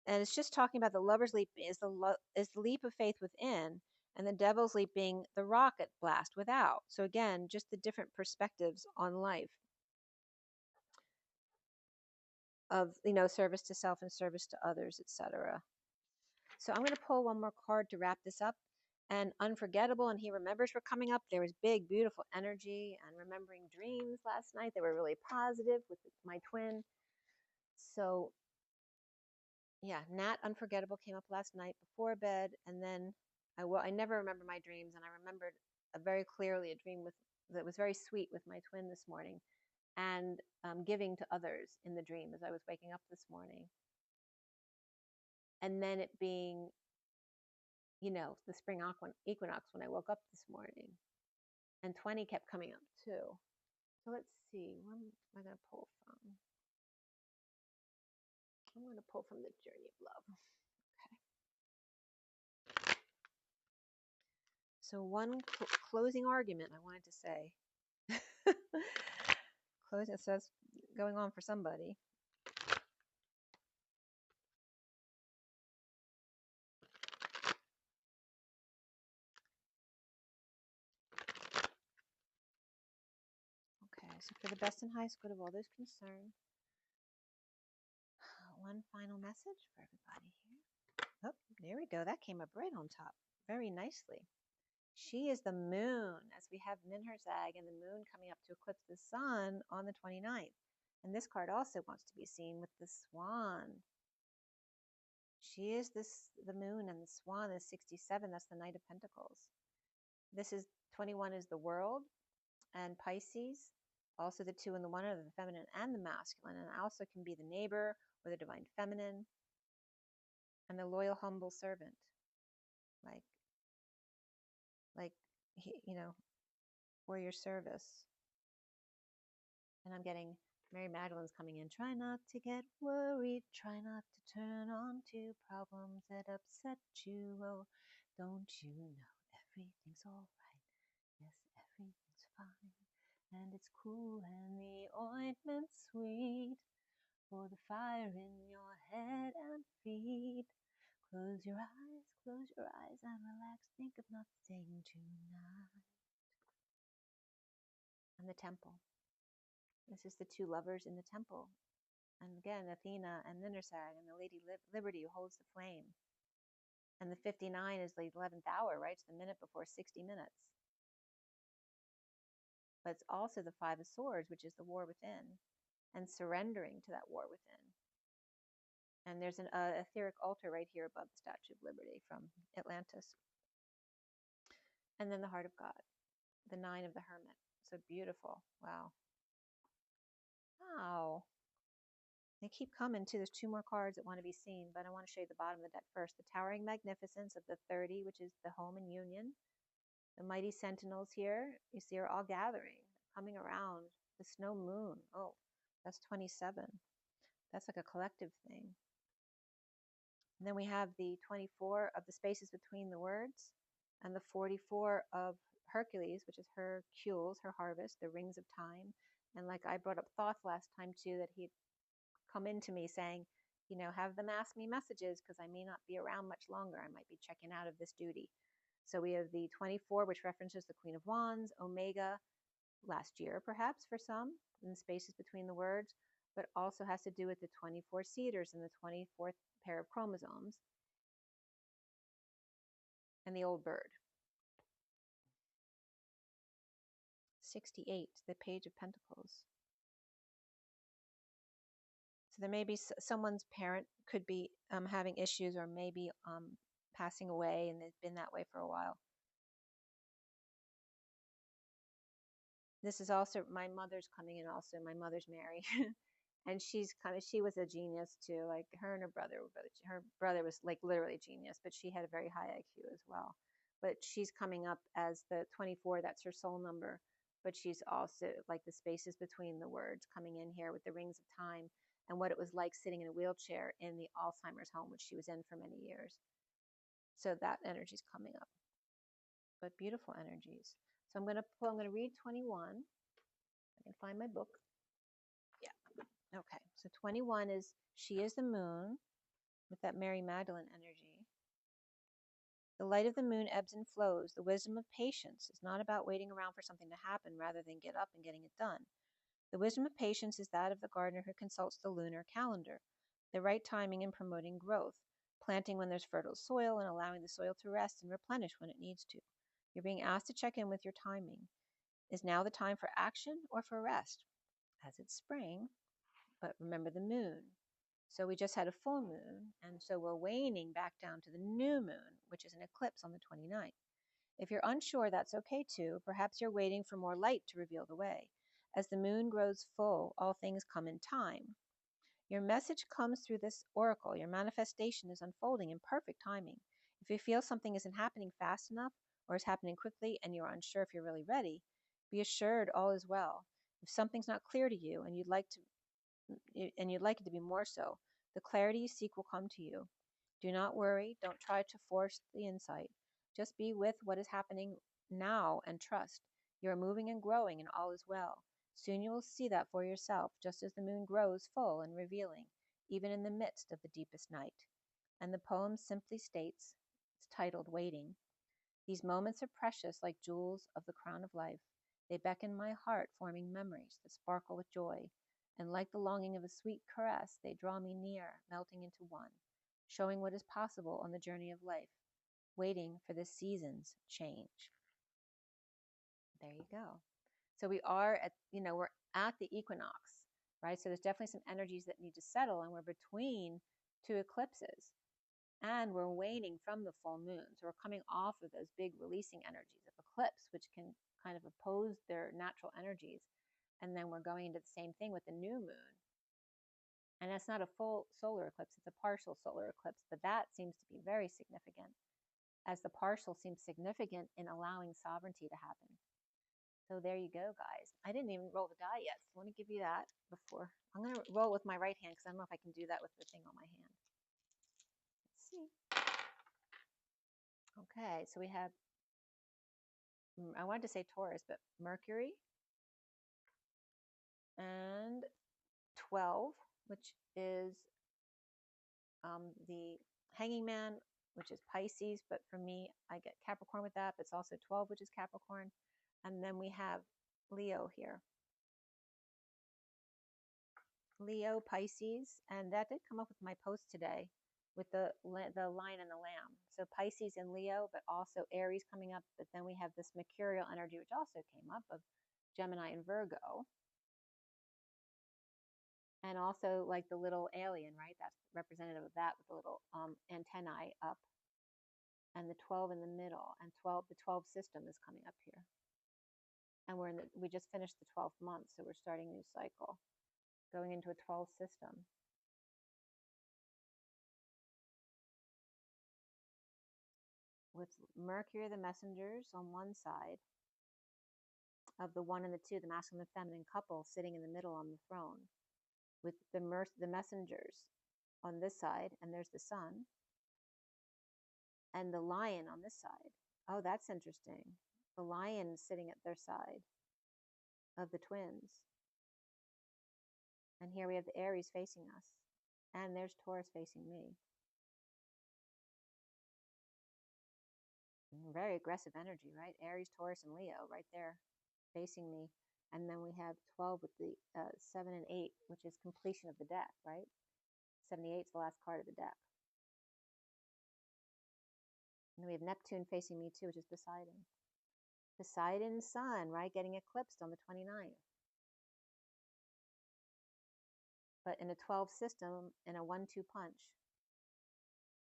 And it's just talking about the Lover's Leap is the leap of faith within, and the Devil's Leap being the rocket blast without. So again, just the different perspectives on life of, service to self and service to others, etc. So I'm going to pull one more card to wrap this up. And Unforgettable and He Remembers were coming up. There was big, beautiful energy and remembering dreams last night. They were really positive with my twin. So yeah, Nat Unforgettable came up last night before bed. And then I never remember my dreams. And I remembered very clearly a dream that was very sweet with my twin this morning, and giving to others in the dream as I was waking up this morning. And then it being, the spring equinox when I woke up this morning. And 20 kept coming up too. So let's see, where am I going to pull from? I'm going to pull from the Journey of Love. Okay. So one closing argument I wanted to say. Closing, so that's going on for somebody. Okay, so for the best and highest good of all those concerned, one final message for everybody here. Oh, there we go. That came up right on top. Very nicely. She is the moon, as we have Ninhursag and the moon coming up to eclipse the sun on the 29th. And this card also wants to be seen with the swan. She is the moon, and the swan is 67. That's the Knight of Pentacles. This is 21 is the world, and Pisces, also the 2 and the 1 are the feminine and the masculine, and also can be the neighbor or the divine feminine, and the loyal, humble servant. Like he, for your service. And I'm getting Mary Magdalene's coming in. Try not to get worried. Try not to turn on to problems that upset you. Oh, don't you know everything's all right? Yes, everything's fine. And it's cool and the ointment's sweet for the fire in your head and feet. Close your eyes and relax. Think of nothing tonight. And the temple. This is the two lovers in the temple. And again, Athena and Ninhursag and the Lady Liberty who holds the flame. And the 59 is the 11th hour, right? It's the minute before 60 minutes. But it's also the Five of Swords, which is the war within, and surrendering to that war within. And there's an etheric altar right here above the Statue of Liberty from Atlantis. And then the Heart of God, the Nine of the Hermit. So beautiful. Wow. Wow. They keep coming too. There's two more cards that want to be seen, but I want to show you the bottom of the deck first. The Towering Magnificence of the 30, which is the home and union. The Mighty Sentinels here, you see, are all gathering, coming around. The Snow Moon. Oh, that's 27. That's like a collective thing. And then we have the 24 of the spaces between the words, and the 44 of Hercules, which is her Hercules, her harvest, the rings of time. And like I brought up Thoth last time too, that he'd come into me saying, you know, have them ask me messages because I may not be around much longer. I might be checking out of this duty. So we have the 24, which references the Queen of Wands, Omega, last year perhaps for some, in the spaces between the words, but also has to do with the 24 cedars and the 24th pair of chromosomes and the old bird. 68, the Page of Pentacles. So there may be someone's parent could be having issues or maybe passing away, and they've been that way for a while. This is also, my mother's coming in also. My mother's Mary. And she was a genius too. Like her and her brother was like literally a genius, but she had a very high IQ as well. But she's coming up as the 24, that's her soul number. But she's also like the spaces between the words coming in here with the rings of time and what it was like sitting in a wheelchair in the Alzheimer's home, which she was in for many years. So that energy's coming up. But beautiful energies. So I'm going to read 21. I can find my book. Yeah. Okay. So 21 is, she is the moon with that Mary Magdalene energy. The light of the moon ebbs and flows. The wisdom of patience is not about waiting around for something to happen rather than get up and getting it done. The wisdom of patience is that of the gardener who consults the lunar calendar, the right timing in promoting growth, planting when there's fertile soil and allowing the soil to rest and replenish when it needs to. You're being asked to check in with your timing. Is now the time for action or for rest? As it's spring, but remember the moon. So we just had a full moon, and so we're waning back down to the new moon, which is an eclipse on the 29th. If you're unsure, that's okay too. Perhaps you're waiting for more light to reveal the way. As the moon grows full, all things come in time. Your message comes through this oracle. Your manifestation is unfolding in perfect timing. If you feel something isn't happening fast enough or is happening quickly and you're unsure if you're really ready, be assured all is well. If something's not clear to you and you'd like it to be more so, the clarity you seek will come to you. Do not worry. Don't try to force the insight. Just be with what is happening now and trust. You are moving and growing and all is well. Soon you will see that for yourself, just as the moon grows full and revealing, even in the midst of the deepest night. And the poem simply states, it's titled Waiting. These moments are precious like jewels of the crown of life. They beckon my heart, forming memories that sparkle with joy. And like the longing of a sweet caress, they draw me near, melting into one, showing what is possible on the journey of life, waiting for the season's change. There you go. So we are at, we're at the equinox, right? So there's definitely some energies that need to settle, and we're between two eclipses. And we're waning from the full moon. So we're coming off of those big releasing energies of eclipse, which can kind of oppose their natural energies. And then we're going into the same thing with the new moon. And that's not a full solar eclipse, it's a partial solar eclipse, but that seems to be very significant, as the partial seems significant in allowing sovereignty to happen. So there you go, guys. I didn't even roll the die yet, so let me give you that before. I'm going to roll with my right hand because I don't know if I can do that with the thing on my hand. Let's see. Okay, so we have, I wanted to say Taurus, but Mercury and 12, which is the Hanging Man, which is Pisces, but for me, I get Capricorn with that, but it's also 12, which is Capricorn. And then we have Leo here. Leo, Pisces, and that did come up with my post today with the lion and the lamb. So Pisces and Leo, but also Aries coming up, but then we have this mercurial energy, which also came up, of Gemini and Virgo. And also like the little alien, right? That's representative of that with the little antennae up. And the 12 in the middle, and the 12 system is coming up here. And we just finished the 12th month, so we're starting a new cycle, going into a 12 system. With Mercury, the messengers on one side of the 1 and the 2, the masculine and feminine couple sitting in the middle on the throne, with the messengers on this side, and there's the sun, and the lion on this side. Oh, that's interesting. The lion sitting at their side of the twins. And here we have the Aries facing us. And there's Taurus facing me. Very aggressive energy, right? Aries, Taurus, and Leo right there facing me. And then we have 12 with the 7 and 8, which is completion of the deck, right? 78 is the last card of the deck. And then we have Neptune facing me too, which is Poseidon. Poseidon's sun, right? Getting eclipsed on the 29th. But in a 12 system, in a 1-2 punch.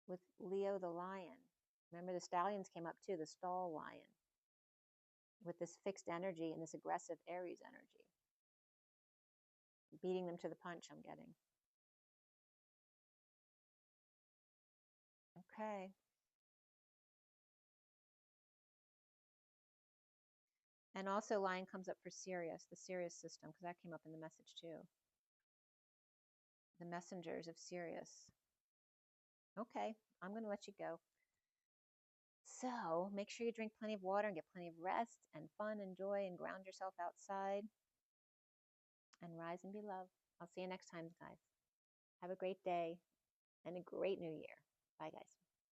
With Leo the lion. Remember the stallions came up too, the stall lion. With this fixed energy and this aggressive Aries energy. Beating them to the punch, I'm getting. Okay. And also lion comes up for Sirius, the Sirius system, because that came up in the message too. The messengers of Sirius. Okay, I'm going to let you go. So make sure you drink plenty of water and get plenty of rest and fun and joy and ground yourself outside. And rise and be loved. I'll see you next time, guys. Have a great day and a great new year. Bye, guys.